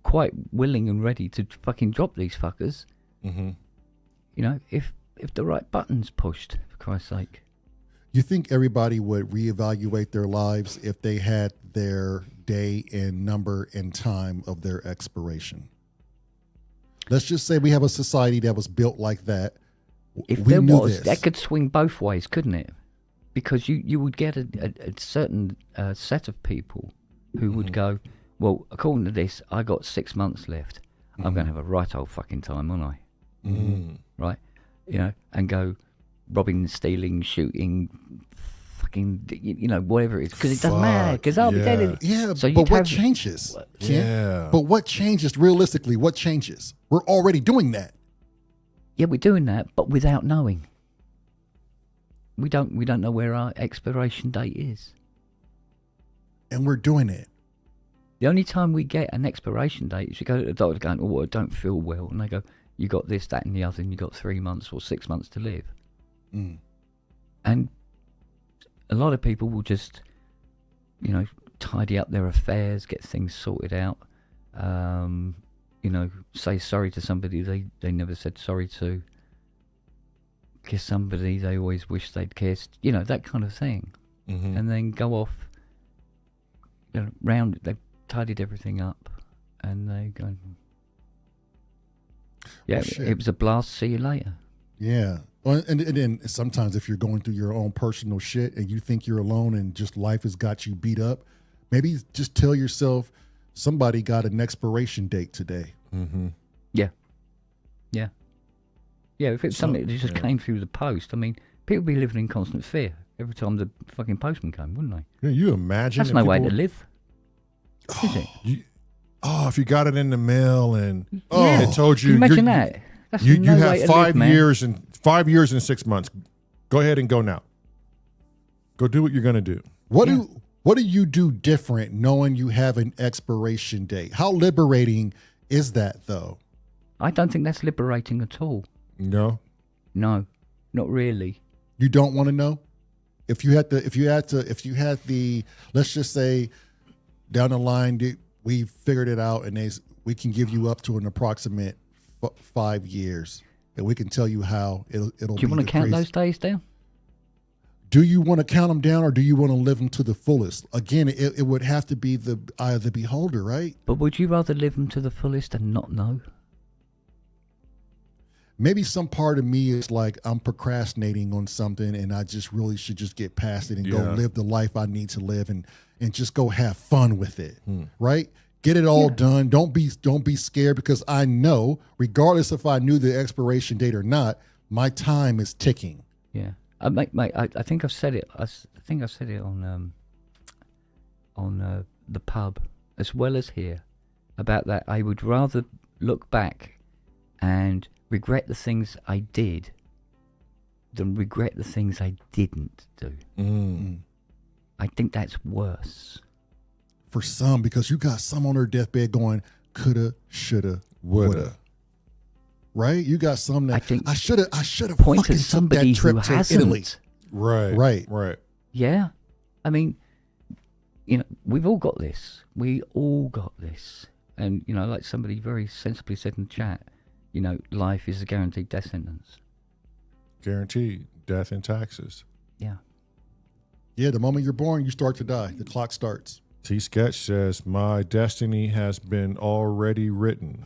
C: quite willing and ready to fucking drop these fuckers. If the right button's pushed, for Christ's sake.
A: You think everybody would reevaluate their lives if they had their day and number and time of their expiration? Let's just say we have a society that was built like that.
C: If
A: we
C: there
A: knew
C: was,
A: this.
C: that could swing both ways, couldn't it? Because you would get a certain set of people who would go, well, according to this, I got 6 months left. I'm going to have a right old fucking time, aren't I? Right? And go robbing, stealing, shooting, fucking, whatever it is. Because it doesn't matter, because I'll be dead.
A: Yeah,
C: So
A: but what changes?
B: Yeah.
A: But what changes, realistically, what changes? We're already doing that.
C: Yeah, we're doing that, but without knowing. we don't know where our expiration date is.
A: And we're doing it.
C: The only time we get an expiration date is you go to the doctor going, oh, I don't feel well. And they go, you got this, that and the other, and you got 3 months or 6 months to live.
A: Mm.
C: And a lot of people will just, tidy up their affairs, get things sorted out, say sorry to somebody they never said sorry to, kiss somebody they always wish they'd kissed, that kind of thing.
B: Mm-hmm.
C: And then go off, round, they've tidied everything up, and they go, yeah, it was a blast, see you later.
A: Yeah. Well, and then sometimes if you're going through your own personal shit and you think you're alone and just life has got you beat up, maybe just tell yourself somebody got an expiration date today.
B: Mm-hmm.
C: Yeah. If it's something that just came through the post, I mean, people would be living in constant fear every time the fucking postman came, wouldn't they?
B: Yeah, you imagine?
C: That's no way to live. Is it?
B: If you got it in the mail and
C: Yeah.
B: it told
C: Can
B: you,
C: you imagine that? That's
B: you
C: no way
B: have
C: to
B: 5
C: live, man.
B: years and 5 years and 6 months. Go ahead and go now. Go do what you're gonna do.
A: What do you do different knowing you have an expiration date? How liberating is that though?
C: I don't think that's liberating at all.
B: No.
C: No, not really.
A: You don't want to know? If you had the, let's just say down the line, we figured it out and we can give you up to an approximate 5 years and we can tell you how it'll
C: Do you want to count those days down?
A: Do you want to count them down or do you want to live them to the fullest? Again, it would have to be the eye of the beholder, right?
C: But would you rather live them to the fullest and not know?
A: Maybe some part of me is like I'm procrastinating on something and I just really should just get past it and go live the life I need to live and just go have fun with it, right? Get it all done. Don't be scared because I know, regardless if I knew the expiration date or not, my time is ticking.
C: Yeah, mate, I think I've said it. I think I said it on the pub as well as here about that. I would rather look back and regret the things I did than regret the things I didn't do.
A: Mm.
C: I think that's worse.
A: For some, because you got some on their deathbed going, coulda, shoulda, woulda. Right? You got some that I should have
C: point
A: fucking
C: to somebody
A: took that
C: who
A: trip to
C: hasn't.
A: Italy.
B: Right.
C: Yeah. I mean, we've all got this. We all got this. And, like somebody very sensibly said in the chat, life is a guaranteed death sentence.
B: Guaranteed death and taxes.
C: Yeah.
A: Yeah, the moment you're born, you start to die. The clock starts.
B: T Sketch says, my destiny has been already written.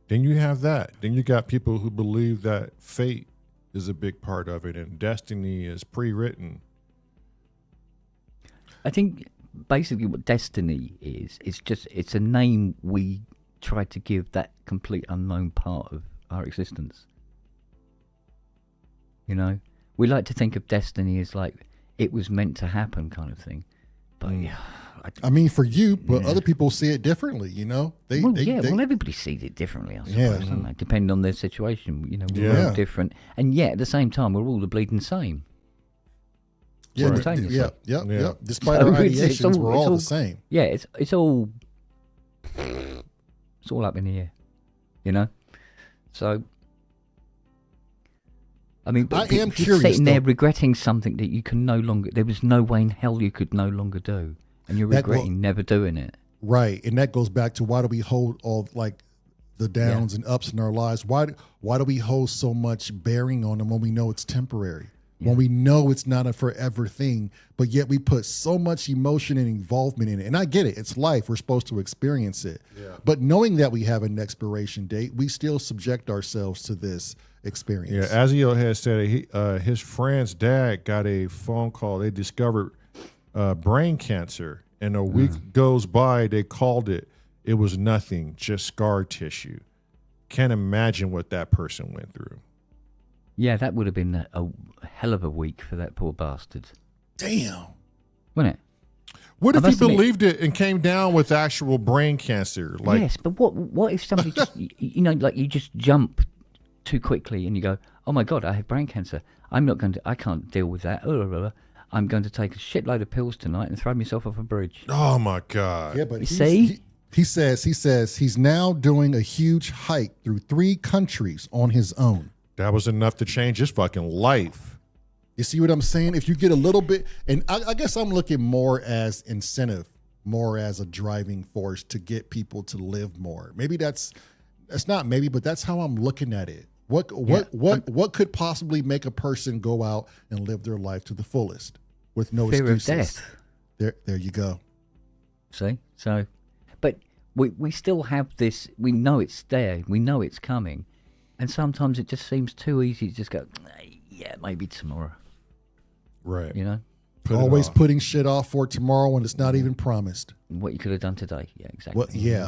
B: Then you have that. Then you got people who believe that fate is a big part of it and destiny is pre-written.
C: I think basically what destiny is, it's a name we try to give that complete unknown part of our existence. We like to think of destiny as like it was meant to happen kind of thing. But
A: I mean, for you, but other people see it differently,
C: Well, everybody sees it differently, I suppose, don't they? Depending on their situation, we're all different. And yet, at the same time, we're all the bleeding same. Simultaneously.
A: Yeah. Despite our ideations, we're all the same.
C: Yeah, it's all up in the air, So, I mean,
A: I am
C: you're
A: curious,
C: sitting there
A: though.
C: regretting something that you can no longer. There was no way in hell you could no longer do, and you're regretting never doing it.
A: Right, and that goes back to why do we hold all like the downs and ups in our lives? Why do we hold so much bearing on them when we know it's temporary? When we know it's not a forever thing, but yet we put so much emotion and involvement in it. And I get it. It's life. We're supposed to experience it. Yeah. But knowing that we have an expiration date, we still subject ourselves to this experience.
B: Yeah, Azio has said his friend's dad got a phone call. They discovered brain cancer. And a week goes by, they called it. It was nothing, just scar tissue. Can't imagine what that person went through.
C: Yeah, that would have been a hell of a week for that poor bastard.
A: Damn.
C: Wouldn't it?
B: What if he believed it and came down with actual brain cancer? Like,
C: yes, but what if somebody just, like you just jump too quickly and you go, oh my God, I have brain cancer. I can't deal with that. I'm going to take a shitload of pills tonight and throw myself off a bridge.
B: Oh my God.
A: Yeah, but
C: You see?
A: he says he's now doing a huge hike through 3 countries on his own.
B: That was enough to change his fucking life.
A: You see what I'm saying? If you get a little bit, and I guess I'm looking more as incentive, more as a driving force to get people to live more. Maybe that's not maybe, but that's how I'm looking at it. What could possibly make a person go out and live their life to the fullest with no
C: Fear
A: excuses?
C: of death.
A: There you go.
C: See? So, but we still have this, we know it's there, we know it's coming. And sometimes it just seems too easy to just go, yeah, maybe tomorrow.
B: Right.
C: You know?
A: Always putting shit off for tomorrow when it's not even promised.
C: What you could have done today. Yeah, exactly.
A: Well, yeah.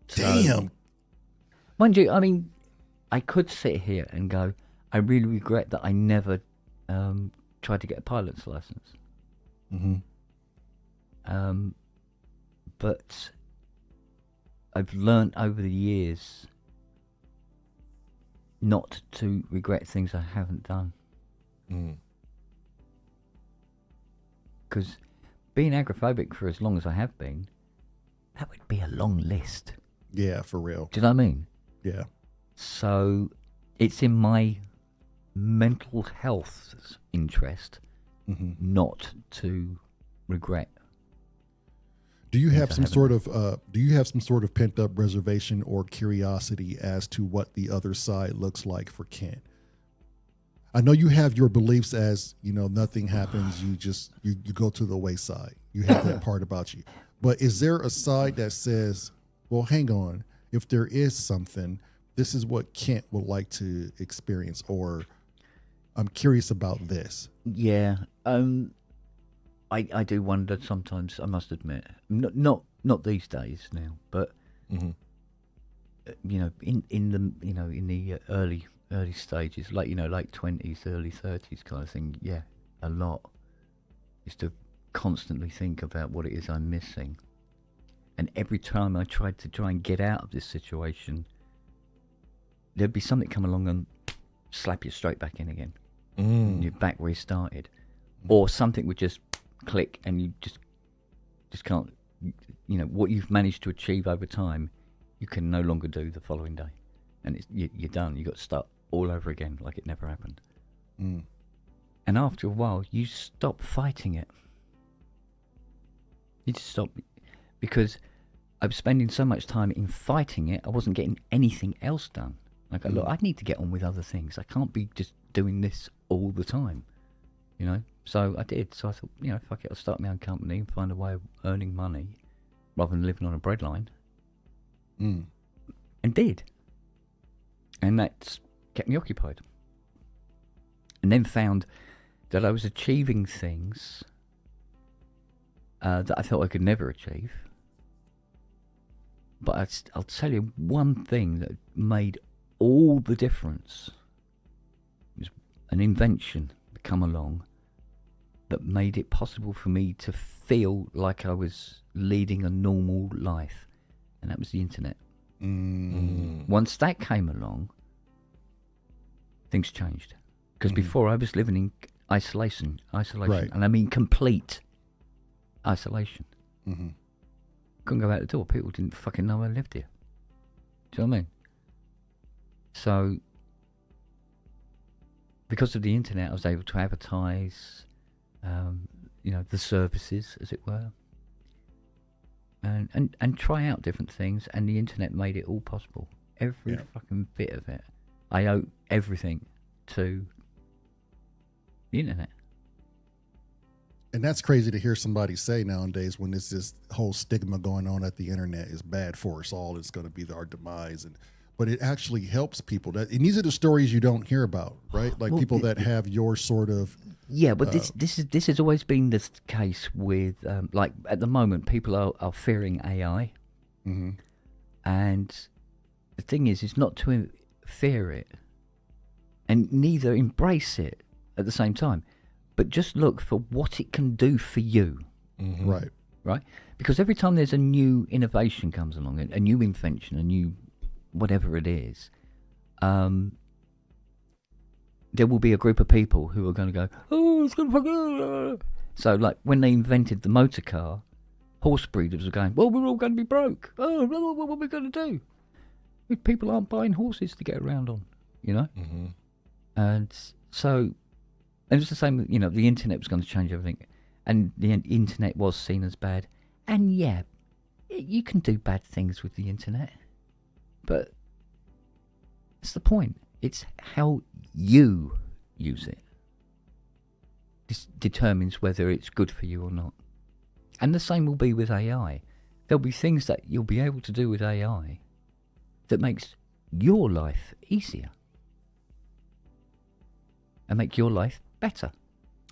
C: So,
A: Damn.
C: mind you, I mean, I could sit here and go, I really regret that I never tried to get a pilot's license.
A: Mm-hmm.
C: But I've learned over the years not to regret things I haven't done. Because being agoraphobic for as long as I have been, that would be a long list.
A: Yeah, for real.
C: Do you know what I mean?
A: Yeah.
C: So it's in my mental health's interest not to regret.
A: Do you have some sort of pent up reservation or curiosity as to what the other side looks like for Kent? I know you have your beliefs as, nothing happens, you go to the wayside. You have that part about you. But is there a side that says, well, hang on, if there is something, this is what Kent would like to experience, or I'm curious about this?
C: Yeah. I do wonder sometimes, I must admit. Not these days now, but in the early stages, like late 20s, early 30s kind of thing, yeah, a lot. Is to constantly think about what it is I'm missing. And every time I tried to try and get out of this situation, there'd be something come along and slap you straight back in again. And you're back where you started. Or something would just click and you just can't, what you've managed to achieve over time, you can no longer do the following day. And you're done. You've got to start all over again like it never happened. And after a while, you stop fighting it. You just stop, because I was spending so much time in fighting it, I wasn't getting anything else done. Like, look, I need to get on with other things. I can't be just doing this all the time, So I did. So I thought, fuck it, I'll start my own company and find a way of earning money rather than living on a breadline. And did. And that's kept me occupied. And then found that I was achieving things that I thought I could never achieve. But I'll tell you one thing that made all the difference. It was an invention that come along that made it possible for me to feel like I was leading a normal life. And that was the internet. Once that came along, things changed. Because before I was living in isolation,
A: Right.
C: and I mean complete isolation. Couldn't go out the door. People didn't fucking know I lived here. Do you know what I mean? So, because of the internet, I was able to advertise, the services, as it were, and try out different things. And the internet made it all possible. Every fucking bit of it. I owe everything to the internet.
A: And that's crazy to hear somebody say nowadays, when there's this whole stigma going on that the internet is bad for us all. It's going to be our demise. But it actually helps people. And these are the stories you don't hear about, right? Like people that have your sort of...
C: Yeah, but this has always been the case with, like, at the moment, people are fearing AI. And the thing is, it's not to fear it and neither embrace it at the same time, but just look for what it can do for you.
A: Right.
C: Because every time there's a new innovation comes along, a new invention, a new whatever it is, there will be a group of people who are going to go, oh, it's going to fucking... So, like, when they invented the motor car, horse breeders were going, well, we're all going to be broke. Oh, what are we going to do? People aren't buying horses to get around on, you know?
B: Mm-hmm.
C: And so, it was the same, you know, the internet was going to change everything. And the internet was seen as bad. And yeah, you can do bad things with the internet. But that's the point. It's how you use it. This determines whether it's good for you or not. And the same will be with AI. There'll be things that you'll be able to do with AI that makes your life easier. And make your life better.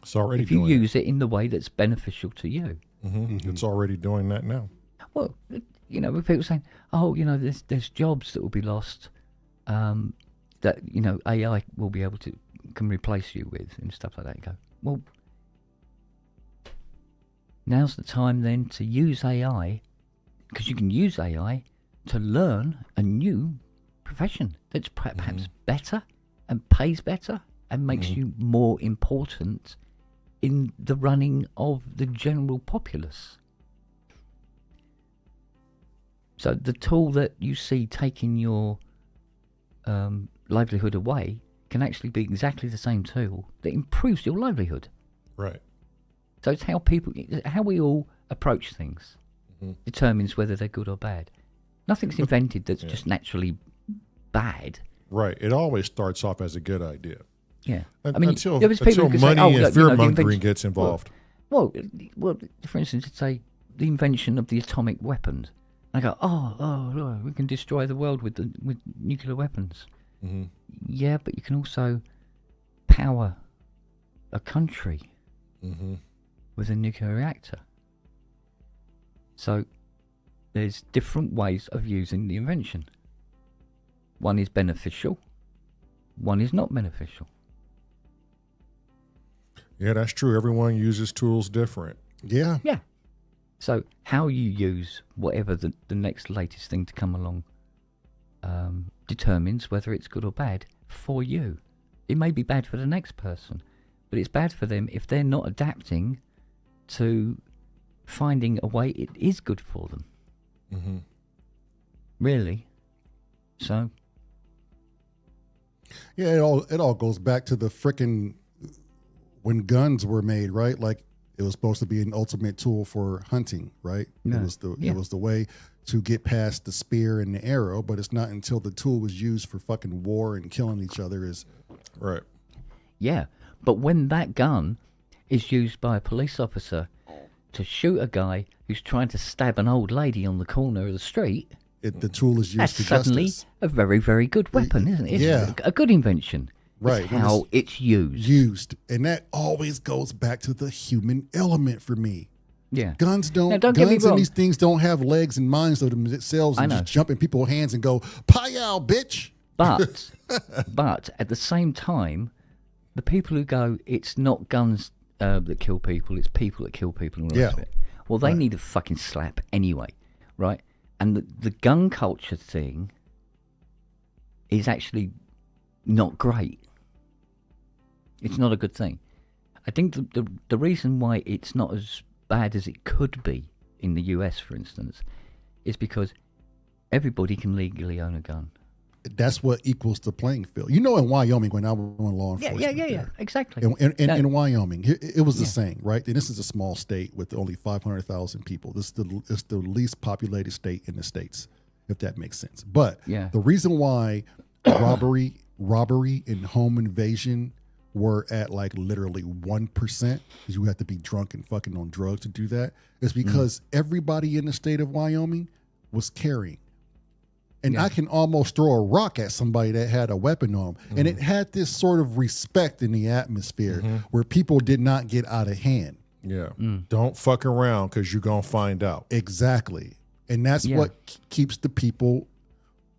B: It's already
C: if you
B: doing
C: use it in the way that's beneficial to you.
B: Mm-hmm. It's already doing that now.
C: Well, you know, with people saying, oh, you know, there's jobs that will be lost that, you know, AI will be able to, can replace you with and stuff like that. You go, well, now's the time then to use AI, because you can use AI to learn a new profession that's perhaps better and pays better and makes you more important in the running of the general populace. So the tool that you see taking your livelihood away can actually be exactly the same tool that improves your livelihood.
B: Right.
C: So it's how we all approach things determines whether they're good or bad. Nothing's invented that's just naturally bad.
B: Right. It always starts off as a good idea.
C: Yeah.
B: Until
C: there was people who could say,
B: money
C: oh,
B: and fear-mongering gets involved.
C: Well, for instance, it's say the invention of the atomic weapons. I go, oh, we can destroy the world with nuclear weapons.
B: Mm-hmm.
C: Yeah, but you can also power a country with a nuclear reactor. So there's different ways of using the invention. One is beneficial, one is not beneficial.
B: Yeah, that's true. Everyone uses tools different.
A: Yeah.
C: Yeah. So how you use whatever the next latest thing to come along determines whether it's good or bad for you. It may be bad for the next person, but it's bad for them if they're not adapting to finding a way it is good for them.
B: Mm-hmm.
C: Really. So.
A: Yeah, it all goes back to the frickin' when guns were made, right? Like it was supposed to be an ultimate tool for hunting, right?
C: Yeah.
A: It was the way to get past the spear and the arrow, but it's not until the tool was used for fucking war and killing each other is
B: right.
C: Yeah, but when that gun is used by a police officer to shoot a guy who's trying to stab an old lady on the corner of the street,
A: the tool is used
C: that's
A: to
C: suddenly
A: justice.
C: a very, very good weapon, isn't it?
A: Yeah.
C: It's a good invention.
A: Right.
C: It's how it's used.
A: And that always goes back to the human element for me.
C: Yeah.
A: Guns
C: Now, don't get me
A: guns and
C: wrong.
A: these things don't have legs and minds of themselves and
C: I know.
A: just jump in people's hands and go, "Pie-yow, bitch."
C: But at the same time, the people who go, it's not guns that kill people, it's people that kill people and all the rest of it. Well, they need a fucking slap anyway, right? And the gun culture thing is actually not great. It's not a good thing. I think the reason why it's not as bad as it could be in the US, for instance, is because everybody can legally own a gun.
A: That's what equals the playing field. You know, in Wyoming, when I was on law enforcement.
C: Yeah, exactly.
A: In Wyoming, it was the same, right? And this is a small state with only 500,000 people. It's the least populated state in the States, if that makes sense. But the reason why robbery and home invasion were at like literally 1%, because you have to be drunk and fucking on drugs to do that, is because everybody in the state of Wyoming was carrying. And I can almost throw a rock at somebody that had a weapon on them. And it had this sort of respect in the atmosphere where people did not get out of hand.
B: Yeah. Don't fuck around because you're going to find out.
A: Exactly. And that's what keeps the people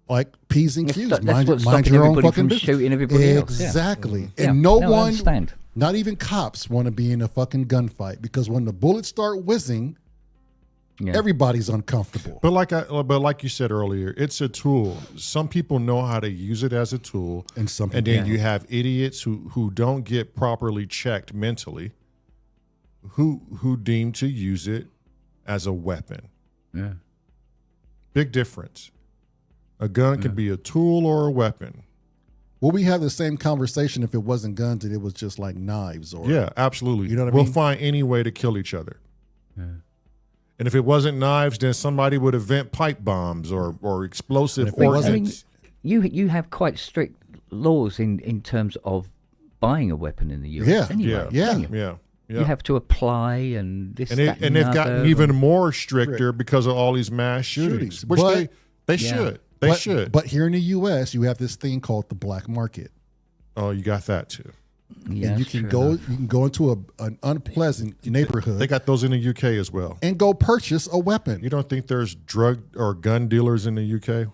A: like P's and Q's.
C: That's what's
A: mind
C: stopping
A: your own
C: everybody
A: fucking
C: from
A: business.
C: shooting everybody else. Yeah.
A: Exactly.
C: Yeah.
A: And
C: I
A: one,
C: understand.
A: not even cops, want to be in a fucking gunfight because when the bullets start whizzing,
C: Yeah.
A: Everybody's uncomfortable.
B: But like you said earlier, it's a tool. Some people know how to use it as a tool,
A: And some
B: and
A: people
B: then you have idiots who don't get properly checked mentally, who deem to use it as a weapon.
C: Yeah.
B: Big difference. A gun can be a tool or a weapon.
A: Will we have the same conversation if it wasn't guns and it was just like knives? Or
B: Yeah, absolutely.
A: You know what I
B: We'll
A: mean?
B: find any way to kill each other.
C: Yeah.
B: And if it wasn't knives, then somebody would invent pipe bombs or explosive
A: And if it wasn't-
B: ordnance.
C: You have quite strict laws in terms of buying a weapon in the US.
A: Yeah,
C: Anyway,
A: yeah.
C: don't you?
B: Yeah. Yeah.
C: You have to apply and this.
B: and
C: that,
B: they've gotten
C: other,
B: even
C: and-
B: more stricter because of all these mass shootings,
A: Shootings.
B: which
A: But-
B: they
C: Yeah.
B: should. They
A: but,
B: should.
A: But here in the U.S., you have this thing called the black market.
B: Oh, you got that too.
C: Yeah,
A: And you
C: that's
A: can
C: true
A: go
C: enough.
A: you can go into an unpleasant neighborhood
B: They got those in the UK as well.
A: and go purchase a weapon.
B: You don't think there's drug or gun dealers in the UK?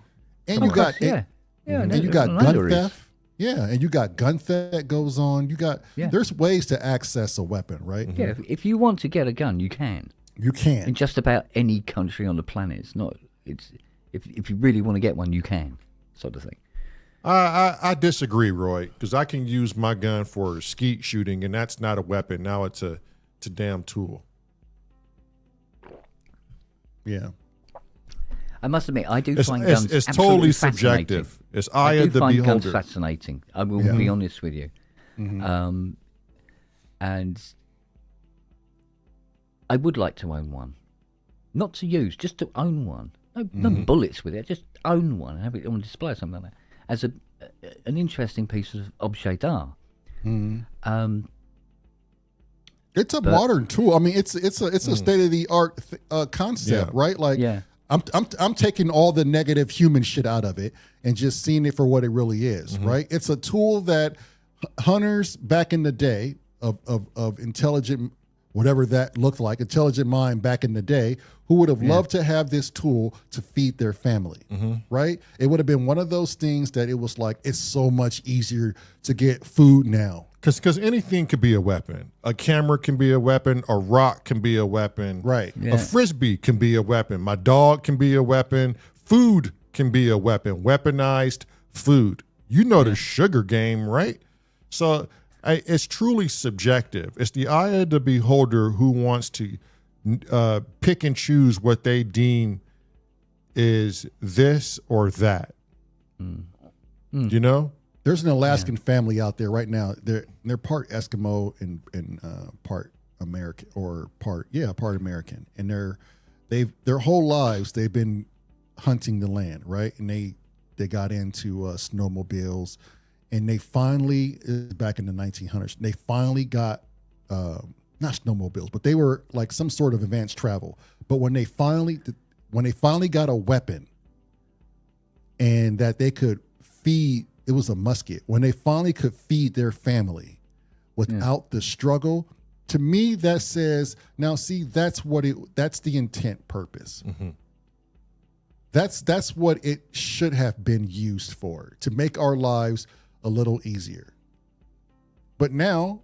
A: And you got
C: yeah, yeah,
A: and you got gun theft. Yeah, and you got gun theft that goes on. You got there's ways to access a weapon, right?
C: Yeah, if you want to get a gun, you can.
A: You
C: In
A: can.
C: just about any country on the planet. It's not. It's if you really want to get one, you can, sort of thing.
B: I disagree, Roy, because I can use my gun for skeet shooting, and that's not a weapon. Now it's a damn tool.
A: Yeah.
C: I must admit, I do
B: It's,
C: find
B: it's,
C: guns
B: it's
C: absolutely
B: totally
C: fascinating.
B: subjective. It's eye
C: I do
B: of the
C: find guns
B: beholder.
C: fascinating. I will
A: Yeah.
C: be honest with you,
A: Mm-hmm.
C: and I would like to own one, not to use, just to own one. No bullets with it, just own one and have it on display or something like that as an interesting piece of objet d'art.
A: It's a modern tool. I mean, it's a state of the art concept,
B: Yeah.
A: right? Like,
C: Yeah.
A: I'm taking all the negative human shit out of it and just seeing it for what it really is, right? It's a tool that hunters back in the day of intelligent, whatever that looked like, intelligent mind back in the day, who would have loved to have this tool to feed their family, right? It would have been one of those things that it was like, it's so much easier to get food now.
B: Because anything could be a weapon. A camera can be a weapon. A rock can be a weapon.
A: Right.
C: Yeah.
B: A frisbee can be a weapon. My dog can be a weapon. Food can be a weapon. Weaponized food. You know the sugar game, right? So it's truly subjective. It's the eye of the beholder who wants to pick and choose what they deem is this or that. You know?
A: There's an Alaskan family out there right now. They're part Eskimo and part American or part American. And their whole lives they've been hunting the land, right? And they got into snowmobiles, and they finally back in the 1900s they finally got not snowmobiles, but they were like some sort of advanced travel. But when they finally got a weapon, and that they could feed. It was a musket. When they finally could feed their family without the struggle, to me that says, now see, that's the intent purpose. That's what it should have been used for, to make our lives a little easier. But now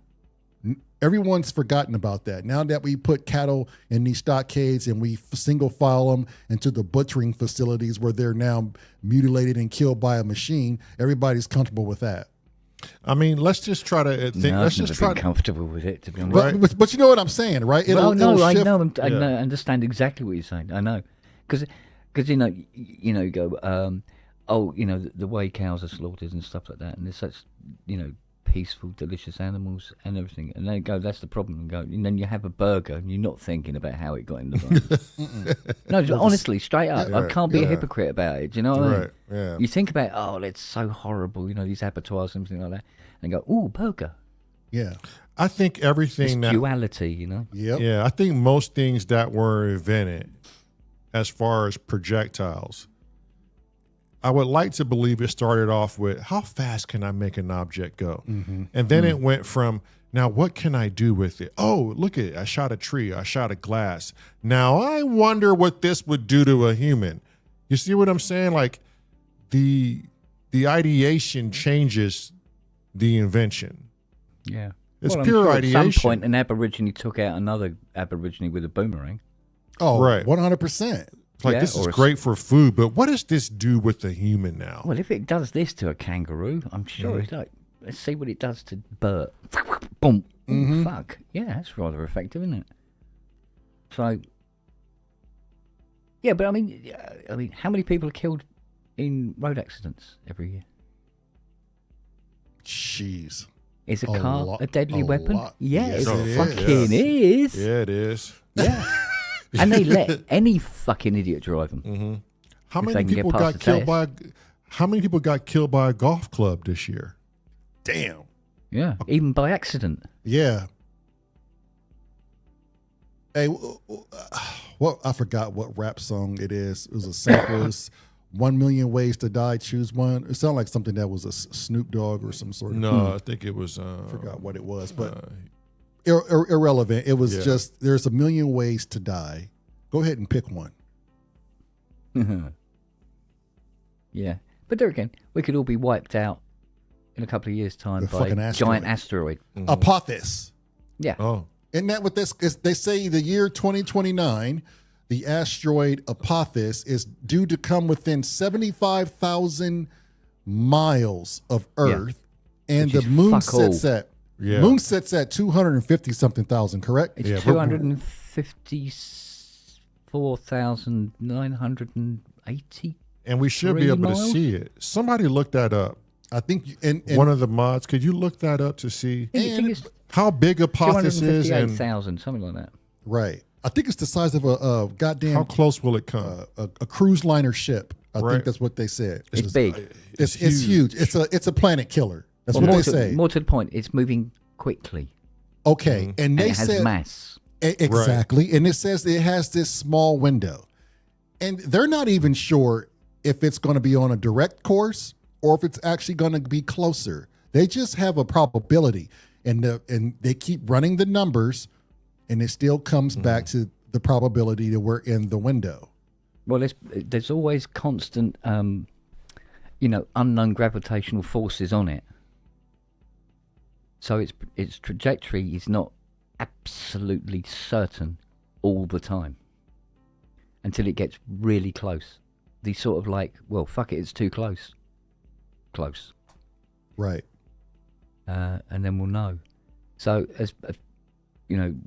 A: everyone's forgotten about that. Now that we put cattle in these stockades and we single file them into the butchering facilities where they're now mutilated and killed by a machine, everybody's comfortable with that.
B: I mean, let's just try to think.
C: No,
B: let's
C: I've
B: just
C: never
B: try
C: been
B: to.
C: comfortable with it, to be honest.
A: But you know what I'm saying, right?
C: Well, no, I
A: shift.
C: know. I know, I understand exactly what you're saying. I know, because you go, the way cows are slaughtered and stuff like that, and there's such, peaceful, delicious animals and everything, and they go, that's the problem, and then you have a burger and you're not thinking about how it got in the bone. No, honestly, straight up, I can't be a hypocrite about it. Do you know what I mean?
B: Right. Yeah.
C: You think about, oh, it's so horrible, these abattoirs and everything like that, and go, ooh, burger.
A: Yeah.
B: I think
C: It's
B: everything that.
C: duality,
A: Yep.
B: Yeah, I think most things that were invented, as far as projectiles, I would like to believe it started off with, how fast can I make an object go? And then it went from, now what can I do with it? Oh, look at it. I shot a tree. I shot a glass. Now I wonder what this would do to a human. You see what I'm saying? Like the ideation changes the invention.
C: Yeah.
B: It's
C: I'm
B: pure
C: sure
B: ideation.
C: At some point, an Aborigine took out another Aborigine with a boomerang.
A: Oh,
B: Right.
A: 100%.
B: It's like,
C: Yeah,
B: this is
C: or
B: great for food, but what does this do with the human now?
C: Well, if it does this to a kangaroo, I'm sure it's like, let's see what it does to Bert. Boom. Ooh, fuck. Yeah, that's rather effective, isn't it? So, yeah, but I mean, how many people are killed in road accidents every year?
A: Jeez.
C: Is a
A: A
C: car
A: lot-
C: a deadly
A: a
C: weapon?
A: lot.
C: Yeah,
A: Yes,
C: it
B: it is.
C: fucking is.
B: Yeah, it is.
C: Yeah. And they let any fucking idiot drive them.
B: How
C: If they
B: many
C: can get
B: people
C: past
B: got
C: the
B: killed
C: test.
B: by? How many people got killed by a golf club this year?
A: Damn.
C: Yeah, even by accident.
A: Yeah. Hey, what I forgot what rap song it is. It was a sample. It's 1 Million Ways to Die, Choose One. It sounded like something that was a Snoop Dogg or some sort of.
B: No, I think it was.
A: I forgot what it was, but irrelevant. It was just there's a million ways to die. Go ahead and pick one.
C: Yeah, but there again, we could all be wiped out in a couple of years' time
A: The
C: by
A: fucking
C: a
A: asteroid.
C: giant asteroid.
A: Apophis.
C: Yeah.
B: Oh,
A: Isn't that what this is? They say the year 2029, the asteroid Apophis is due to come within 75,000 miles of Earth, and
C: Which
A: the
C: is
A: moon
C: fuck
A: sets
C: all.
A: at
B: Yeah.
A: moon sets at 250 something thousand. Correct?
C: It's
B: Yeah,
C: 254,980.
B: and we should be
C: 3
B: able to
C: miles?
B: see it. Somebody look that up.
A: I think. And
B: One of the mods, could you look that up to see
C: I think it's
B: how big Apophis is and
C: 258,000, something like that.
A: right. I think it's the size of a goddamn
B: how close will it come?
A: a cruise liner ship. I
B: Right.
A: think that's what they said.
C: It's big.
A: It's huge. It's a planet killer. That's
C: Well,
A: what
C: more,
A: they say.
C: more to the point, it's moving quickly.
A: Okay, and
C: And
A: they
C: it has
A: said
C: mass.
A: Exactly. And it says it has this small window. And they're not even sure if it's going to be on a direct course or if it's actually going to be closer. They just have a probability. And they keep running the numbers, and it still comes back to the probability that we're in the window.
C: Well, there's always constant, unknown gravitational forces on it. So its trajectory is not absolutely certain all the time until it gets really close. These sort of like, well, fuck it, it's too close. Close.
A: Right.
C: And then we'll know. So, as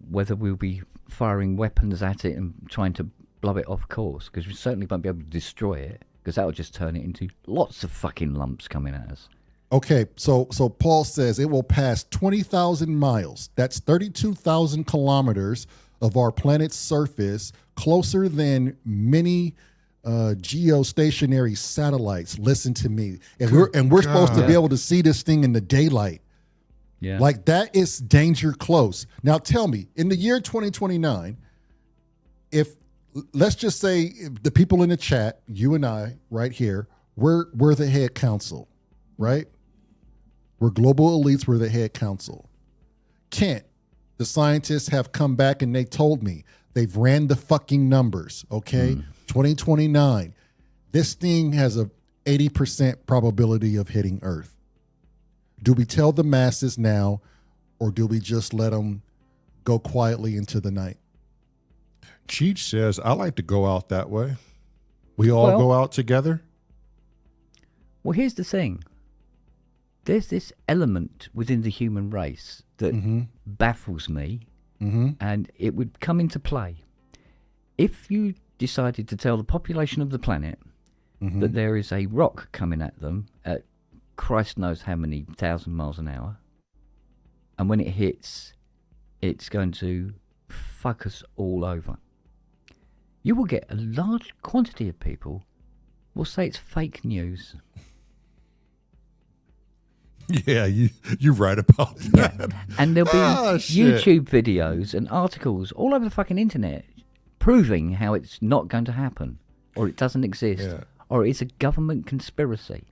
C: whether we'll be firing weapons at it and trying to blow it off course, because we certainly won't be able to destroy it, because that will just turn it into lots of fucking lumps coming at us.
A: Okay, so Paul says it will pass 20,000 miles. That's 32,000 kilometers of our planet's surface, closer than many geostationary satellites. Listen to me, and we're supposed to be able to see this thing in the daylight.
C: Yeah.
A: Like that is danger close. Now tell me, in the year 2029, if let's just say the people in the chat, you and I right here, we're the head council, right? We're global elites, we're the head council. Kent, the scientists have come back and they told me they've ran the fucking numbers, okay? 2029. This thing has a 80% probability of hitting Earth. Do we tell the masses now, or do we just let them go quietly into the night?
B: Cheech says, I like to go out that way. We all go out together.
C: Well, here's the thing. There's this element within the human race that baffles me, and it would come into play. If you decided to tell the population of the planet that there is a rock coming at them at Christ knows how many thousand miles an hour, and when it hits, it's going to fuck us all over, you will get a large quantity of people will say it's fake news.
B: Yeah, you're right about that.
C: And there'll be
B: Shit.
C: YouTube videos and articles all over the fucking internet proving how it's not going to happen, or it doesn't exist, or it's a government conspiracy.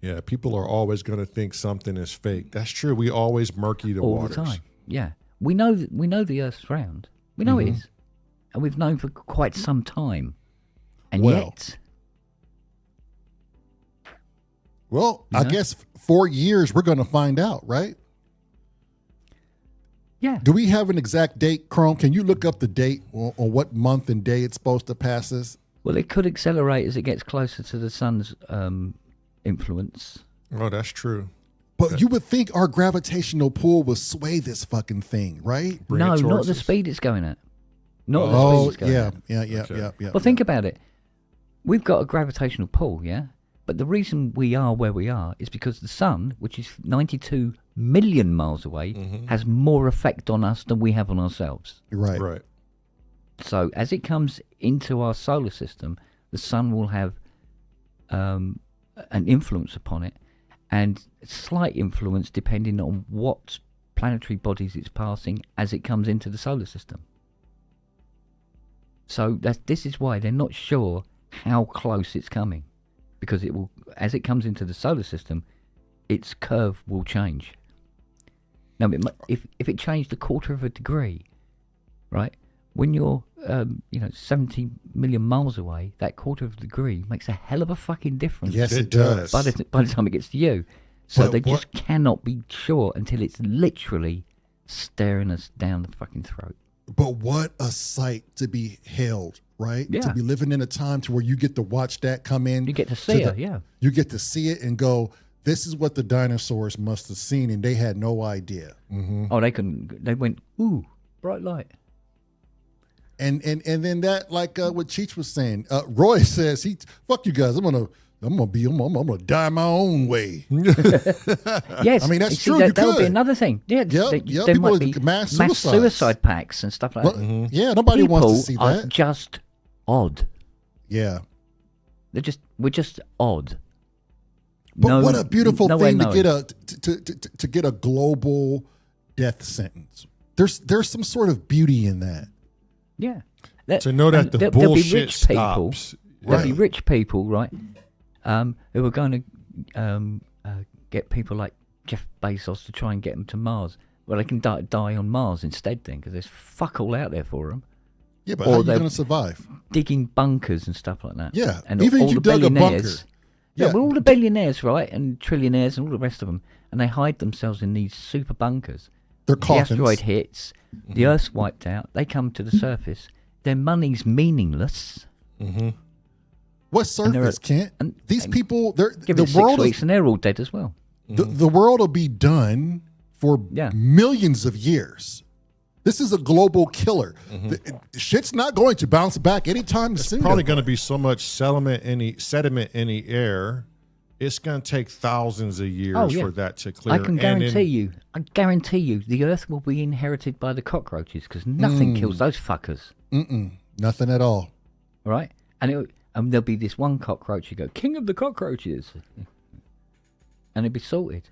B: Yeah, people are always going to think something is fake. That's true. We always murky the
C: All
B: waters.
C: the time. Yeah. We know the Earth's round. We know it is. And we've known for quite some time. And yet...
A: Well, I guess 4 years we're going to find out, right?
C: Yeah.
A: Do we have an exact date, Chrome? Can you look up the date on what month and day it's supposed to pass us?
C: Well, it could accelerate as it gets closer to the sun's influence.
B: Oh, that's true.
A: But you would think our gravitational pull would sway this fucking thing, right?
B: Bring it
C: No, not
B: towards
C: the
B: us.
C: speed it's going at. Not the
A: Oh,
C: speed it's going
A: yeah,
C: at.
A: yeah.
C: Well, think about it. We've got a gravitational pull, yeah? But the reason we are where we are is because the sun, which is 92 million miles away, has more effect on us than we have on ourselves.
A: Right.
B: Right.
C: So as it comes into our solar system, the sun will have an influence upon it, and slight influence depending on what planetary bodies it's passing as it comes into the solar system. So this is why they're not sure how close it's coming, because it will, as it comes into the solar system, its curve will change. Now, if it changed a quarter of a degree, right? When you're 70 million miles away, that quarter of a degree makes a hell of a fucking difference.
A: Yes, it does.
C: By the time it gets to you, so
A: But
C: they just cannot be sure until it's literally staring us down the fucking throat.
A: But what a sight to be held, right?
C: Yeah.
A: To be living in a time to where you get to watch that come in.
C: You get to see it, yeah.
A: You get to see it and go, this is what the dinosaurs must have seen, and they had no idea.
C: Oh, they went, ooh, bright light.
A: And then that, like what Cheech was saying, Roy says, fuck you guys, I'm gonna die my own way.
C: Yes,
A: I mean, that's true.
C: That would be
A: could.
C: another thing. Yeah,
A: Yep,
C: there
A: people
C: might be
A: mass
C: mass
A: suicides.
C: suicide packs and stuff like
A: Well,
C: that.
A: yeah, nobody
C: People
A: wants to see
C: are
A: that.
C: just odd.
A: Yeah.
C: We're just odd.
A: But what a beautiful
C: nowhere
A: thing to
C: knowing.
A: get to get a global death sentence. There's some sort of beauty in that.
C: Yeah.
B: To know that
C: and
B: the
C: there'll be
B: bullshit
C: rich people.
B: stops.
C: There'll be
A: Right.
C: rich people, right? Who are going to get people like Jeff Bezos to try and get them to Mars. Well, they can die on Mars instead then, because there's fuck all out there for them.
A: Yeah, but
C: Or
A: how are you
C: they're-
A: going to survive?
C: Digging bunkers and stuff like that.
A: Yeah,
C: and
A: even
C: all
A: if you
C: the
A: dug a bunker.
C: billionaires-
A: Yeah.
C: Yeah, well, all the billionaires, right, and trillionaires and all the rest of them, and they hide themselves in these super bunkers.
A: They're
C: The
A: coffins.
C: asteroid hits, the Earth's wiped out, they come to the surface, their money's meaningless.
A: What
C: And they're
A: surface,
C: a-
A: Kent?
C: and-
A: These
C: and
A: people,
C: Give
A: the
C: it 6
A: world
C: weeks
A: is,
C: and they're all dead as well.
A: the world will be done for
C: Yeah.
A: millions of years. This is a global killer. Shit's not going to bounce back anytime soon.
B: Probably going to be so much sediment in the air. It's going to take thousands of years
C: Oh, yeah.
B: for that to clear.
C: I can
B: And
C: guarantee you, the Earth will be inherited by the cockroaches because nothing kills those fuckers.
A: Nothing at all.
C: All right? And there'll be this one cockroach you go, king of the cockroaches. And it'll be sorted.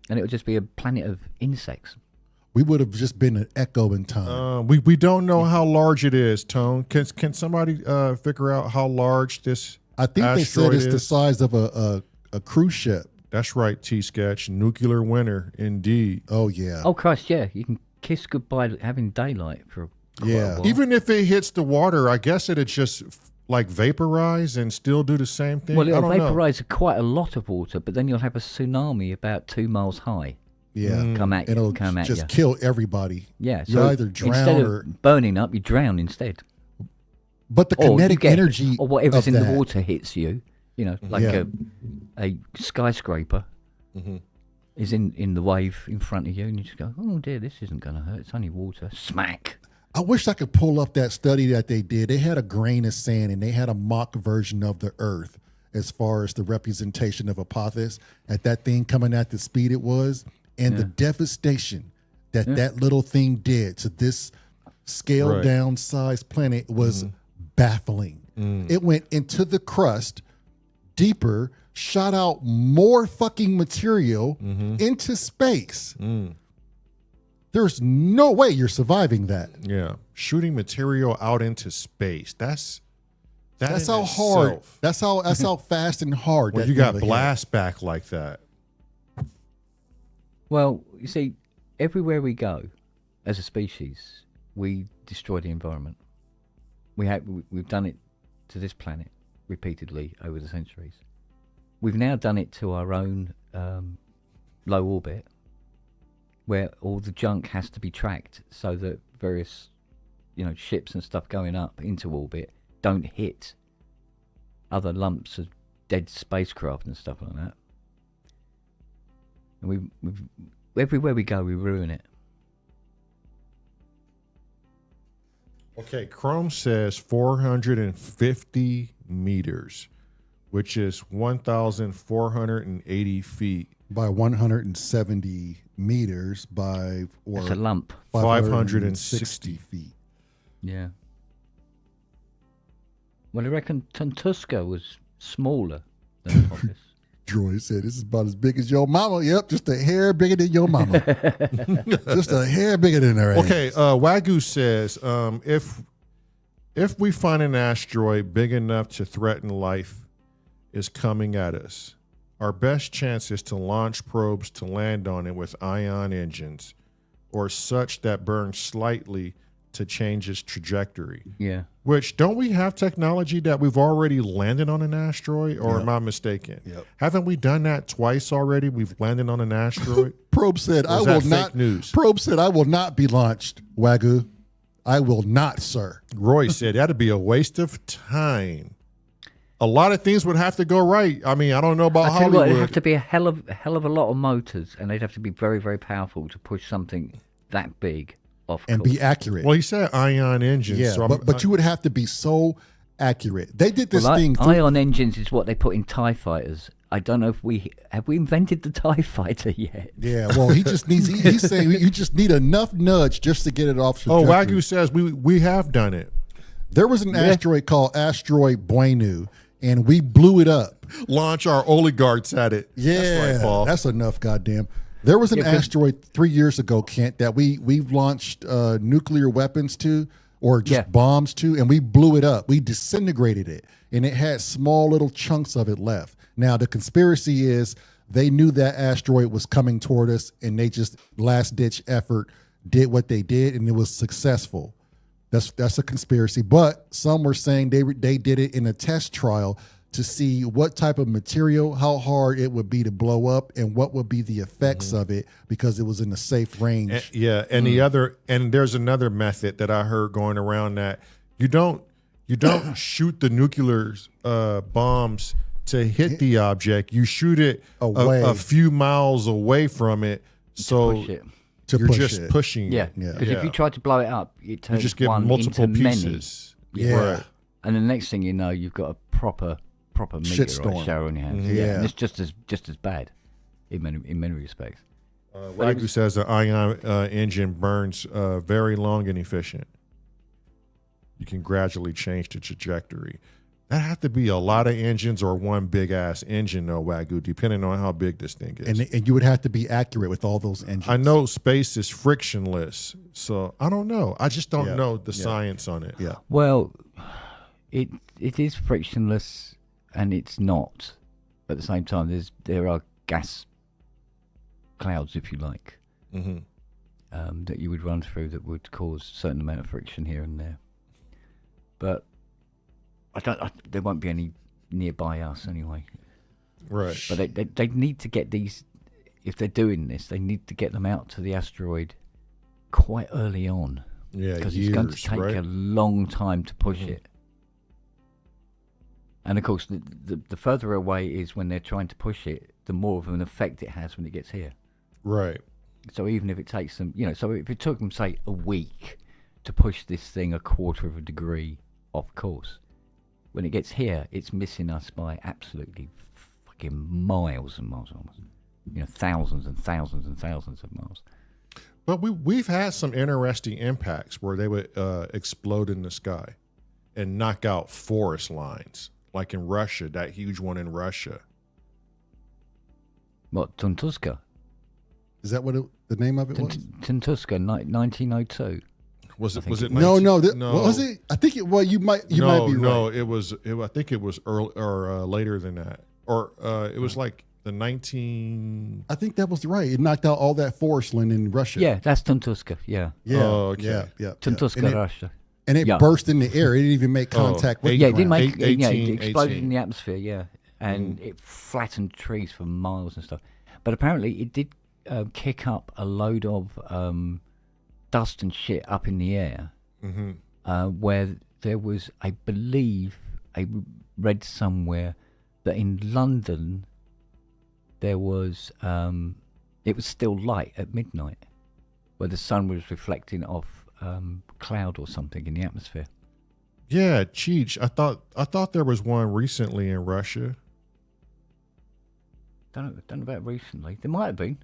C: And it'll just be a planet of insects.
A: We would have just been an echo in time.
B: we don't know how large it is, Tone. Can somebody figure out how large this
A: I think they said
B: asteroid
A: it's the
B: is?
A: size of a cruise ship.
B: That's right, T-Sketch. Nuclear winter, indeed.
A: Oh, yeah.
C: Oh, Christ, yeah. You can kiss goodbye to having daylight for quite
A: Yeah.
C: a while.
B: Even if it hits the water, I guess it'd just like vaporize and still do the same thing.
C: Well,
B: I
C: it'll
B: don't know.
C: vaporize quite a lot of water, but then you'll have a tsunami about 2 miles high.
A: Yeah.
C: Come at
A: It'll
C: come at
A: just
C: you.
A: kill everybody.
C: Yeah,
A: You
C: so
A: either drown
C: instead
A: or.
C: of burning up, you drown instead.
A: But the
C: Or you
A: kinetic
C: get-
A: energy.
C: or whatever's
A: of
C: in
A: that,
C: the water hits you. You know, like
A: Yeah.
C: a skyscraper is in the wave in front of you, and you just go, "Oh dear, this isn't going to hurt. It's only water." Smack.
A: I wish I could pull up that study that they did. They had a grain of sand and they had a mock version of the Earth as far as the representation of Apophis at that thing coming at the speed it was, and the devastation that that little thing did to this scaled
B: Right.
A: down size planet was baffling. It went into the crust deeper, shot out more fucking material into space. There's no way you're surviving that.
B: Yeah, shooting material out into space. That's
A: That's
B: in
A: how hard.
B: itself.
A: That's how fast and hard.
B: When
A: that
B: you got
A: thing hit.
B: blast back like that.
C: Well, you see, everywhere we go, as a species, we destroy the environment. We've done it to this planet repeatedly over the centuries. We've now done it to our own low orbit. where all the junk has to be tracked so that various, ships and stuff going up into orbit don't hit other lumps of dead spacecraft and stuff like that. And we everywhere we go, we ruin it.
B: Okay, Chrome says 450 meters, which is 1,480 feet.
A: By 170 meters by
C: That's a lump.
B: 560
A: feet.
C: Yeah. Well, I reckon Tuntuska was smaller than Apophis.
A: Troy said, "This is about as big as your mama." Yep, just a hair bigger than your mama. Just a hair bigger than her.
B: Okay, Wagyu says, if we find an asteroid big enough to threaten life is coming at us, our best chance is to launch probes to land on it with ion engines or such that burn slightly to change its trajectory.
C: Yeah.
B: Which, don't we have technology that we've already landed on an asteroid, or am I mistaken?
A: Yep.
B: Haven't we done that twice already? We've landed on an asteroid.
A: Probe said,
B: Or
A: "I
B: is
A: will
B: that
A: not."
B: fake news?
A: Probe said, "I will not be launched." Wagyu, I will not, sir.
B: Roy said that'd be a waste of time. A lot of things would have to go right. I mean, I don't know about
C: I tell you
B: Hollywood.
C: what, it'd have to be a hell of a lot of motors, and they'd have to be very, very powerful to push something that big off
A: And
C: course.
A: be accurate.
B: Well, he said ion engines.
A: yeah,
B: so
A: but you would have to be so accurate. They did this
C: Well,
A: thing.
C: Ion engines is what they put in TIE fighters. I don't know if we invented the TIE fighter yet.
A: Yeah, well, he just needs. He's saying you just need enough nudge just to get it off.
B: Oh,
A: trajectory.
B: Wagyu says we have done it.
A: There was an asteroid called Asteroid Buenu, and we blew it up.
B: Launch our oligarchs at it.
A: Yeah,
B: That's right, Paul.
A: that's enough. Goddamn. There was an asteroid 3 years ago, Kent, that we've launched nuclear weapons to, or just bombs to, and we blew it up. We disintegrated it, and it had small little chunks of it left. Now, the conspiracy is they knew that asteroid was coming toward us, and they just last-ditch effort did what they did, and it was successful. That's a conspiracy. But some were saying they did it in a test trial to see what type of material, how hard it would be to blow up, and what would be the effects of it, because it was in a safe range.
B: And there's another method that I heard going around that you don't shoot the nuclear bombs to hit the object. You shoot it
A: Away.
B: a few miles away from it. So
C: Push it.
B: you're
A: push
B: just
A: it.
B: pushing
C: Yeah,
B: it.
C: because if you try to blow it up, it
B: You
C: turns
B: just get
C: one
B: multiple
C: into many.
B: pieces.
A: Yeah.
B: Right.
C: And the next thing you know, you've got a proper meteorite
A: Shitstorm.
C: shower on your hands.
A: Yeah.
C: And it's just as bad in many respects.
B: Wagyu says the ion engine burns very long and efficient. You can gradually change the trajectory. That have to be a lot of engines or one big ass engine, though, Wagyu, depending on how big this thing is.
A: And you would have to be accurate with all those engines.
B: I know space is frictionless, so I don't know. I just don't know the science on it.
A: Yeah.
C: Well, it is frictionless, and it's not. At the same time, there are gas clouds, if you like, that you would run through that would cause a certain amount of friction here and there. But there won't be any nearby us anyway.
B: Right.
C: But they need to get these, if they're doing this, they need to get them out to the asteroid quite early on.
B: Yeah,
C: Because it's going to take a long time to push it. And of course, the further away it is when they're trying to push it, the more of an effect it has when it gets here.
B: Right.
C: So even if it takes them, so if it took them, say, a week to push this thing a quarter of a degree off course, when it gets here, it's missing us by absolutely fucking miles and miles almost. Thousands and thousands and thousands of miles.
B: But we've had some interesting impacts where they would explode in the sky and knock out forest lines, like in Russia, that huge one in Russia.
C: What, Tuntuska?
A: Is that what the name of it was?
C: Tuntuska, 1902.
B: Was it?
A: No,
B: no.
A: Was it? I think it. Well, you might be right.
B: No, it was. I think it was early or later than that, or it was like the 19.
A: I think that was right. It knocked out all that forest land in Russia.
C: Yeah, that's Tuntuska. Yeah.
A: Yeah.
B: Oh, okay.
A: Yeah.
C: Tuntuska, Russia.
A: And it burst in the air. It didn't even make contact with the
C: Yeah, it
A: ground.
C: didn't make. It
B: 18.
C: exploded in the atmosphere. Yeah, and it flattened trees for miles and stuff. But apparently, it did kick up a load of dust and shit up in the air, where there was, I believe, I read somewhere that in London there was, it was still light at midnight, where the sun was reflecting off cloud or something in the atmosphere.
B: Yeah, Cheech. I thought there was one recently in Russia.
C: Don't know about recently. There might have been.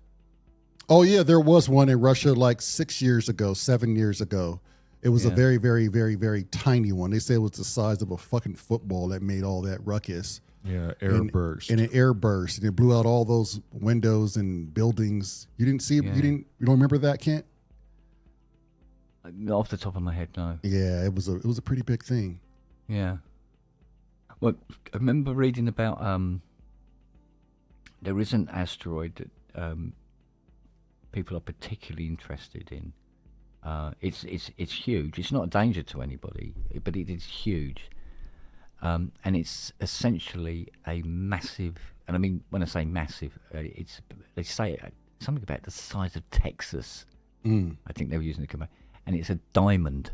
A: Oh yeah, there was one in Russia like 7 years ago. It was a very, very, very, very tiny one. They said it was the size of a fucking football that made all that ruckus.
B: Yeah, airburst.
A: And an airburst, and it blew out all those windows and buildings. You didn't see it? You don't remember that, Kent?
C: Off the top of my head, no.
A: Yeah, it was a pretty big thing.
C: Yeah. Well, I remember reading about there is an asteroid that people are particularly interested in. It's huge. It's not a danger to anybody, but it is huge. And it's essentially a massive, and I mean when I say massive, they say something about the size of Texas. I think they were using the command, and it's a diamond.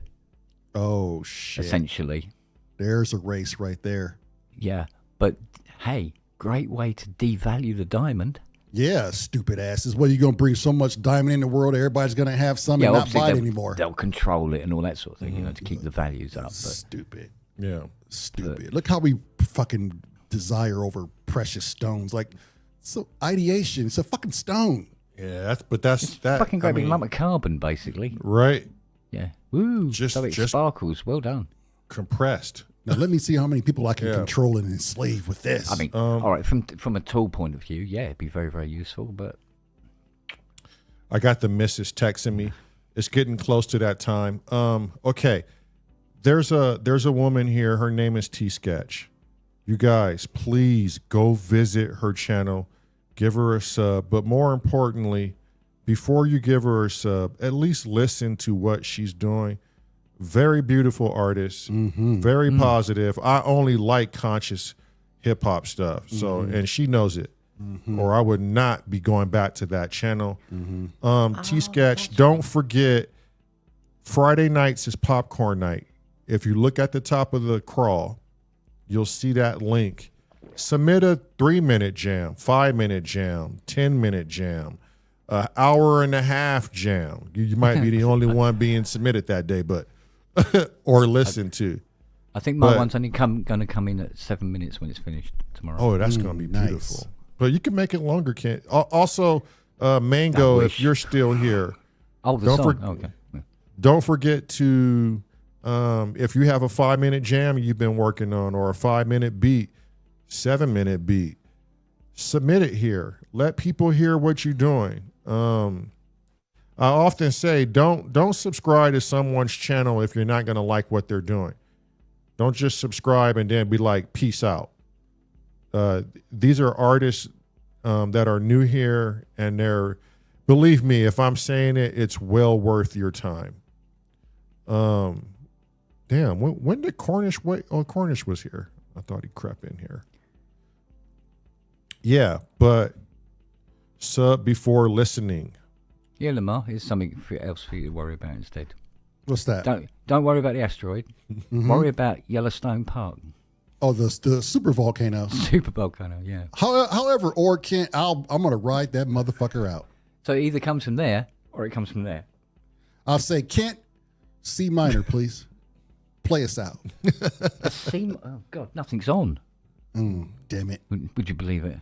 A: Oh shit!
C: Essentially,
A: there's a race right there.
C: Yeah, but hey, great way to devalue the diamond.
A: Yeah, stupid asses. What, are you going to bring so much diamond in the world, everybody's going to have some and not buy it anymore?
C: They'll control it and all that sort of thing, to keep the values up. But,
A: stupid.
B: Yeah.
A: Stupid. Look how we fucking desire over precious stones. Like, so ideation. It's a fucking stone.
B: Yeah, that's that.
C: Fucking great big lump of carbon, basically.
B: Right.
C: Yeah. Woo.
B: Just
C: sparkles. Well done.
B: Compressed.
A: Now let me see how many people I can control and enslave with this.
C: I mean, all right, from a tool point of view, yeah, it'd be very, very useful. But
B: I got the missus texting me. It's getting close to that time. Okay, there's a woman here. Her name is T Sketch. You guys, please go visit her channel, give her a sub. But more importantly, before you give her a sub, at least listen to what she's doing. Very beautiful artist, very positive. I only like conscious hip hop stuff. So, and she knows it, or I would not be going back to that channel. T Sketch, don't forget, Friday nights is popcorn night. If you look at the top of the crawl, you'll see that link. Submit a 3-minute jam, 5-minute jam, 10-minute jam, an hour and a half jam. You might be the only one being submitted that day, but or listen to.
C: I think my one's only going to come in at 7 minutes when it's finished tomorrow.
B: Oh, that's going to be beautiful. Nice. But you can make it longer, Kent. Also, Mango, if you're still here,
C: okay.
B: Don't forget to, if you have a 5-minute jam you've been working on, or a 5-minute beat, 7-minute beat, submit it here. Let people hear what you're doing. I often say, don't subscribe to someone's channel if you're not going to like what they're doing. Don't just subscribe and then be like, peace out. These are artists that are new here, and believe me, if I'm saying it, it's well worth your time. Damn, when did Cornish wait? Oh, Cornish was here. I thought he crept in here. Yeah, but sub before listening.
C: Yeah, Lamar, here's something else for you to worry about instead.
A: What's that?
C: Don't worry about the asteroid. Worry about Yellowstone Park.
A: Oh, the super volcano.
C: Super volcano, yeah.
A: However, or Kent, I'm going to ride that motherfucker out.
C: So it either comes from there or it comes from there.
A: I'll say, Kent, C minor, please. Play us out.
C: Oh, God, nothing's on.
A: Damn it.
C: Would you believe it?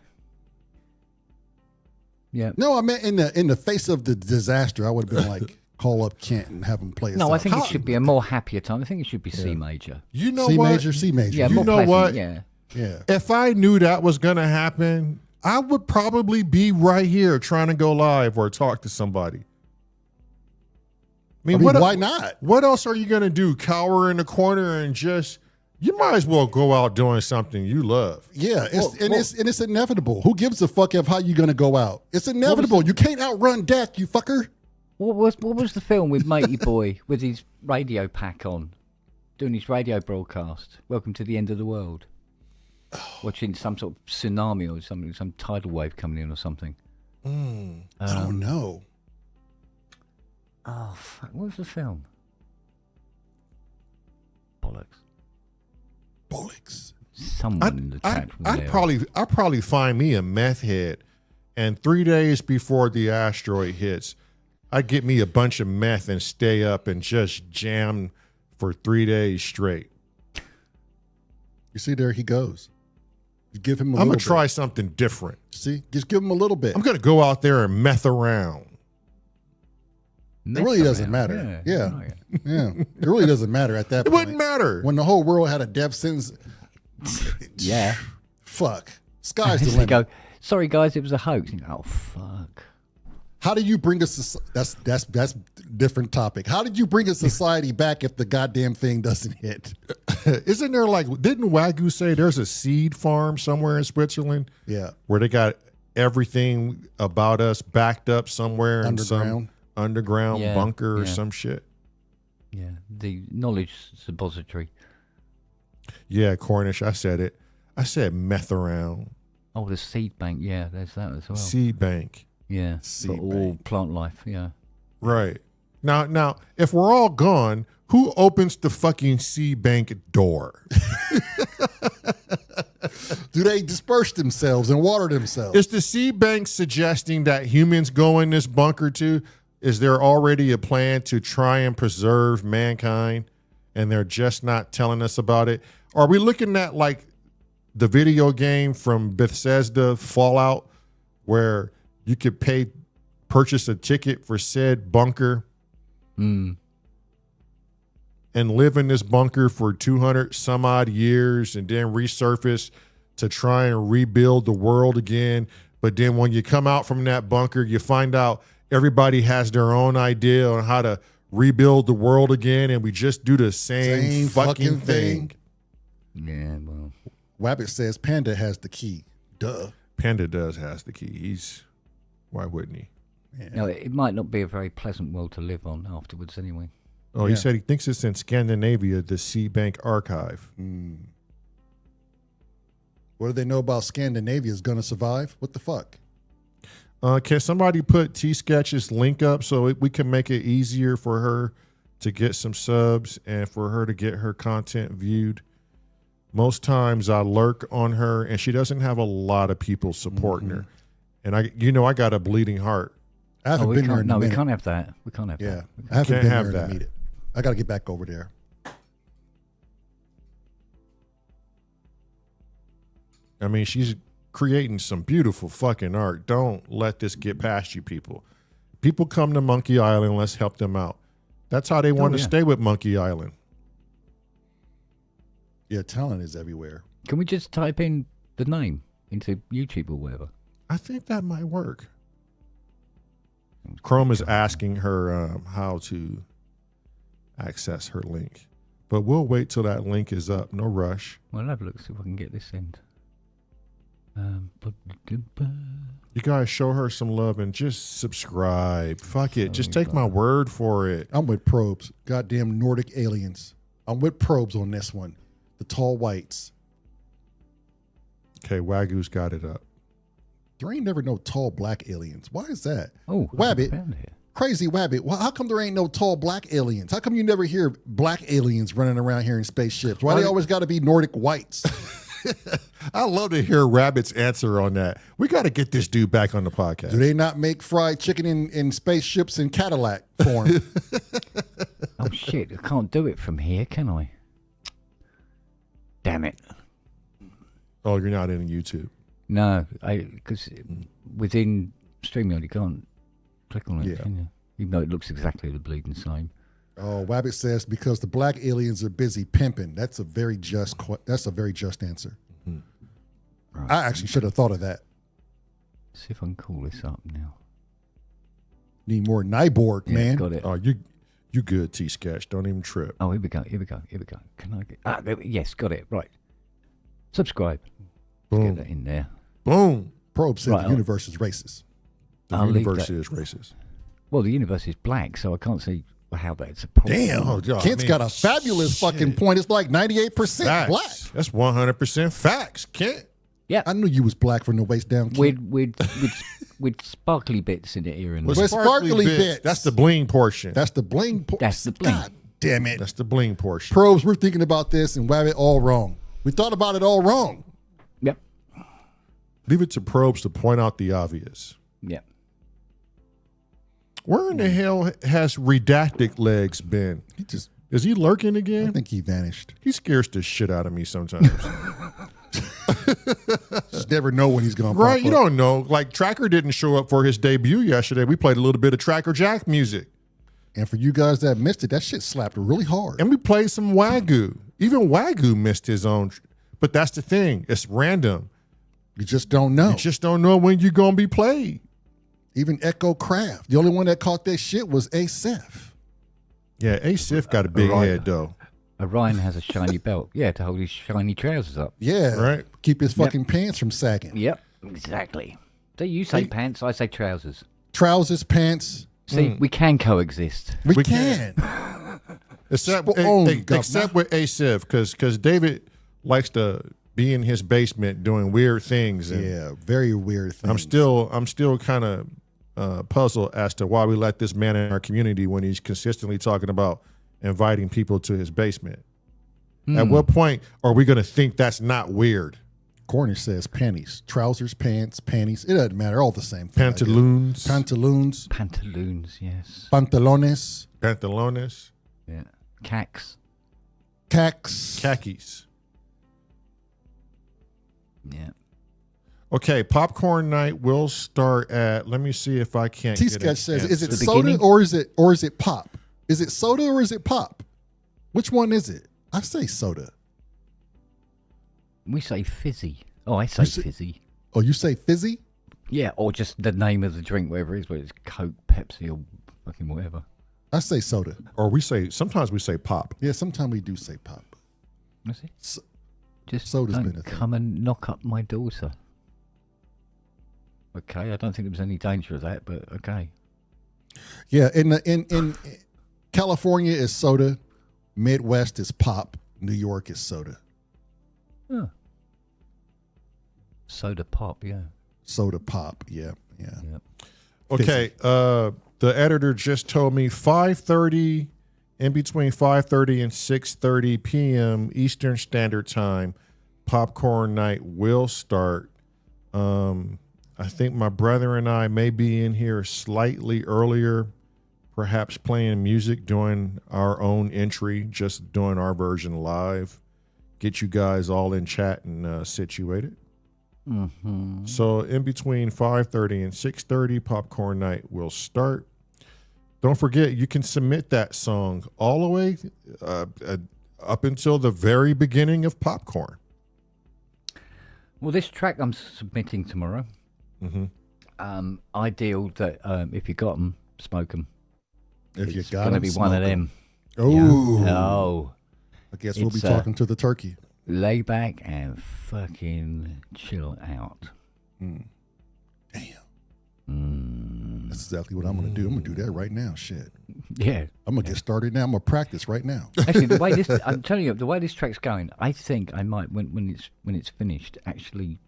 C: Yeah.
A: No, I meant in the face of the disaster, I would have been like, call up Kent and have him play us out.
C: No, I think it should be a more happier time. I think it should be C major.
B: You know
A: C
B: what?
A: major, C major.
C: Yeah,
B: you
C: more
B: know
C: pleasant,
B: what?
C: Yeah.
B: If I knew that was going to happen, I would probably be right here trying to go live or talk to somebody. I mean
A: why not?
B: What else are you going to do? Cower in the corner and just... You might as well go out doing something you love.
A: Yeah, it's inevitable. Who gives a fuck of how you're going to go out? It's inevitable. You can't outrun death, you fucker.
C: What was the film with Matey Boy with his radio pack on, doing his radio broadcast? Welcome to the end of the world. Watching some sort of tsunami or something, some tidal wave coming in or something.
A: I don't know.
C: Oh, fuck. What was the film? Bollocks. Someone in the chat room
B: I'd
C: there.
B: probably find me a meth head, and 3 days before the asteroid hits, I'd get me a bunch of meth and stay up and just jam for 3 days straight.
A: You see, there he goes. You give him a
B: I'm
A: little
B: gonna try
A: bit.
B: something different.
A: See, just give him a little bit.
B: I'm gonna go out there and meth around.
A: It really doesn't matter. Yeah. It really doesn't matter at that
B: It
A: point.
B: wouldn't matter.
A: When the whole world had a death sentence,
C: Yeah.
A: fuck. Sky's the
C: They
A: limit.
C: go, sorry guys, it was a hoax. You go, oh fuck.
A: How do you bring us? That's different topic. How did you bring a society back if the goddamn thing doesn't hit?
B: Isn't there didn't Wagyu say there's a seed farm somewhere in Switzerland?
A: Yeah,
B: Where they got everything about us backed up somewhere in some
A: underground.
B: underground
C: Yeah,
B: bunker or
C: yeah.
B: some shit.
C: Yeah, the knowledge suppository.
B: Yeah, Cornish, I said it. I said meth around.
C: Oh, the seed bank. Yeah, there's that as well.
B: Seed bank.
C: Yeah,
A: Seed
C: for all
A: bank.
C: plant life. Yeah.
B: Right. Now, if we're all gone, who opens the fucking seed bank door?
A: Do they disperse themselves and water themselves?
B: Is the seed bank suggesting that humans go in this bunker too? Is there already a plan to try and preserve mankind and they're just not telling us about it? Are we looking at like the video game from Bethesda, Fallout, where you could purchase a ticket for said bunker
C: Mm.
B: and live in this bunker for 200 some odd years and then resurface to try and rebuild the world again? But then when you come out from that bunker, you find out everybody has their own idea on how to rebuild the world again, and we just do the same fucking thing.
C: Yeah. Well.
A: Wabbit says Panda has the key. Duh.
B: Panda has the key. Why wouldn't he?
A: Yeah.
C: No, it might not be a very pleasant world to live on afterwards, anyway.
B: Oh,
A: Yeah.
B: he said he thinks it's in Scandinavia, the Seed Bank Archive.
A: What do they know about Scandinavia is going to survive? What the fuck?
B: Can somebody put T-Sketch's link up so we can make it easier for her to get some subs and for her to get her content viewed? Most times I lurk on her and she doesn't have a lot of people supporting her. And I got a bleeding heart.
A: I haven't
C: we
A: been there
C: can't.
A: in a
C: No, we
A: minute.
C: can't have that. We can't have
A: Yeah,
C: that.
A: I haven't
B: Can't
A: been
B: have
A: there in
B: that.
A: a minute. I got to get back over there.
B: I mean, she's creating some beautiful fucking art. Don't let this get past you, people. People come to Monkey Island. Let's help them out. That's how they want to
C: yeah.
B: stay with Monkey Island.
A: Yeah, talent is everywhere.
C: Can we just type in the name into YouTube or whatever?
B: I think that might work. Chrome is asking her how to access her link. But we'll wait till that link is up. No rush.
C: Well, I'll have a look, see if I can get this end.
B: You guys show her some love and just subscribe. Fuck it. Just take my word for it.
A: I'm with probes. Goddamn Nordic aliens. I'm with probes on this one. The tall whites.
B: Okay, Wagyu's got it up.
A: There ain't never no tall black aliens. Why is that?
C: Oh,
A: Wabbit.
C: found here.
A: Crazy Wabbit. Well, how come there ain't no tall black aliens? How come you never hear black aliens running around here in spaceships? Why they always got to be Nordic whites?
B: I love to hear Rabbit's answer on that. We got to get this dude back on the podcast.
A: Do they not make fried chicken in spaceships in Cadillac form?
C: Oh shit! I can't do it from here, can I? Damn it!
B: Oh, you're not in YouTube.
C: No, because within Streamyard you can't click on it,
A: Yeah.
C: can you? Even though it looks exactly the bleeding same.
A: Oh, Wabbit says because the black aliens are busy pimping. That's a very just. That's a very just answer.
C: Right.
A: I actually should have thought of that.
C: See if I can call this up now.
A: Need more Nyborg,
C: Yeah,
A: man.
C: got it.
B: Oh, you good, T-Sketch. Don't even trip.
C: Oh, here we go. Can I get... yes, got it. Right. Subscribe. Let's
B: Boom.
C: get that in there.
B: Boom.
A: Probe said
C: Right,
A: the universe is racist.
B: The
C: I'll leave
B: universe
C: that.
B: is racist.
C: Well, the universe is black, so I can't see how that's a problem.
A: Damn.
B: Oh, God,
A: Kent's
B: man,
A: got a fabulous
B: shit.
A: fucking point. It's like 98%
B: Facts.
A: black.
B: That's 100% facts, Kent.
C: Yeah.
A: I knew you was black from the waist down, Kent.
C: We'd with sparkly bits in it here and
B: With
C: there.
A: With sparkly bits.
B: That's the bling portion.
A: That's the bling.
C: That's the bling.
A: God damn it.
B: That's the bling portion.
A: Probes, we're thinking about this and we have it all wrong. We thought about it all wrong.
C: Yep.
B: Leave it to probes to point out the obvious.
C: Yep.
B: Where in the hell has redacted legs been? Is he lurking
A: I
B: again?
A: think he vanished.
B: He scares the shit out of me sometimes.
A: Just never know when he's going to
B: Right?
A: pop
B: You
A: up.
B: don't know. Like Tracker didn't show up for his debut yesterday. We played a little bit of Tracker Jack music.
A: And for you guys that missed it, that shit slapped really hard.
B: And we played some Wagyu. Even Wagyu missed his own. But that's the thing. It's random.
A: You just don't know.
B: You just don't know when you're going to be played.
A: Even Echo Craft. The only one that caught that shit was A-Seth.
B: Yeah, A-Sif got a big
C: Right.
B: head, though.
C: Orion has a shiny belt. Yeah, to hold his shiny trousers up.
A: Yeah.
B: Right.
A: Keep his fucking pants from sagging.
C: Yep. Exactly. So you say pants, I say trousers.
A: Trousers, pants.
C: See, we can coexist.
A: We
B: can.
A: can.
B: Except,
A: Governor.
B: except with A-Sif, because David likes to be in his basement doing weird things. And
A: Yeah, very weird thing.
B: I'm still kind of puzzled as to why we let this man in our community when he's consistently talking about inviting people to his basement. At what point are we going to think that's not weird?
A: Cornish says panties. Trousers, pants, panties. It doesn't matter. All the same thing. I guess.
B: Pantaloons.
A: Pantaloons.
C: Pantaloons, yes.
A: Pantalones.
B: Pantalones.
C: Yeah. Cax.
A: Cax.
B: Khakis.
C: Yeah.
B: Okay, popcorn night will start at. Let me see if I can't.
A: T
B: get
A: Sketch says, is it
C: The
A: soda
C: beginning?
A: or is it pop? Is it soda or is it pop? Which one is it? I say soda.
C: We say fizzy. Oh, I say fizzy.
A: Oh, you say fizzy?
C: Yeah, or just the name of the drink, whatever it is, whether it's Coke, Pepsi, or fucking whatever.
A: I say soda.
B: Or sometimes we say pop.
A: Yeah, sometimes we do say pop.
C: That's it.
A: So,
C: Just
A: soda's been a
C: don't
A: thing.
C: come and knock up my daughter. Okay, I don't think there was any danger of that, but okay.
A: yeah, in California is soda, Midwest is pop, New York is soda.
C: Oh. Soda pop, yeah.
A: Soda pop, yeah.
C: Yep.
B: Okay, the editor just told me 5:30, in between 5:30 and 6:30 p.m. Eastern Standard Time, popcorn night will start. I think my brother and I may be in here slightly earlier, perhaps playing music, doing our own entry, just doing our version live. Get you guys all in chat and situated.
C: Mm-hmm.
B: So in between 5:30 and 6:30, popcorn night will start. Don't forget, you can submit that song all the way up until the very beginning of popcorn.
C: Well, this track I'm submitting tomorrow.
B: Mm-hmm.
C: Ideal that if you got them, smoke them.
A: If you
C: It's
A: got
C: going to
A: them,
C: be one of
A: smoke 'em.
C: them.
A: Oh,
C: Oh,
A: I guess we'll be
C: It's,
A: talking to the turkey.
C: lay back and fucking chill out.
A: Damn,
C: Mm.
A: that's exactly what I'm going to do. I'm going to do that right now. Shit,
C: Yeah.
A: I'm going to get started now. I'm going to practice right now.
C: Actually, the way this I'm telling you, the way this track's going, I think I might when it's finished actually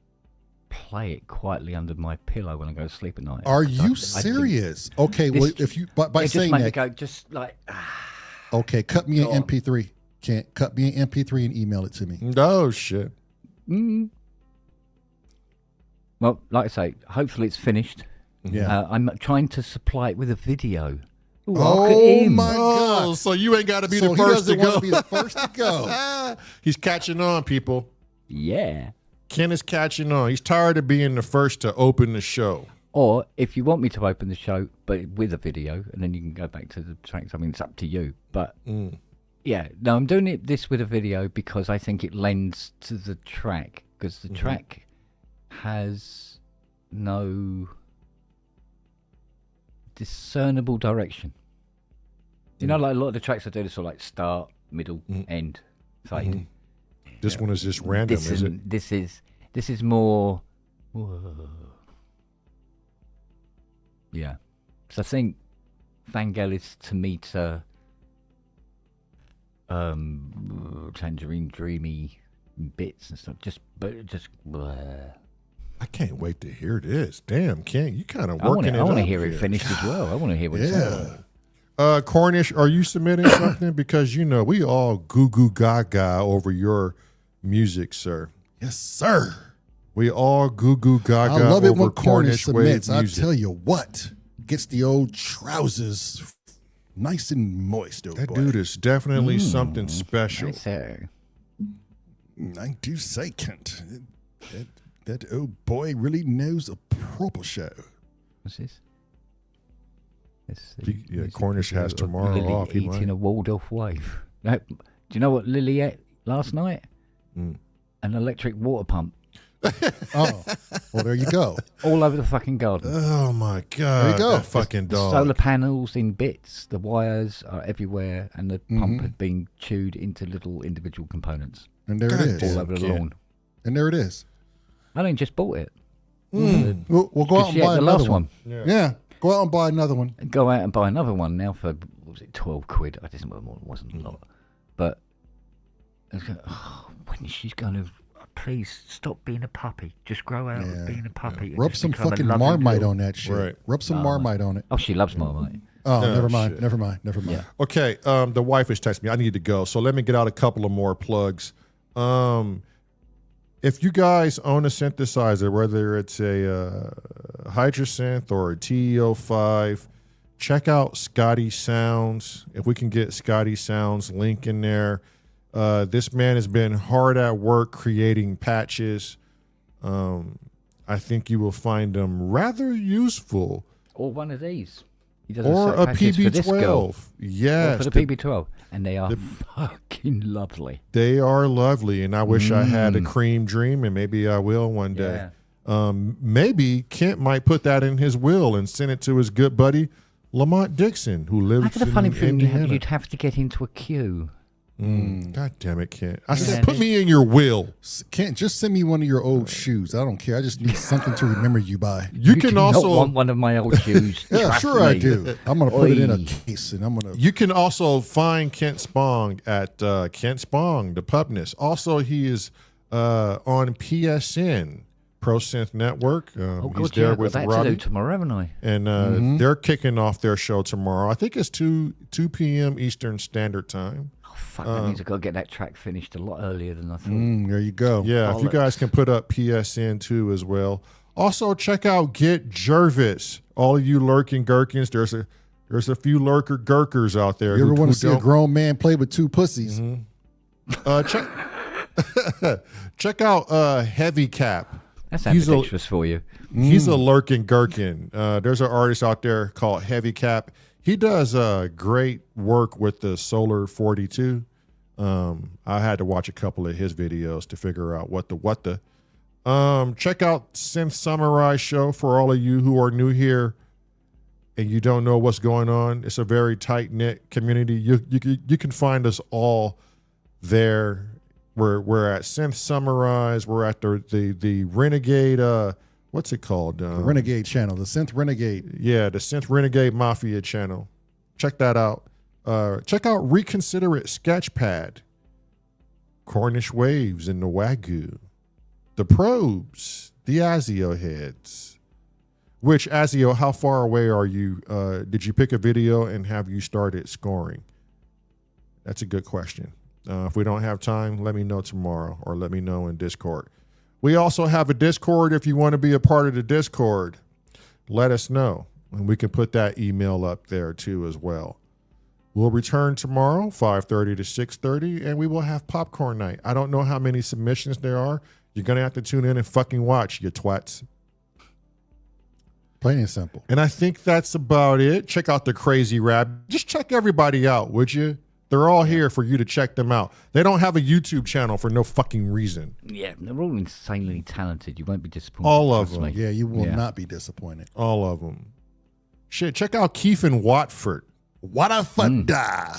C: play it quietly under my pillow when I go to sleep at night.
A: Are
C: I
A: you
C: think
A: serious? Okay,
C: this-
A: well, if you by
C: it just
A: saying
C: made me
A: that,
C: go just like
A: okay, cut me an
C: Go on.
A: MP3. Can't cut me an MP3 and email it to me.
B: Oh shit!
C: mm. Well, like I say, hopefully it's finished.
A: Yeah.
C: I'm trying to supply it with a video. Ooh, look
A: Oh
C: at him.
A: my
B: Oh,
A: God!
B: so you ain't got to be
A: So
B: the
A: he
B: first to
A: doesn't want
B: go.
A: to be the first to go.
B: He's catching on, people.
C: Yeah.
B: Ken is catching on. He's tired of being the first to open the show.
C: Or if you want me to open the show, but with a video, and then you can go back to the tracks. I mean, it's up to you. But yeah, no, I'm doing this with a video because I think it lends to the track because the track has no discernible direction. You know, like a lot of the tracks I do, this are like start, middle, end, fade.
B: This one is just random,
C: This
B: is it?
C: isn't- This is more. Whoa. Yeah, so I think Vangelis to meet Tangerine Dreamy bits and stuff. Just. Bleh.
B: I can't wait to hear this. Damn, Ken, you kind of
C: I
B: working it up.
C: want to hear it
B: here.
C: finished as well. I want to hear what it's
B: Yeah. Cornish, are you submitting something? Because, you know, we all goo goo gaga over your music, sir.
A: Yes, sir.
B: We all goo goo gaga
A: I love it
B: over
A: when Cornish submits.
B: wave
A: I
B: music.
A: tell you what, gets the old trousers nice and moist. Oh
B: That
A: boy.
B: dude is definitely something special.
C: Nice hair.
A: I do say, Kent, that old boy really knows a proper show.
C: What's this? Let's
B: Yeah,
C: see. There's a
B: Cornish
C: picture
B: has
C: of
B: tomorrow
C: Lily
B: off. He
C: eating
B: might.
C: a walled-off wave. No, do you know what Lily ate last night?
B: Mm.
C: An electric water pump
A: Oh, well, there you go.
C: all over the fucking garden.
B: Oh my god!
A: There you go.
B: That fucking dog.
C: Solar panels in bits. The wires are everywhere, and the
B: Mm-hmm.
C: pump had been chewed into little individual components
A: And there
B: God
A: it is.
B: damn.
C: all over the
B: Kid.
C: lawn.
A: And there it is.
C: I only just bought it.
A: We'll go out and
C: Yeah,
A: buy
C: the
A: another
C: last
A: one.
C: one.
A: Yeah, go out and buy another one.
C: And go out and buy another one now for, what was it, 12 quid? I didn't know it wasn't a lot. But I was going, oh, when is she going to, please stop being a puppy. Just grow out of being a puppy. and
A: Rub
C: just
A: some
C: become a
A: fucking
C: lovely
A: Marmite
C: girl.
A: on that shit.
B: Right.
A: Rub some Marmite on it.
C: Oh, she loves Marmite.
A: Oh, never mind.
B: shit.
A: Never mind. Never mind.
C: Yeah.
B: Okay, the wife is texting me. I need to go, so let me get out a couple of more plugs. If you guys own a synthesizer, whether it's a Hydrasynth or a TE05, check out Scotty Sounds. If we can get Scotty Sounds link in there. This man has been hard at work creating patches. I think you will find them rather useful.
C: Or one of these. He does
B: Or
C: set
B: a
C: patches for this girl.
B: PB12. Yes.
C: Or for the PB12. And they are fucking lovely.
B: They are lovely, and I wish I had a cream dream, and maybe I will one day. Maybe Kent might put that in his will and send it to his good buddy Lamont Dixon, who lives
C: I got a
B: in
C: funny feeling
B: Indiana.
C: you'd have to get into a queue.
B: God damn it, Kent! I said, put me in your will.
A: Can't just send me one of your old shoes. I don't care. I just need something to remember you by.
B: You
C: do
B: can
C: not
B: also
C: want one of my old shoes.
A: Yeah,
C: Trust
A: sure I
C: me.
A: do. I'm gonna put it in a
C: Oi.
A: case, and I'm gonna.
B: You can also find Kent Spong at Kent Spong, the pubness. Also, he is on PSN, Pro Synth Network.
C: Oh,
B: He's
C: God,
B: there
C: yeah, I've got
B: with
C: that to
B: Robbie.
C: do tomorrow, haven't I?
B: And they're kicking off their show tomorrow. I think it's 2 p.m. Eastern Standard Time.
C: Oh, fuck, that means I've got to get that track finished a lot earlier than I thought.
A: There you go.
B: Yeah, if you guys can put up PSN too as well. Also, check out Get Jervis. All of you lurking gherkins, there's a few lurker gurkers out there.
A: You ever
B: who
A: want to see a
B: don't-
A: grown man play with two pussies?
B: check check out Heavy Cap.
C: That's
B: He's a-
C: ambidextrous for you.
B: He's a lurking gherkin. There's an artist out there called Heavy Cap. He does great work with the Solar 42. I had to watch a couple of his videos to figure out what the. Check out Synth Samurai Show for all of you who are new here and you don't know what's going on. It's a very tight knit community. You can find us all there. We're at Synth Samurais. We're at the Renegade. What's it called?
A: The Renegade channel, the Synth Renegade.
B: Yeah, the Synth Renegade Mafia channel. Check that out. Check out Reconsider It Sketchpad. Cornish Waves in the Wagyu. The Probes. The Azio Heads. Which, Azio, how far away are you? Did you pick a video and have you started scoring? That's a good question. If we don't have time, let me know tomorrow or let me know in Discord. We also have a Discord. If you want to be a part of the Discord, let us know. And we can put that email up there too as well. We'll return tomorrow, 5:30 to 6:30, and we will have popcorn night. I don't know how many submissions there are. You're going to have to tune in and fucking watch, you twats.
A: Plain and simple.
B: And I think that's about it. Check out the Crazy Rabbit. Just check everybody out, would you? They're all here for you to check them out. They don't have a YouTube channel for no fucking reason.
C: Yeah, they're all insanely talented. You won't be disappointed.
B: All of
C: trust
B: them.
C: me.
A: Yeah, you will
C: Yeah.
A: not be disappointed.
B: All of them. Shit, check out Keith in Watford.
A: What a funda.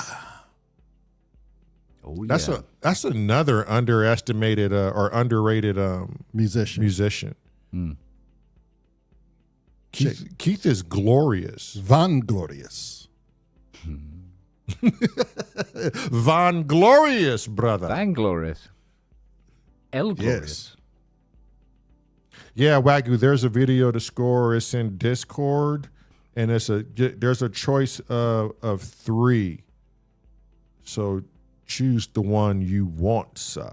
C: Oh,
B: That's
C: yeah.
B: that's another underestimated or underrated
A: Musician.
B: musician. Keith is glorious.
A: Von Glorious.
B: Von Glorious, brother.
C: Vanglorious. El Glorious.
B: Yeah, Wagyu, there's a video to score. It's in Discord, and there's a choice of 3. So choose the one you want, sir.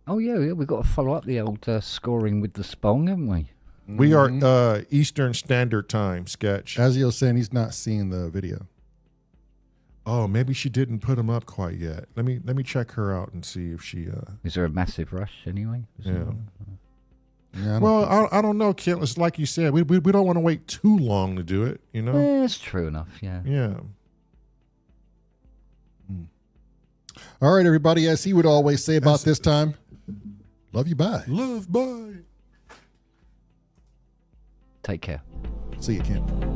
C: Oh yeah, we've got to follow up the old scoring with the Spong, haven't we?
B: We are Eastern Standard Time, Sketch.
A: Azio's saying he's not seeing the video.
B: Oh, maybe she didn't put him up quite yet. Let me check her out and see if she.
C: Is there a massive rush anyway?
A: Yeah,
B: I don't know, Kit. It's like you said, we don't want to wait too long to do it. You know.
C: Yeah, that's true enough. Yeah.
B: Yeah.
A: All right, everybody. As he would always say about this time, love you. Bye.
B: Love. Bye.
C: Take care.
A: See you, Ken.